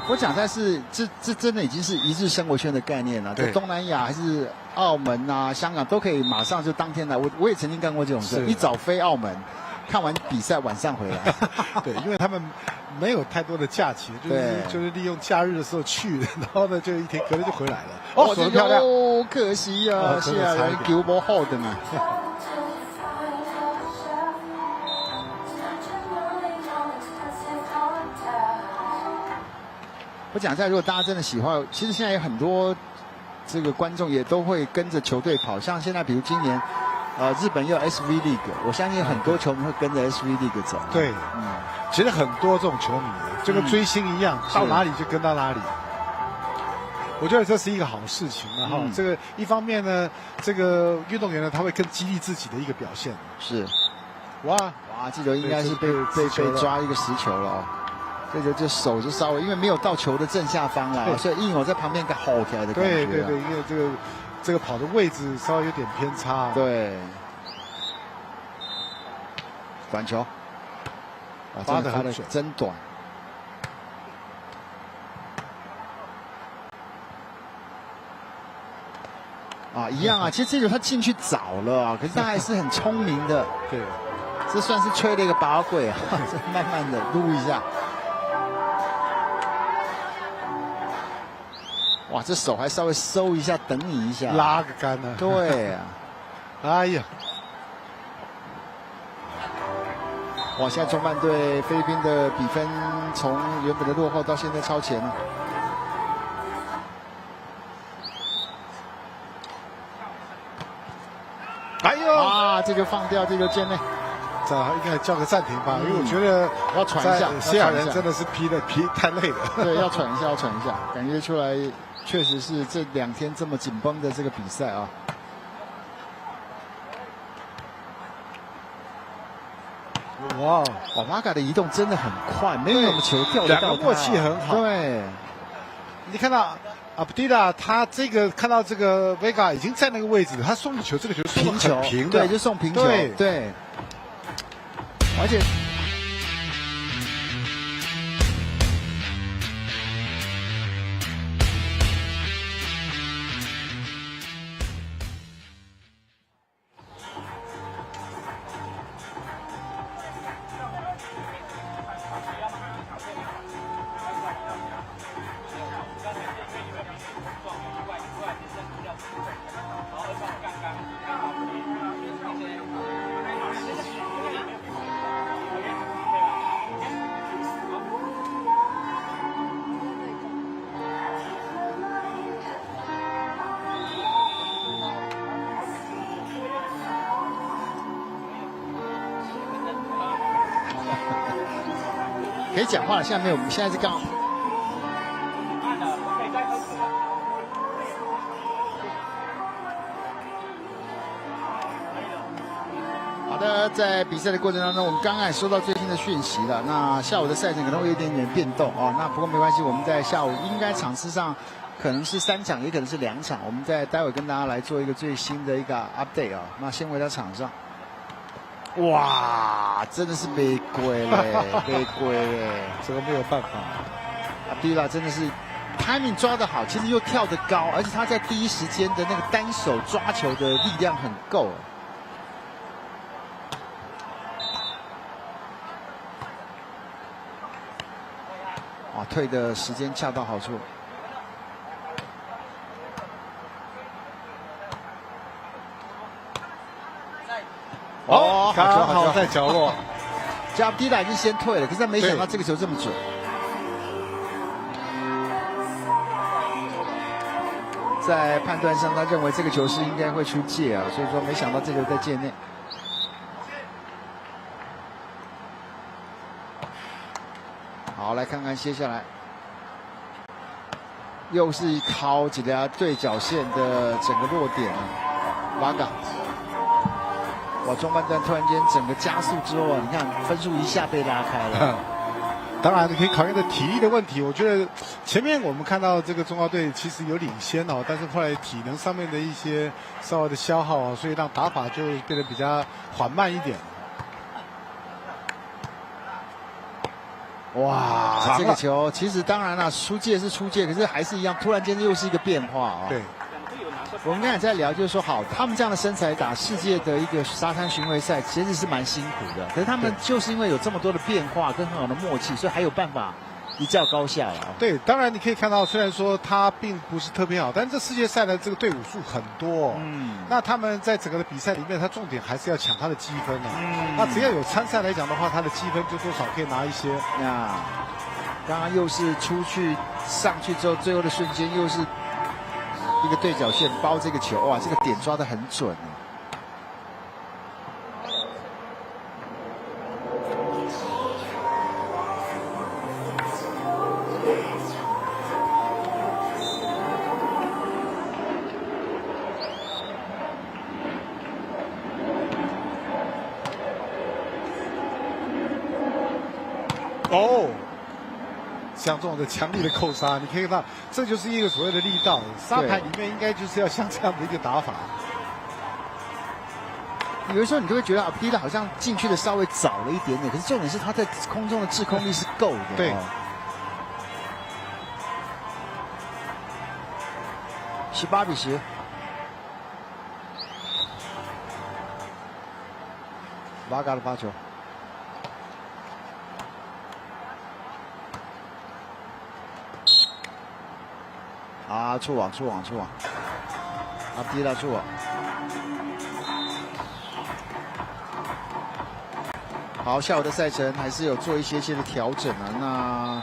我讲的是，这真的已经是一日生活圈的概念了。在东南亚还是澳门啊、香港都可以马上就当天来。我也曾经干过这种事，一早飞澳门，看完比赛晚上回来。对，因为他们没有太多的假期，就是利用假日的时候去，然后呢就一天隔天就回来了。哦，守得漂亮。哦，可惜啊，现在人球不好的嘛。我讲一下，如果大家真的喜欢，其实现在有很多这个观众也都会跟着球队跑。像现在，比如今年，日本又有 SV League， 我相信很多球迷会跟着 SV League 走。对，其实很多这种球迷就跟追星一样，到哪里就跟到哪里。我觉得这是一个好事情了哈。这个一方面呢，这个运动员呢，他会更激励自己的一个表现。是，哇，这球应该是被抓一个实球了哦。这个就手就稍微因为没有到球的正下方啦，所以硬有在旁边给吼起来的感觉。对，因为这个跑的位置稍微有点偏差。对，短球，发的很真短。一样啊，其实这球他进去早了啊，可是他还是很聪明的。对，这算是吹了一个八卦啊，慢慢的撸一下。哇，这手还稍微收一下，等你一下，拉个杆呢。对啊，哎呀，哇！现在中半队菲律宾的比分从原本的落后到现在超前了。哎呦！这就放掉，这就进内。这应该叫个暂停吧，因为我觉得要喘一下，西亚人真的是疲太累了。对，要喘一下，感觉出来。确实是这2天这么紧绷的这个比赛啊！哇，马嘎的移动真的很快，没有什么球掉得到他，两个默契很好。对，你看到阿布迪拉他这个看到这个 Vega 已经在那个位置，他送的球，这个球送得很平的，对，就送平球，对，而且。可以讲话了，现在没有，我们现在是刚好。好的，在比赛的过程当中，我们刚刚也收到最新的讯息了。那下午的赛程可能会有一点点变动哦。那不过没关系，我们在下午应该场次上可能是3场，也可能是2场。我们在待会跟大家来做一个最新的一个 update 啊。那先回到场上。哇，真的是被归嘞，被归嘞，这个没有办法。阿迪拉真的是 timing 抓得好，其实又跳得高，而且他在第一时间的那个单手抓球的力量很够。哇，退的时间恰到好处。刚好在角落。加迪拉已经先退了，可是他没想到这个球这么准。在判断上，他认为这个球是应该会出界啊，所以说没想到这球在界内。好，来看看接下来，又是靠几条对角线的整个落点啊，瓦嘎。哇，中半段突然间整个加速之后啊，你看分数一下被拉开了。当然，你可以考验的体力的问题。我觉得前面我们看到这个中华队其实有领先哦，但是后来体能上面的一些稍微的消耗啊，所以让打法就变得比较缓慢一点。哇，这个球其实当然了，出界是出界，可是还是一样，突然间又是一个变化啊。对。我们刚才在聊，就是说，好，他们这样的身材打世界的一个沙滩巡回赛，其实是蛮辛苦的。可是他们就是因为有这么多的变化跟很好的默契，所以还有办法一较高下了。对，当然你可以看到，虽然说他并不是特别好，但这世界赛的这个队伍数很多。那他们在整个的比赛里面，他重点还是要抢他的积分啊。那只要有参赛来讲的话，他的积分就多少可以拿一些。那刚刚又是出去上去之后，最后的瞬间又是。一个对角线包这个球，哇，这个点抓得很准。哦，像这种的强力的扣杀，你可以看到，这就是一个所谓的力道。沙盘里面应该就是要像这样的一个打法。有的时候你就会觉得阿迪拉好像进去的稍微早了一点点，可是重点是他在空中的制空力是够的。对。18-10。瓦嘎的发球。啊，触网，阿迪拉触网。好，下午的赛程还是有做一些的调整啊。那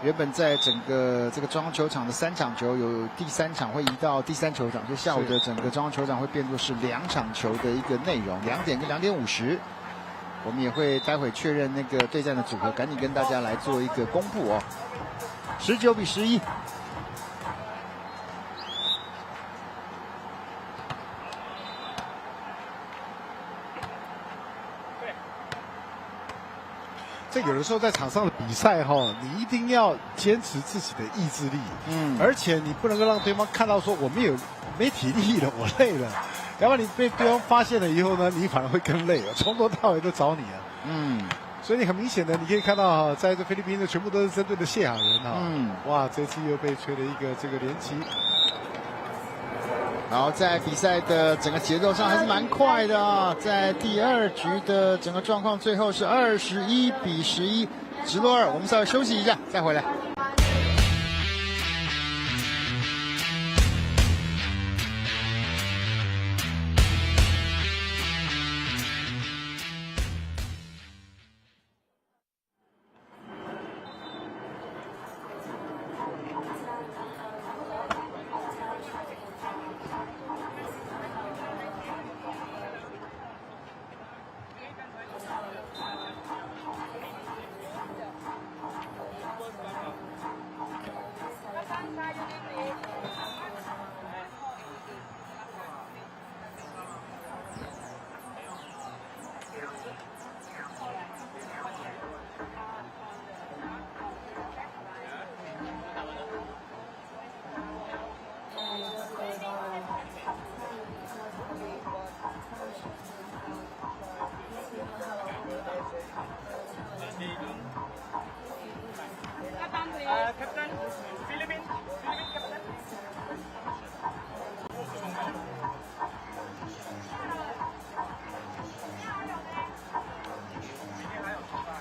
原本在整个这个中央球场的3场球，有第3场会移到第3球场，所以下午的整个中央球场会变作是2场球的一个内容，2点跟2点50。我们也会待会确认那个对战的组合，赶紧跟大家来做一个公布哦。19-11。这有的时候在场上的比赛哈，你一定要坚持自己的意志力，而且你不能够让对方看到说我没体力了，我累了，要不然你被对方发现了以后呢，你反而会更累了，从头到尾都找你啊。所以你很明显的你可以看到哈，在这菲律宾的全部都是针对的谢亚人哈，哇，这次又被吹了一个这个连击。然后在比赛的整个节奏上还是蛮快的啊，在第2局的整个状况，最后是21-11，直落2。我们稍微休息一下，再回来。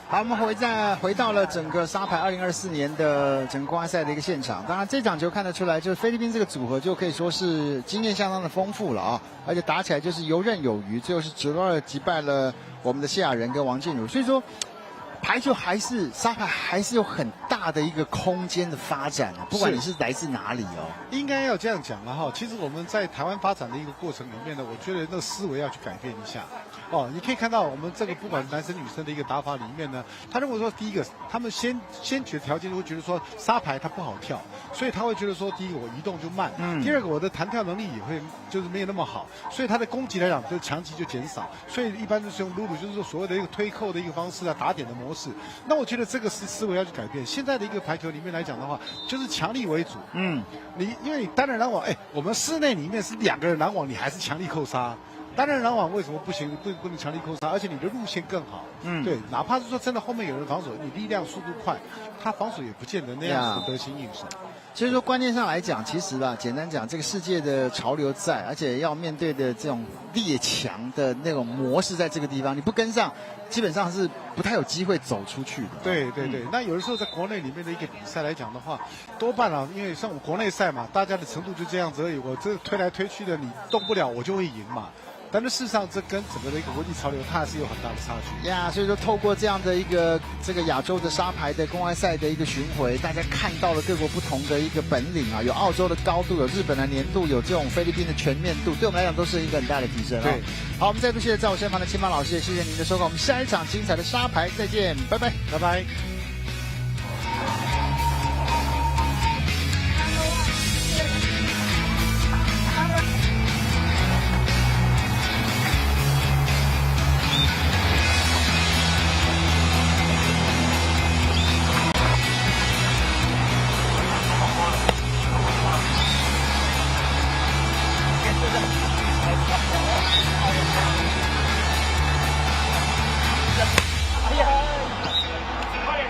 好，我们回到了整个沙排2024年的整个公开赛的一个现场。当然，这场球看得出来，就是菲律宾这个组合就可以说是经验相当的丰富了啊，而且打起来就是游刃有余。最后是直落2击败了我们的谢亚人跟王建儒，所以说排球沙排还是有很大的一个空间的发展不管你是来自哪里哦。应该要这样讲了哈。其实我们在台湾发展的一个过程里面呢，我觉得那个思维要去改变一下。哦，你可以看到我们这个不管男生女生的一个打法里面呢，他认为说第一个，他们先决条件会觉得说沙排它不好跳，所以他会觉得说第一个我移动就慢，第二个我的弹跳能力也会就是没有那么好，所以他的攻击来讲就强击就减少，所以一般就是用露露就是说所谓的一个推扣的一个方式啊，打点的模式。那我觉得这个是思维要去改变。现在的一个排球里面来讲的话，就是强力为主。因为你单人拦网，我们室内里面是2个人拦网，你还是强力扣杀。单人拦网为什么不行？不能强力扣杀，而且你的路线更好。对，哪怕是说真的后面有人防守，你力量速度快，他防守也不见得那样子得心应手。所以说观念上来讲，其实啦，简单讲，这个世界的潮流在，而且要面对的这种列强的那种模式，在这个地方你不跟上，基本上是不太有机会走出去的。对。那有的时候在国内里面的一个比赛来讲的话，多半啊，因为像我国内赛嘛，大家的程度就这样子而已。我这推来推去的，你动不了，我就会赢嘛。但是事实上这跟整个的一个国际潮流它还是有很大的差距。呀，所以说透过这样的一个这个亚洲的沙排的公开赛的一个巡回，大家看到了各国不同的一个本领啊，有澳洲的高度，有日本的黏度，有这种菲律宾的全面度，对我们来讲都是一个很大的提升啊。对，好，我们再度谢谢在我身旁的青芳老师，也谢谢您的收看，我们下一场精彩的沙排再见，拜拜，拜拜。快点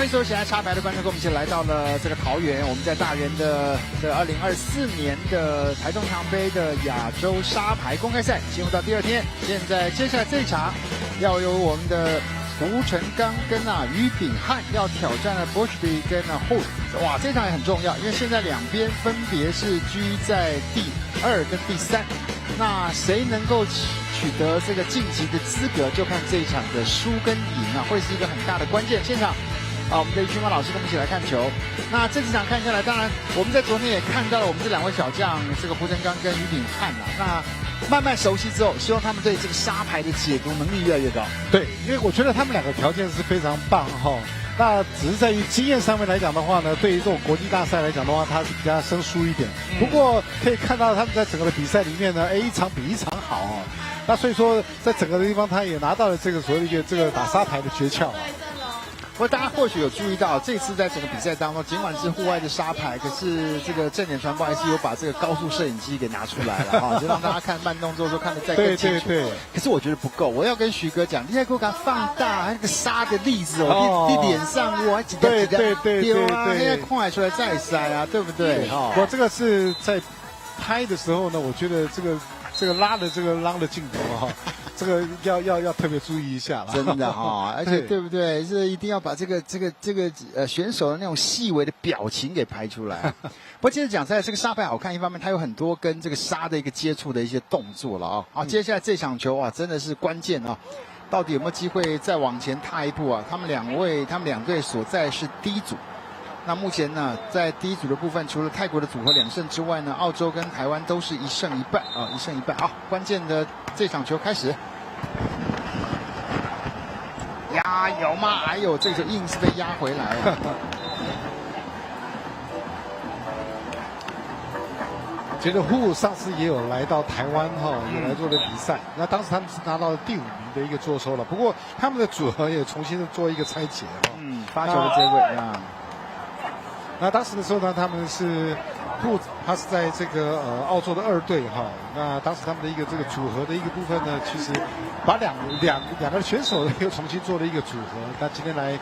欢迎所有喜爱插牌的观众，跟我们一起来到了这个桃园。我们在大园的2024年的台中常杯的亚洲沙牌公开赛进入到第2天。现在接下来这一场要由我们的胡成刚跟于炳汉要挑战了 Bushby 跟Holt。哇，这场也很重要，因为现在两边分别是居在第2跟第3。那谁能够取得这个晋级的资格，就看这一场的输跟赢会是一个很大的关键。现场我们的徐马老师跟我们一起来看球。那这几场看下来，当然我们在昨天也看到了我们这2位小将，这个胡成刚跟于炳汉那慢慢熟悉之后，希望他们对这个沙牌的解读能力越来越高。对，因为我觉得他们2个条件是非常棒那只是在于经验上面来讲的话呢，对于这种国际大赛来讲的话，它是比较生疏一点。不过可以看到他们在整个的比赛里面呢，一场比一场好那所以说，在整个的地方，他也拿到了这个所谓的一个这个打沙牌的诀窍不过大家或许有注意到，这次在整个比赛当中，尽管是户外的沙牌，可是这个正点传播还是有把这个高速摄影机给拿出来了就让大家看慢动作的时候看得再更清楚。对。可是我觉得不够，我要跟徐哥讲，你再给我给它放大，那个沙的粒子你脸上我还几对，现在空海出来再塞对不对？我这个是在拍的时候呢，我觉得这个拉的这个浪的镜头这个要特别注意一下了，真的而且对不对？是一定要把这个选手的那种细微的表情给拍出来。不过接着讲，在这个沙牌好看，一方面它有很多跟这个沙的一个接触的一些动作了好，接下来这场球真的是关键到底有没有机会再往前踏一步他们两队所在是D组。那目前呢，在第一组的部分，除了泰国的组合2胜之外呢，澳洲跟台湾都是1胜1败1胜1败。好，关键的这场球开始。有吗？哎呦，这个球硬是被压回来了。觉得Hu上次也有来到台湾也来做了比赛。那当时他们是拿到了第5名的一个坐收了，不过他们的组合也重新做一个拆解发球的这位那当时的时候呢，他们是Hu，他是在这个澳洲的2队那当时他们的一个这个组合的一个部分呢，其实把两个选手又重新做了一个组合。那今天来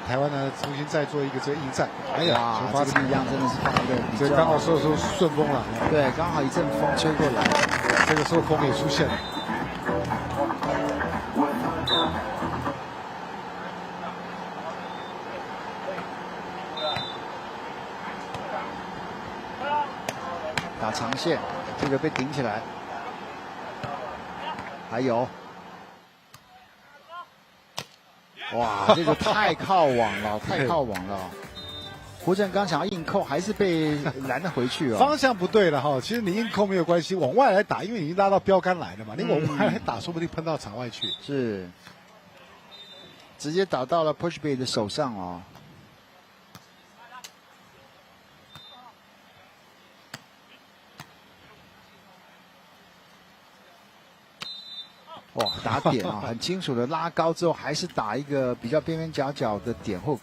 台湾呢，重新再做一个这个应战。哎呀，球发的一样，真的是放的比较，所以刚好说顺风了。对，刚好一阵风吹过来，这个时候风也出现了。打长线，这个被顶起来，还有，哇，这个太靠网了，太靠网了。胡振刚想要硬扣，还是被拦了回去方向不对了其实你硬扣没有关系，往外来打，因为你已经拉到标杆来了嘛，你往外来打，说不定喷到场外去。是，直接打到了 Pushby 的手上哇，打点很清楚的拉高之后，还是打一个比较边边角角的点后。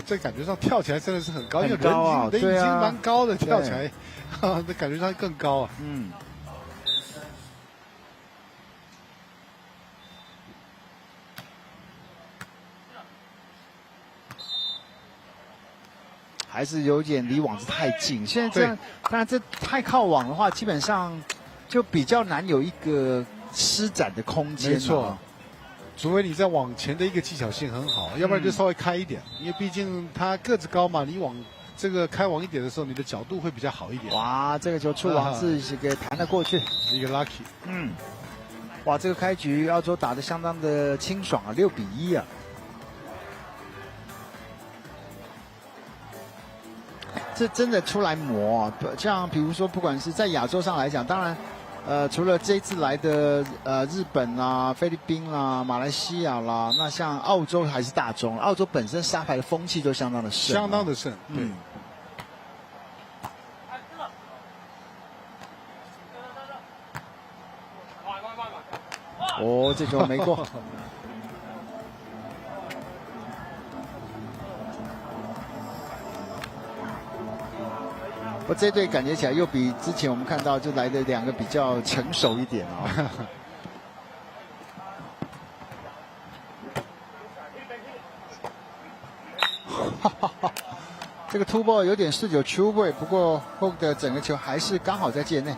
这感觉上跳起来真的是很高，很高人已经蛮高的，跳起来，那感觉上更高还是有点离网子太近。现在这样，当然这太靠网的话，基本上就比较难有一个施展的空间。没错，除非你在往前的一个技巧性很好，要不然就稍微开一点，因为毕竟他个子高嘛，你往这个开往一点的时候，你的角度会比较好一点。哇，这个球触网是给弹了过去，一个 lucky。哇，这个开局澳洲打得相当的清爽6比1这真的出来磨像比如说，不管是在亚洲上来讲，当然，除了这一次来的日本啦、菲律宾啦、马来西亚啦，那像澳洲还是大宗，澳洲本身沙牌的风气就相当的盛，相当的盛，对。这球没过。这队感觉起来又比之前我们看到就来的2个比较成熟一点这个突破有点49出位，不过后的整个球还是刚好在界内。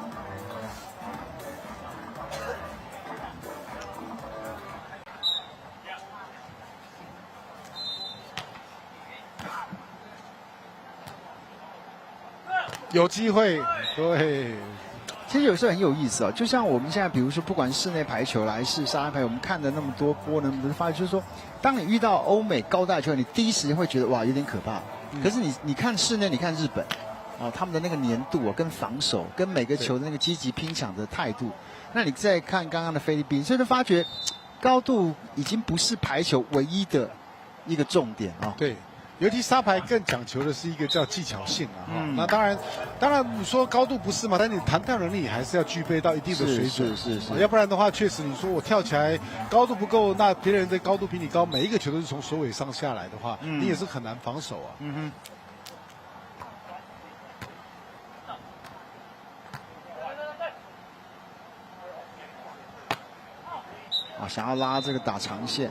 有机会，对。其实有时候很有意思哦，就像我们现在，比如说不管室内排球还是沙滩排球，我们看了那么多波，那么多发现，就是说，当你遇到欧美高大球，你第一时间会觉得哇有点可怕。可是你看室内，你看日本，哦，他们的那个粘度哦，跟防守，跟每个球的那个积极拼抢的态度，那你再看刚刚的菲律宾，所以就发觉高度已经不是排球唯一的一个重点啊。对。尤其沙排更讲求的是一个叫技巧性啊，那当然你说高度不是嘛，但你弹跳能力还是要具备到一定的水准，是，要不然的话，确实你说我跳起来高度不够，那别人的高度比你高，每一个球都是从首尾上下来的话，你也是很难防守啊。想要拉这个打长线。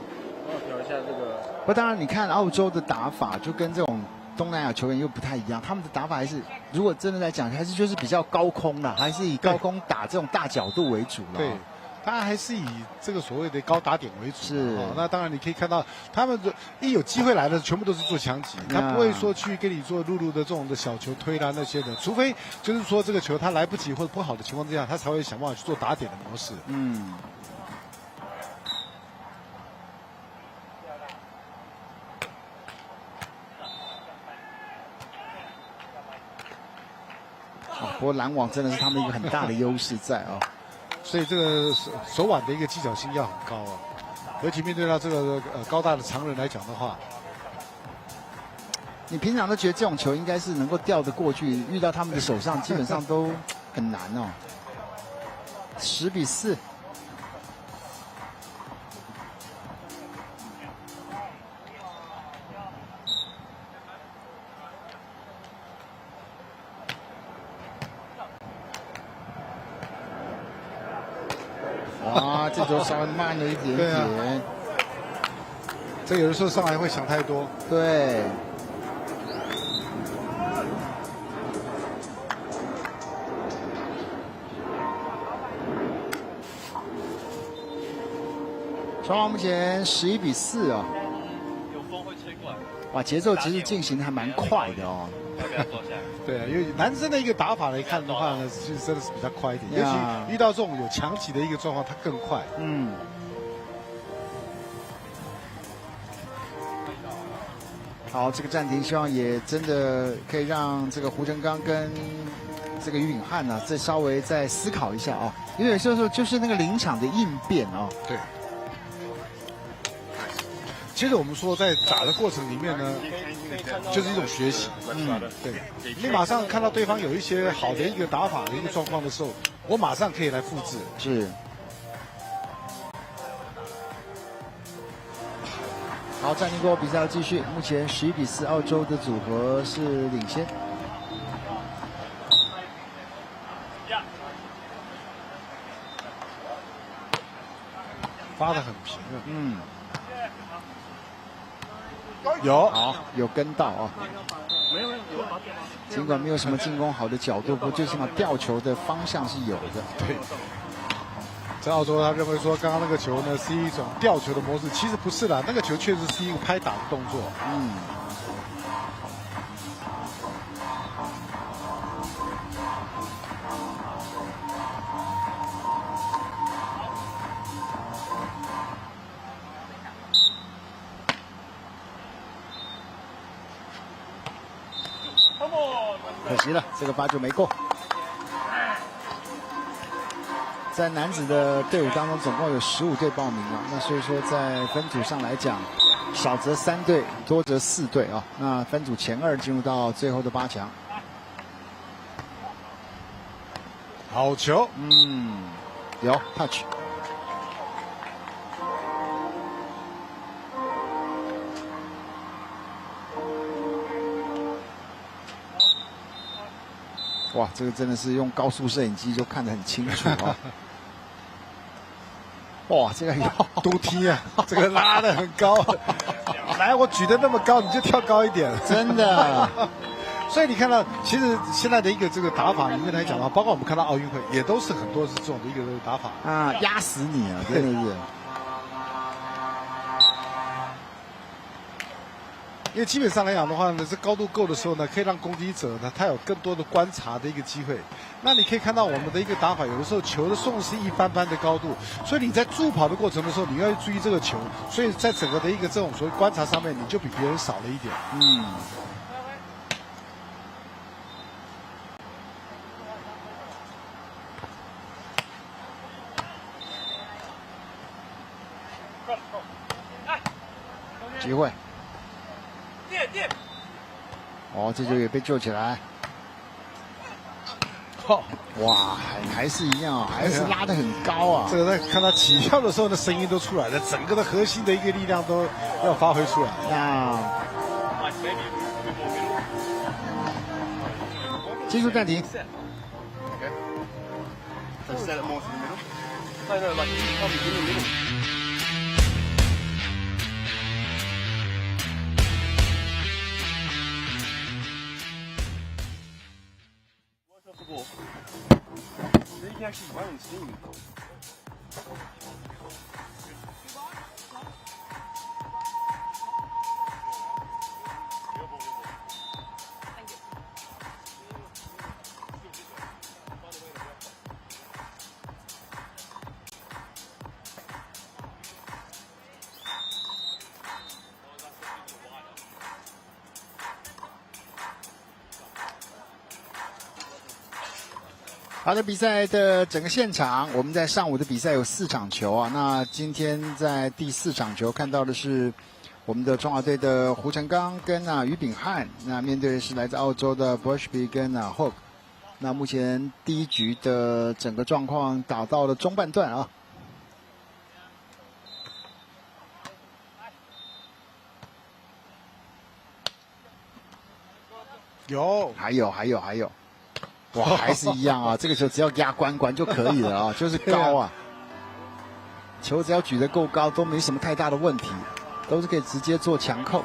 调一下这个。不，当然你看澳洲的打法就跟这种东南亚球员又不太一样，他们的打法还是，如果真的来讲，还是就是比较高空啦，还是以高空打这种大角度为主啦。对，当然还是以这个所谓的高打点为主。是，那当然你可以看到，他们一有机会来的，全部都是做强击，他不会说去跟你做陆路的这种的小球推啦那些的，除非就是说这个球他来不及或者不好的情况之下，他才会想办法去做打点的模式。不过拦网真的是他们一个很大的优势在啊，所以这个手腕的一个技巧性要很高啊，尤其面对到这个高大的常人来讲的话，你平常都觉得这种球应该是能够吊得过去，遇到他们的手上基本上都很难哦。10-4。哇，这球稍微慢了一点点。这有的时候上来会想太多。对。双方目前11-4啊。有风会吹过来。哇，节奏其实进行的还蛮快的哦。对啊，因为男生的一个打法来看的话呢，其实真的是比较快一点，尤其遇到这种有强击的一个状况，它更快。好，这个暂停，希望也真的可以让这个胡成刚跟这个于允汉呢，再稍微再思考一下啊，因为有时候就是那个临场的应变啊。对。其实我们说，在打的过程里面呢，就是一种学习。对，你马上看到对方有一些好的一个打法的一个状况的时候，我马上可以来复制。是。好，暂停过后，比赛要继续。目前11-4，澳洲的组合是领先。发得很平啊。有，好，有跟到啊。尽管没有什么进攻好的角度，不过最起码吊球的方向是有的。对。在澳洲，他认为说刚刚那个球呢是一种吊球的模式，其实不是啦，那个球确实是一个拍打的动作。可惜了，这个8球没过。在男子的队伍当中，总共有15队报名了。那所以说，在分组上来讲，少则3队，多则4队啊。那分组前2进入到最后的8强。好球，有 touch。哇，这个真的是用高速摄影机就看得很清楚啊！哇，这个要都踢啊，这个拉得很高。来，我举得那么高，你就跳高一点。真的，所以你看到，其实现在的一个这个打法里面来讲的话，包括我们看到奥运会，也都是很多是这种的一个打法啊，压死你啊，真的是。因为基本上来讲的话呢，这高度够的时候呢，可以让攻击者呢，他有更多的观察的一个机会。那你可以看到我们的一个打法，有的时候球的送是一般般的高度，所以你在助跑的过程的时候，你要注意这个球，所以在整个的一个这种所谓观察上面，你就比别人少了一点。嗯。机会。哦，这球也被救起来。哇，还是一样，还是拉得很高啊！这个在看他起跳的时候，那声音都出来了，整个的核心的一个力量都要发挥出来。那技术暂停。actually run and steam.好的，比赛的整个现场，我们在上午的比赛有4场球啊。那今天在第4场球看到的是我们的中华队的胡成刚跟于炳汉，那面对的是来自澳洲的 Bushby 跟Hook。那目前第1局的整个状况打到了中半段啊。还有。哇，还是一样啊！这个球只要压关就可以了啊，就是高啊，球只要举得够高，都没什么太大的问题，都是可以直接做强扣。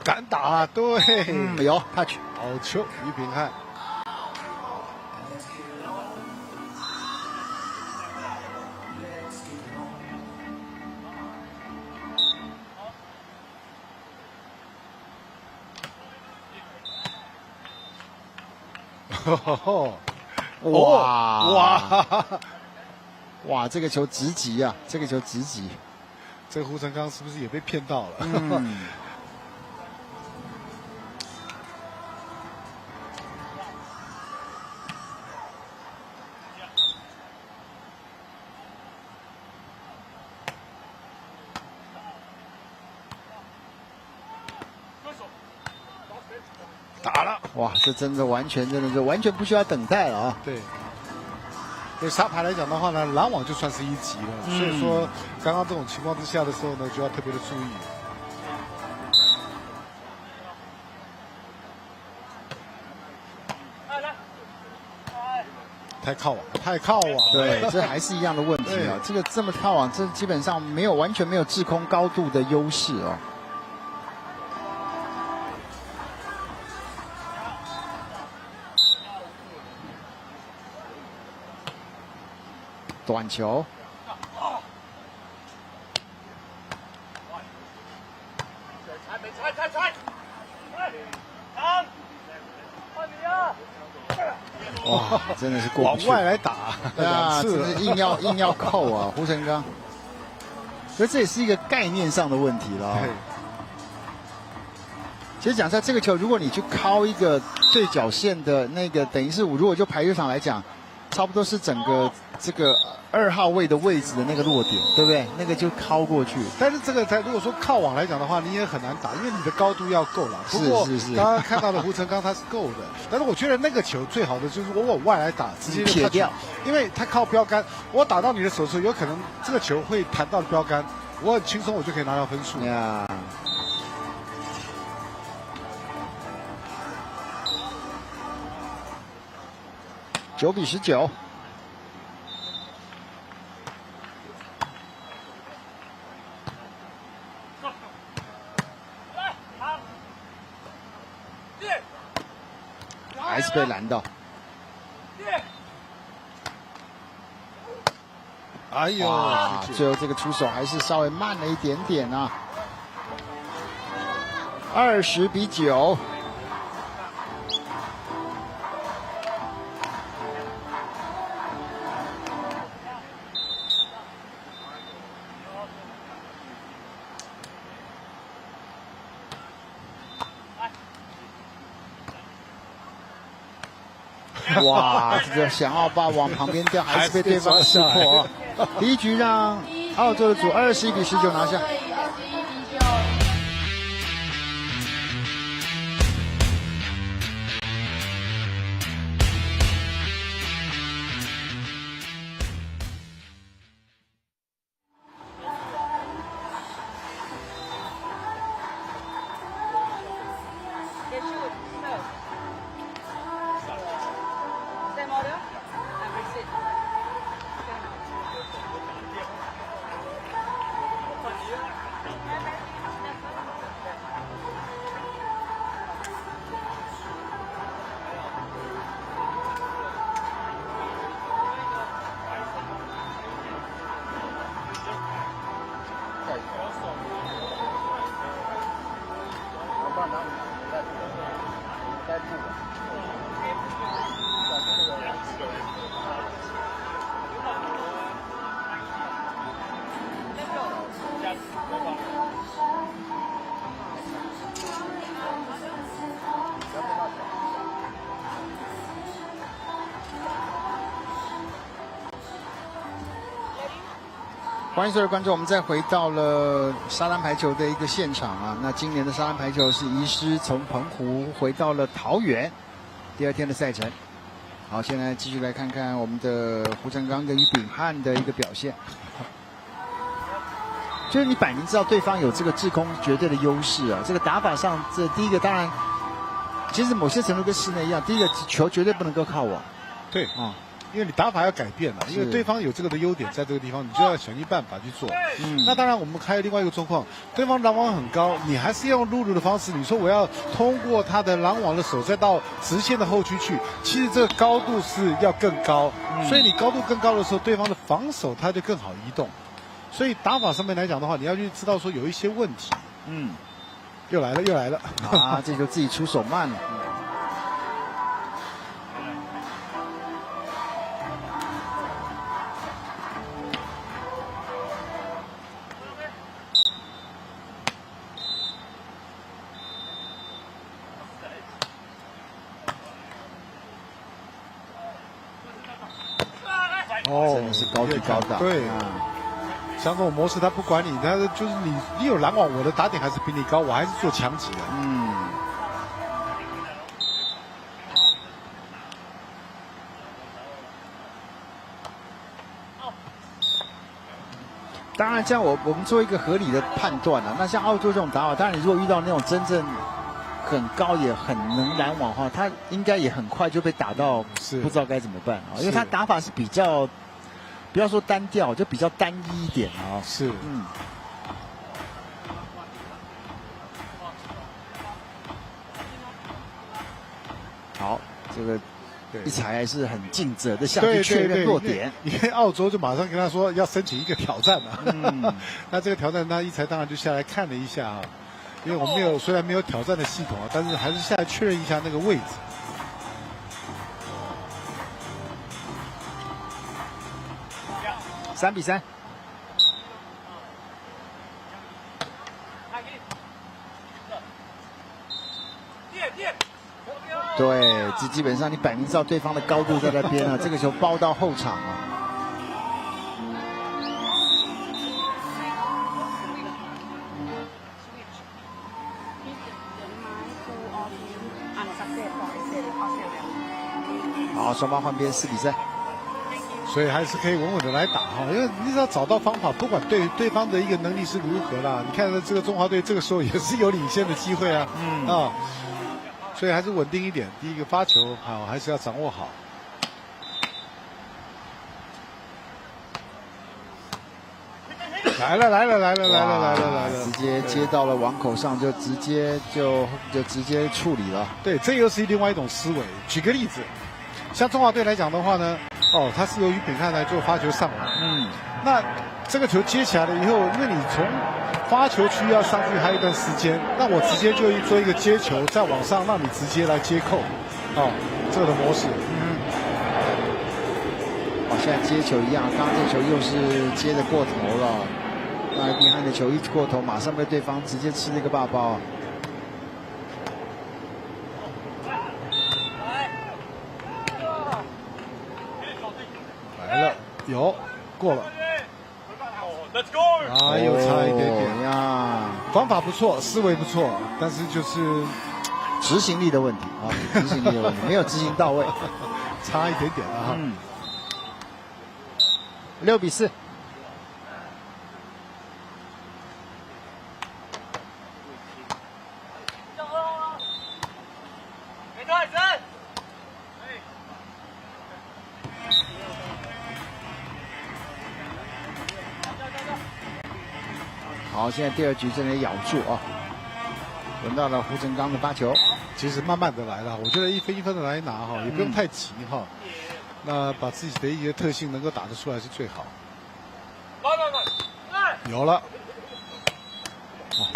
敢打，对，有 touch， 好球，于炳汉。哇！这个球直击啊！这个球直击，这个胡成刚是不是也被骗到了？打了！哇，这真的是完全不需要等待了啊！对。对沙排来讲的话呢，拦网就算是1级了，所以说刚刚这种情况之下的时候呢，就要特别的注意。太靠网，对，这还是一样的问题啊！这个这么靠网，这基本上完全没有制空高度的优势哦。短球，哇，真的是过不去，往外来打，啊，真是硬要扣啊，胡成刚。所以这也是一个概念上的问题了。其实讲在这个球，如果你去敲一个对角线的那个，等于是如果就排球场来讲，差不多是整个这个2号位的位置的那个落点，对不对？那个就敲过去。但是这个如果说靠网来讲的话，你也很难打，因为你的高度要够了。不过刚刚看到的胡成刚他是够的，但是我觉得那个球最好的就是我往外来打，直接就撇掉，因为他靠标杆，我打到你的手的时候，有可能这个球会弹到标杆，我很轻松我就可以拿到分数。呀。9比19。还是被拦到。哎呦，哇，最后这个出手还是稍微慢了一点点啊。20比9。哇，这个想要把往旁边掉，还是被对方识破。第一局让澳洲的组21比19拿下。欢迎所有观众，我们再回到了沙滩排球的一个现场啊。那今年的沙滩排球是移师从澎湖回到了桃园，第2天的赛程。好，现在继续来看看我们的胡成刚跟于炳汉的一个表现。就是你摆明知道对方有这个制空绝对的优势啊，这个打法上，这第一个当然，其实某些程度跟室内一样，第一个球绝对不能够靠网。对啊。因为你打法要改变了，因为对方有这个的优点在这个地方，你就要想尽办法去做。那当然，我们还有另外一个状况，对方拦网很高，你还是要用露露的方式。你说我要通过他的拦网的手再到直线的后区去，其实这个高度是要更高，所以你高度更高的时候，对方的防守他就更好移动。所以打法上面来讲的话，你要去知道说有一些问题。又来了啊，这就自己出手慢了。真的是高举高打。对啊，像这种模式，他不管你，他就是你有拦网，我的打点还是比你高，我还是做强击的。当然，这样我们做一个合理的判断啊。那像澳洲这种打法，当然你如果遇到那种真正很高也很能拦网的话，他应该也很快就被打到不知道该怎么办啊，因为他打法是比较，不要说单调，就比较单一一点啊。是，好，这个一才还是很尽责的下去确认落点。因为澳洲就马上跟他说要申请一个挑战嘛。那这个挑战，那一才当然就下来看了一下啊。因为我们虽然没有挑战的系统啊，但是还是下来确认一下那个位置。3比3。对，这基本上你摆明知道对方的高度在那边啊，这个球包到后场啊。好，双方换边4比3，所以还是可以稳稳的来打哈，因为你只要找到方法，不管对方的一个能力是如何啦，你看这个中华队这个时候也是有领先的机会啊，所以还是稳定一点。第一个发球好，还是要掌握好。来了，直接接到了网口上，就直接处理了。对，这又是另外一种思维。举个例子，像中华队来讲的话呢，他是由于秉翰来做发球上网，那这个球接起来了以后，因为你从发球区要上去还有一段时间，那我直接就做一个接球，再往上让你直接来接扣，这个的模式。现在接球一样，刚刚这球又是接得过头了。那秉翰的球一过头，马上被对方直接吃了一个大包。来了，有过了。又差一点点呀，方法不错，思维不错，但是就是执行力的问题啊，执行力的问题，没有执行到位，差一点点了哈。6比4。好，现在第2局正在咬住啊，轮到了胡振刚的发球。其实慢慢的来了，我觉得一分一分的来拿哈，也不用太急哈。那把自己的一个特性能够打得出来是最好。有了，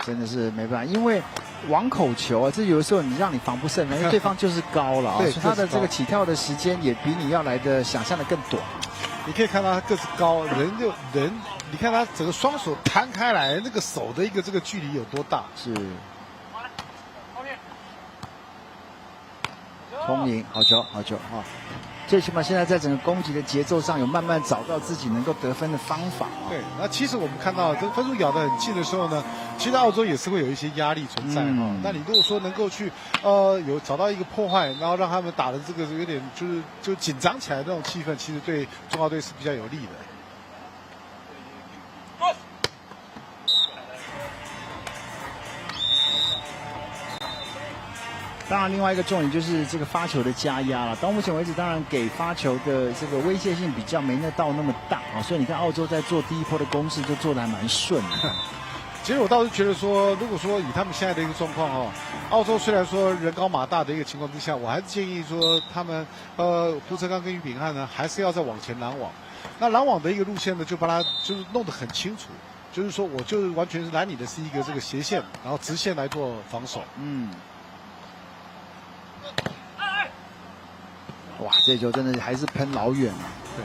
真的是没办法，因为网口球啊，这有的时候让你防不胜防，因为对方就是高了啊，所以他的这个起跳的时间也比你要来的想象的更短。你可以看到他个子高，人，你看他整个双手摊开来，那个手的一个这个距离有多大？是。聪明，好球啊！最起码现在在整个攻击的节奏上有慢慢找到自己能够得分的方法。对，那其实我们看到这个分数咬得很近的时候呢，其实澳洲也是会有一些压力存在哈。那你如果说能够去有找到一个破坏，然后让他们打的这个有点就紧张起来的那种气氛，其实对中华队是比较有利的。当然，另外一个重点就是这个发球的加压了。到目前为止，当然给发球的这个威胁性比较没到那么大啊，所以你看澳洲在做第一波的攻势就做得还蛮顺的。其实我倒是觉得说，如果说以他们现在的一个状况澳洲虽然说人高马大的一个情况之下，我还是建议说他们胡振刚跟于秉翰呢，还是要再往前拦网。那拦网的一个路线呢，就把它就是弄得很清楚，就是说我就是完全是拦你的是一个这个斜线，然后直线来做防守。哇，这球真的还是喷老远了。对。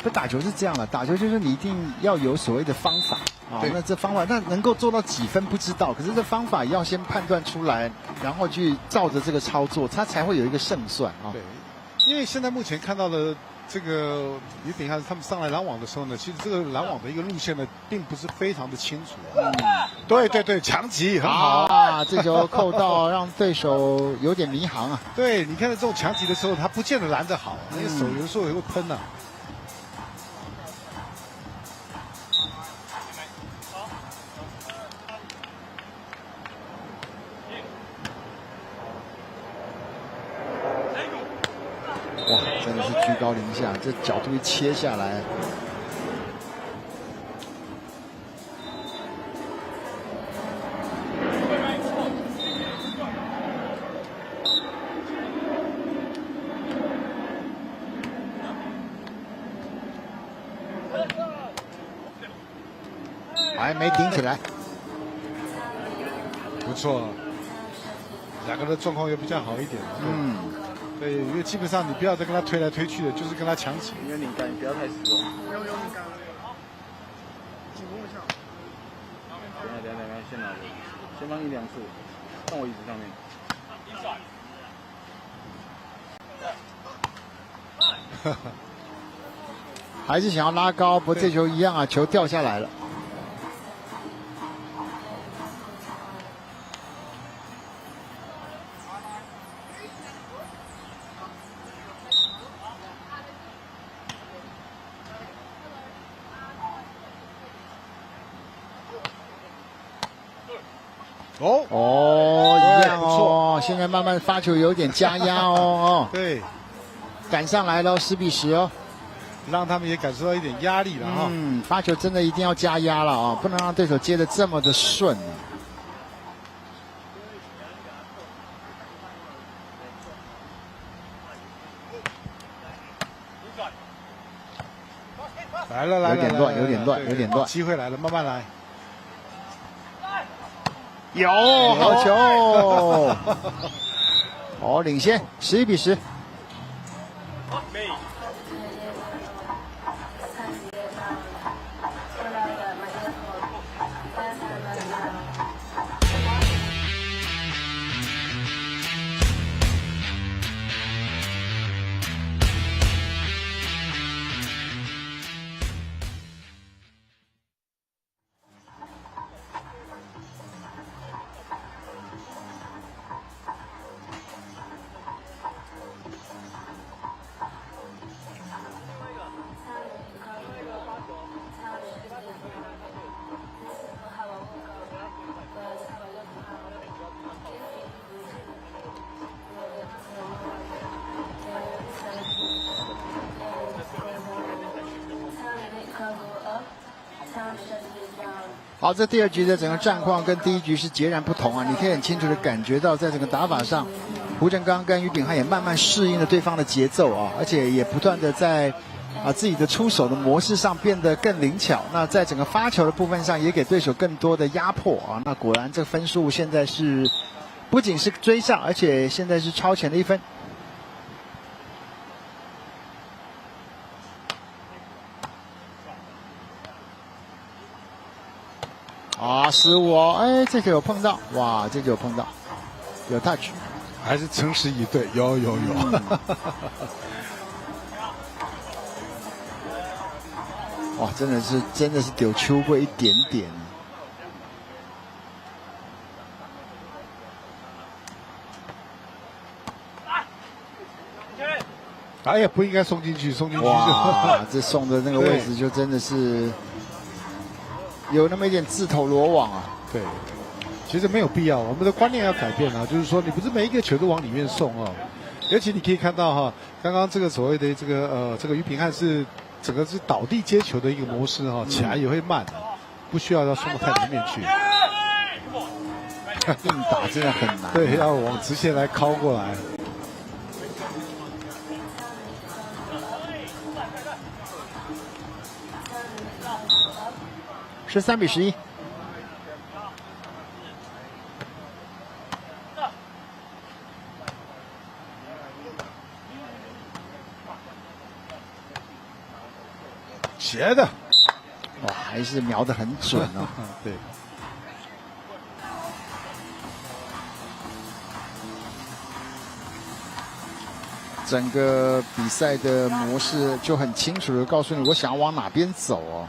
不打球是这样的，打球就是你一定要有所谓的方法啊。那这方法，那能够做到几分不知道，可是这方法要先判断出来，然后去照着这个操作，它才会有一个胜算啊。对，因为现在目前看到的。这个于秉翰他们上来拦网的时候呢，其实这个拦网的一个路线呢，并不是非常的清楚。对，强击很好啊，这球扣到让对手有点迷航啊。对，你看到这种强击的时候，他不见得拦得好，那个手有的时候也会喷啊。哇，真的是居高临下，这角度一切下来，还没顶起来，不错，两个人状况也比较好一点。对，因为基本上你不要再跟他推来推去的，就是跟他抢起。有点拧干，你不要太死哦。没有拧干，紧绷一下。等一下，先拿着，先帮你量数，放我椅子上面。还是想要拉高，不过这球一样啊，球掉下来了。一样哦，现在慢慢发球有点加压哦。对，赶上来了，10比10哦。让他们也感受到一点压力了哈。发球真的一定要加压了啊，不能让对手接得这么的顺。来了，有点乱，有点乱，有点乱。机会来了，慢慢来。有好球！哦，领先11比10。好，这第2局的整个战况跟第1局是截然不同啊！你可以很清楚的感觉到，在整个打法上，胡振刚跟于炳汉也慢慢适应了对方的节奏啊，而且也不断的在自己的出手的模式上变得更灵巧。那在整个发球的部分上，也给对手更多的压迫啊。那果然，这分数现在是不仅是追上，而且现在是超前了1分。失误哦！哎，这个有碰到，哇，这个有碰到，有 touch， 还是诚实以对，有。哇，真的是丢球过一点点。哎呀，不应该送进去就哇，这送的那个位置就真的是有那么一点自投罗网啊。对，其实没有必要，我们的观念要改变啊，就是说你不是每一个球都往里面送哦。尤其你可以看到哈，刚刚这个所谓的这个于炳汉是整个是倒地接球的一个模式哈，起来也会慢，不需要要送到太里面去。硬打真的很难。对，要往直线来敲过来。13比11。斜的，哇，还是瞄得很准哦。对。整个比赛的模式就很清楚的告诉你，我想要往哪边走哦。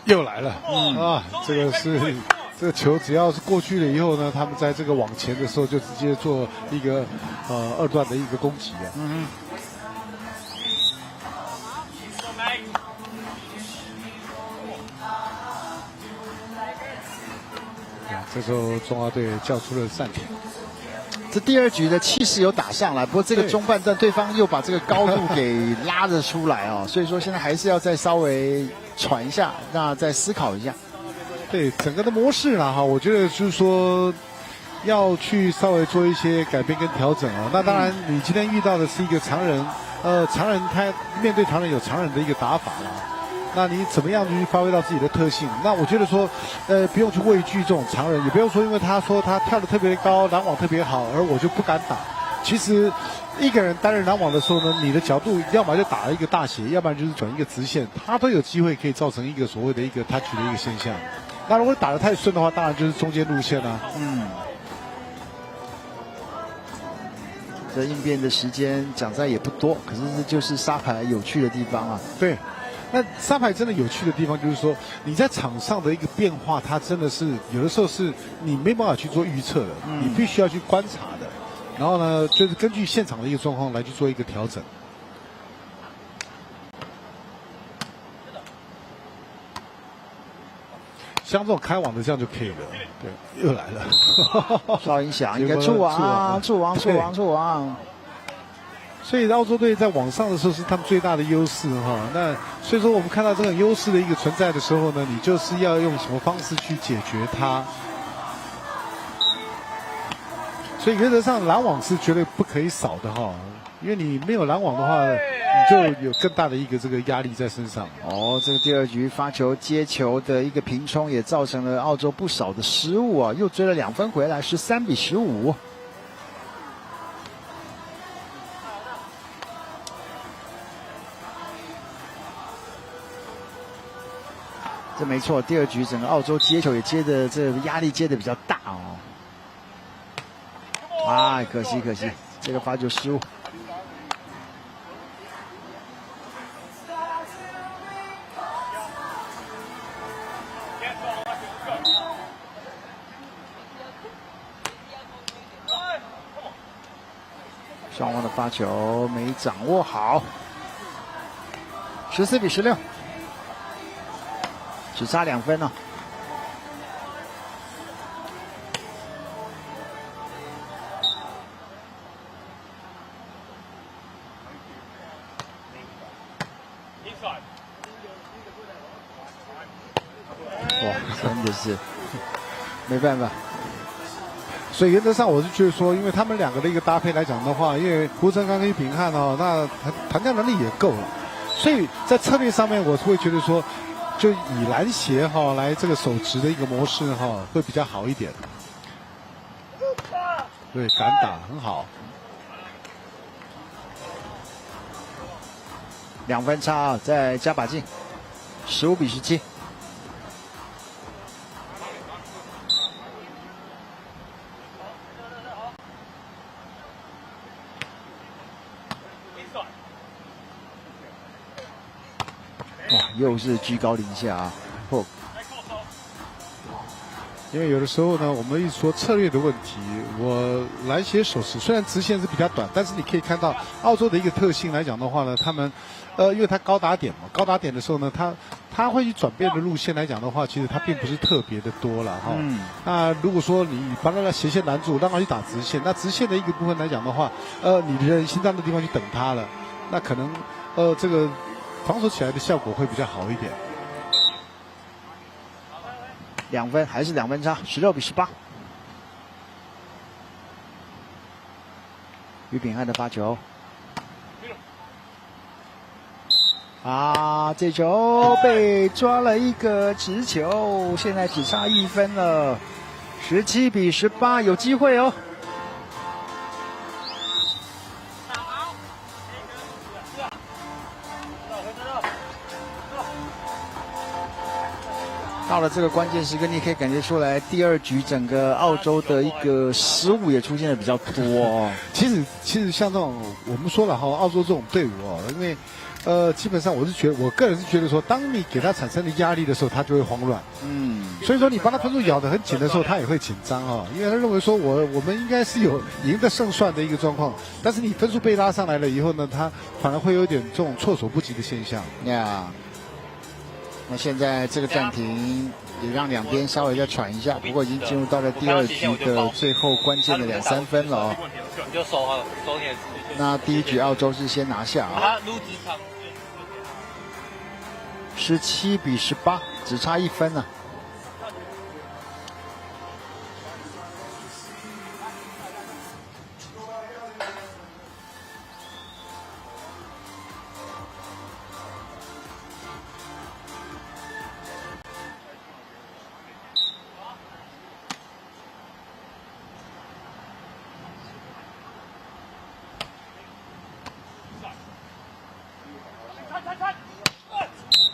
又来了，这个是这个球只要是过去了以后呢，他们在这个往前的时候就直接做一个2段的一个攻击啊。这时候中华队叫出了暂停。这第2局的气势有打上来，不过这个中半段对方又把这个高度给拉了出来哦，所以说现在还是要再稍微喘一下，那再思考一下。对整个的模式啦哈，我觉得就是说要去稍微做一些改变跟调整哦。那当然，你今天遇到的是一个常人，常人他面对常人有常人的一个打法啦。那你怎么样去发挥到自己的特性？那我觉得说，不用去畏惧这种常人，也不用说因为他说他跳得特别高，拦网特别好，而我就不敢打。其实一个人单人拦网的时候呢，你的角度要么就打一个大斜，要不然就是转一个直线，他都有机会可以造成一个所谓的一个 touch 的一个现象。那如果打得太顺的话，当然就是中间路线啊。这应变的时间讲在也不多，可是这就是沙排有趣的地方啊。对。那沙排真的有趣的地方就是说，你在场上的一个变化，它真的是有的时候是你没办法去做预测的，你必须要去观察的。然后呢，就是根据现场的一个状况来去做一个调整。像这种开网的这样就可以了。对，又来了，受影响，一个触网，触网。所以澳洲队在网上的时候是他们最大的优势哈。那所以说我们看到这种优势的一个存在的时候呢，你就是要用什么方式去解决它。所以原则上拦网是绝对不可以少的哈，因为你没有拦网的话，你就有更大的一个这个压力在身上。哦，这个第二局发球接球的一个平冲，也造成了澳洲不少的失误啊，又追了2分回来，13比15。这没错，第二局整个澳洲接球也接的这个压力接的比较大哦。哎，可惜，这个发球失误。双方的发球没掌握好，14比16。只差2分呢、哇，真的是没办法。所以原则上我是觉得说，因为他们两个的一个搭配来讲的话，因为胡成刚跟平汉哦，那弹跳能力也够了，所以在策略上面我会觉得说。就以篮协哈来这个手持的一个模式哈会比较好一点。对，敢打很好。2分差啊，再加把劲，15比17。哇，又是居高临下啊！因为有的时候呢，我们一说策略的问题，我篮协手持虽然直线是比较短，但是你可以看到澳洲的一个特性来讲的话呢，他们，因为它高打点嘛，高打点的时候呢，它会去转变的路线来讲的话，其实它并不是特别的多了哈。那如果说你把它的斜线拦住，让它去打直线，那直线的一个部分来讲的话，你的人心脏的地方去等它了，那可能这个防守起来的效果会比较好一点。2分还是2分差，16比18。于炳汉的发球，啊，这球被抓了一个直球，现在只差1分了，17比18，有机会哦。到了这个关键时刻，你可以感觉出来，第二局整个澳洲的一个失误也出现的比较多哦。其实像这种我们说了哈，澳洲这种队伍哦，因为基本上我个人是觉得说，当你给他产生的压力的时候，他就会慌乱。所以说你把他分数咬得很紧的时候，他也会紧张哈，因为他认为说我们应该是有赢的胜算的一个状况，但是你分数被拉上来了以后呢，他反而会有点这种措手不及的现象。那现在这个暂停也让两边稍微再喘一下，不过已经进入到了第二局的最后关键的2-3分了哦。你就收好，收点。那第一局澳洲是先拿下啊，17比18，只差1分啊。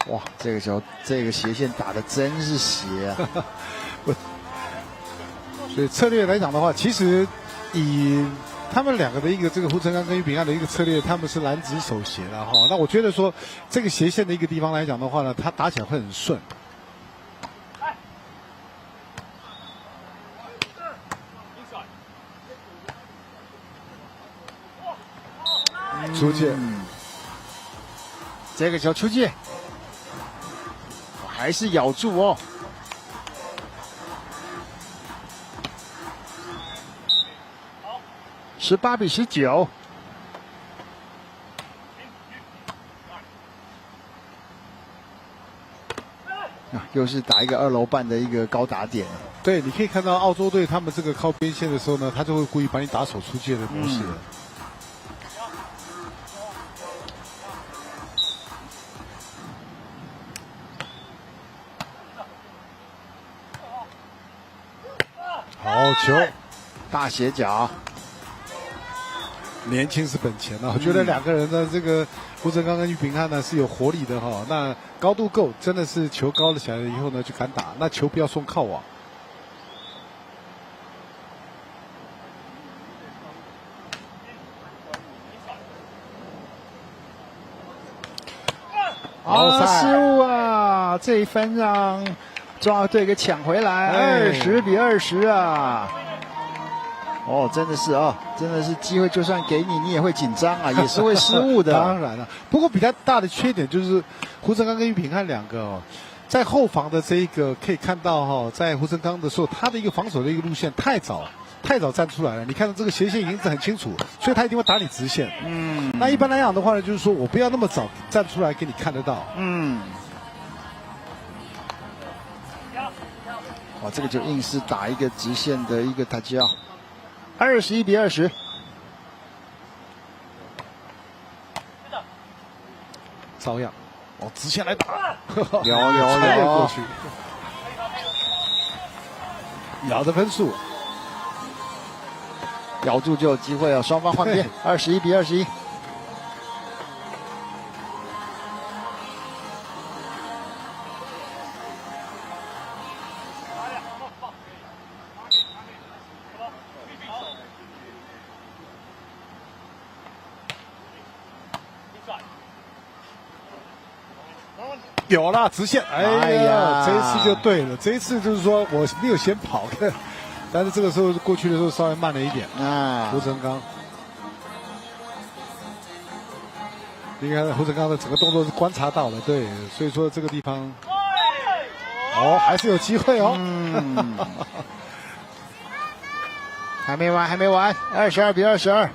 哇，这个球，这个斜线打得真是斜啊！所以策略来讲的话，其实以他们两个的一个这个胡成刚跟于炳汉的一个策略，他们是篮子手斜了哈。那我觉得说这个斜线的一个地方来讲的话呢，他打起来会很顺。出界，这个球出界，还是咬住哦。18比19。啊，又是打一个2楼半的一个高打点。对，你可以看到澳洲队他们这个靠边线的时候呢，他就会故意把你打手出界的模式。好球，大斜角。年轻是本钱啊！我觉得两个人的这个胡哲刚跟俞秉翰呢是有活力的哈。那高度够，真的是球高了起来了以后呢就敢打，那球不要送靠网。失误啊！这一分让中华队给抢回来，20比20啊！哦，真的是啊，真的是机会，就算给你，你也会紧张啊，也是会失误的。当然了，不过比较大的缺点就是胡哲刚跟俞秉翰两个哦，在后防的这一个可以看到哈，在胡哲刚的时候，他的一个防守的一个路线太早站出来了。你看到这个斜线影子很清楚，所以他一定会打你直线。那一般来讲的话呢，就是说我不要那么早站出来给你看得到。哇，这个就硬是打一个直线的一个塔吉奥。21比20，照样，直线来打，有过去，咬的分数，咬住就有机会了，双方换边，21比21。有啦，直线，哎呀，这一次就对了。这一次就是说我没有先跑的，但是这个时候过去的时候稍微慢了一点。胡哲刚，你看胡哲刚的整个动作是观察到了，对，所以说这个地方，还是有机会哦。还没完，22比22。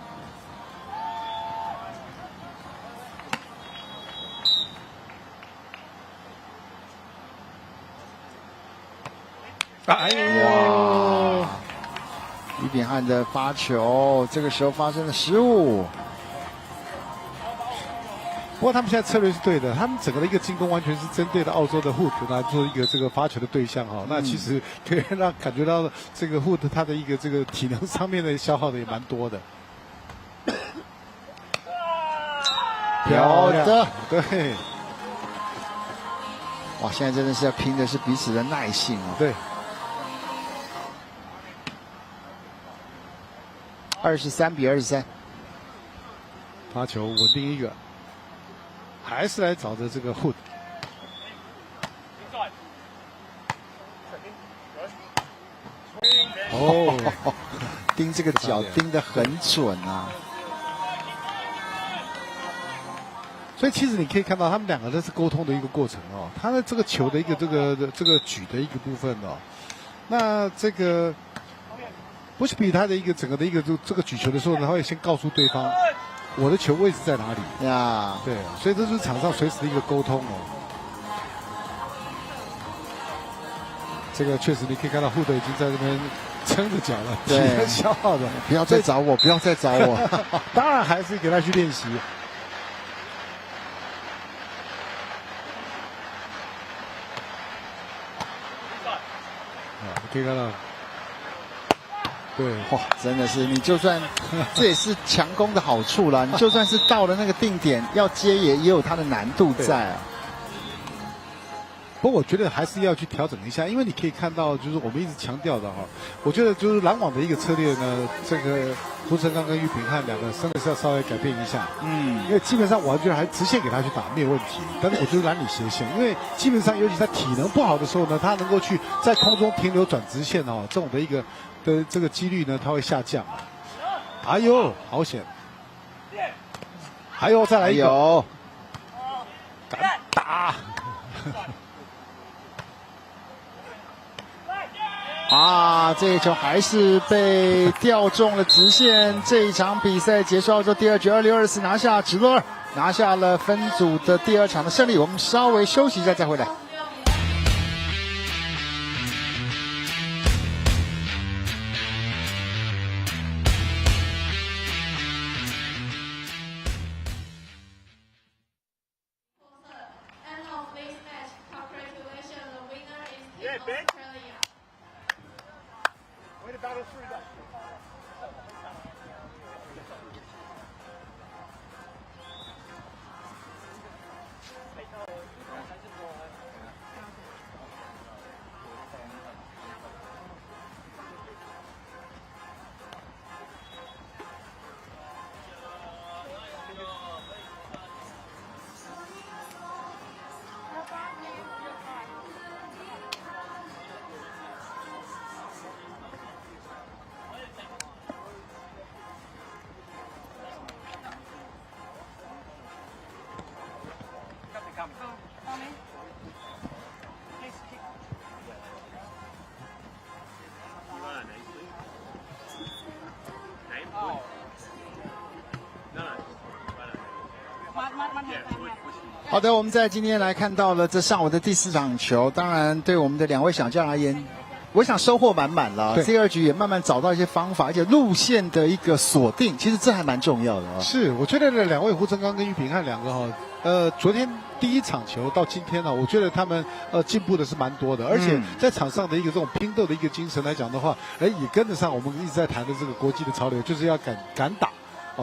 哎呦！俞秉翰的发球，这个时候发生了失误。不过他们现在策略是对的，他们整个的一个进攻完全是针对的澳洲的 Hood 来做一个这个发球的对象哈。那其实可以让感觉到这个 Hood 他的一个这个体能上面的消耗的也蛮多的。漂亮，对。哇，现在真的是要拼的是彼此的耐性哦。对。23比23，发球稳定一个，还是来找着这个 Hood。盯这个脚盯得很准啊。所以其实你可以看到他们两个这是沟通的一个过程哦。他的这个球的一个这个举的一个部分哦，那这个。不是比他的一个整个的一个这个举球的时候呢，他会先告诉对方我的球位置在哪里呀？对，所以这是场上随时的一个沟通哦。这个确实你可以看到Hood已经在这边撑着脚了，体能消耗的。不要再找我，不要再找我。当然还是给他去练习。你可以看到。对，哇，真的是，你就算这也是强攻的好处啦。你就算是到了那个定点，要接也有它的难度在啊。不过我觉得还是要去调整一下，因为你可以看到，就是我们一直强调的哈，我觉得就是拦网的一个策略呢，这个胡哲刚跟俞秉翰两个真的是要稍微改变一下。因为基本上我觉得还直线给他去打没有问题，但是我觉得拦你斜线，因为基本上尤其他体能不好的时候呢，他能够去在空中停留转直线哦，这种的一个的这个几率呢，它会下降。哎呦，好险！还有再来一个，敢打！啊，这一球还是被吊中了直线。这一场比赛结束之后，第二局26-24拿下直落2，拿下了分组的第2场的胜利。我们稍微休息一下再回来。好的，我们在今天来看到了这上午的第4场球，当然对我们的2位小将而言，我想收获满满了。第2局也慢慢找到一些方法，而且路线的一个锁定，其实这还蛮重要的啊。是，我觉得2位胡成刚跟于秉翰2个昨天第1场球到今天呢，我觉得他们进步的是蛮多的，而且在场上的一个这种拼斗的一个精神来讲的话，也跟得上我们一直在谈的这个国际的潮流，就是要敢打。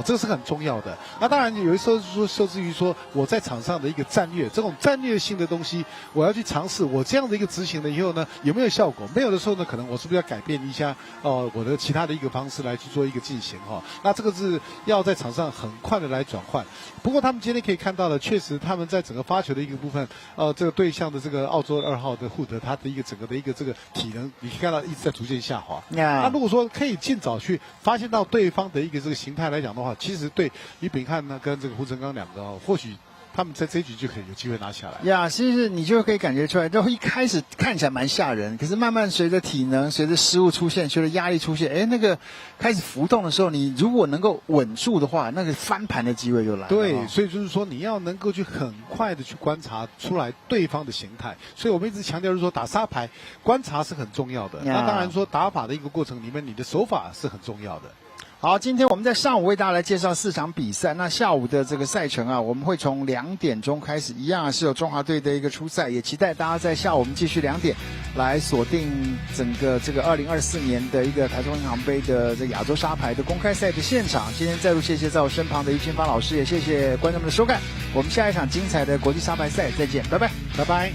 这个是很重要的。那当然，有的时候说受制于说我在场上的一个战略，这种战略性的东西，我要去尝试。我这样的一个执行了以后呢，有没有效果？没有的时候呢，可能我是不是要改变一下我的其他的一个方式来去做一个进行那这个是要在场上很快的来转换。不过他们今天可以看到的，确实他们在整个发球的一个部分，这个对象的这个澳洲2号的护德，他的一个整个的一个这个体能，你可以看到一直在逐渐下滑。那如果说可以尽早去发现到对方的一个这个形态来讲的话，其实对于秉翰呢跟这个胡成刚2个或许他们在这一局就可以有机会拿下来呀。其实你就可以感觉出来，就一开始看起来蛮吓人，可是慢慢随着体能、随着失误出现、随着压力出现，那个开始浮动的时候，你如果能够稳住的话，那个翻盘的机会就来了。对，所以就是说你要能够去很快的去观察出来对方的形态。所以我们一直强调就是说打沙排观察是很重要的。那当然说打法的一个过程里面，你的手法是很重要的。好，今天我们在上午为大家来介绍4场比赛。那下午的这个赛程啊，我们会从2点钟开始，一样是有中华队的一个出赛，也期待大家在下午我们继续2点来锁定整个这个2024年的一个台中银行杯的这个亚洲沙排的公开赛的现场。今天再度谢谢在我身旁的于清芳老师，也谢谢观众们的收看。我们下一场精彩的国际沙排赛再见，拜拜，拜拜。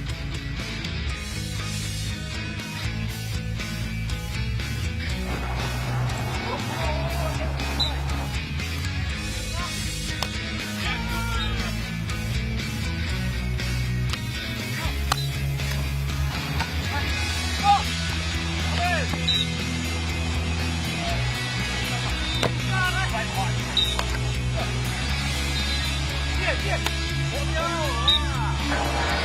我标啊！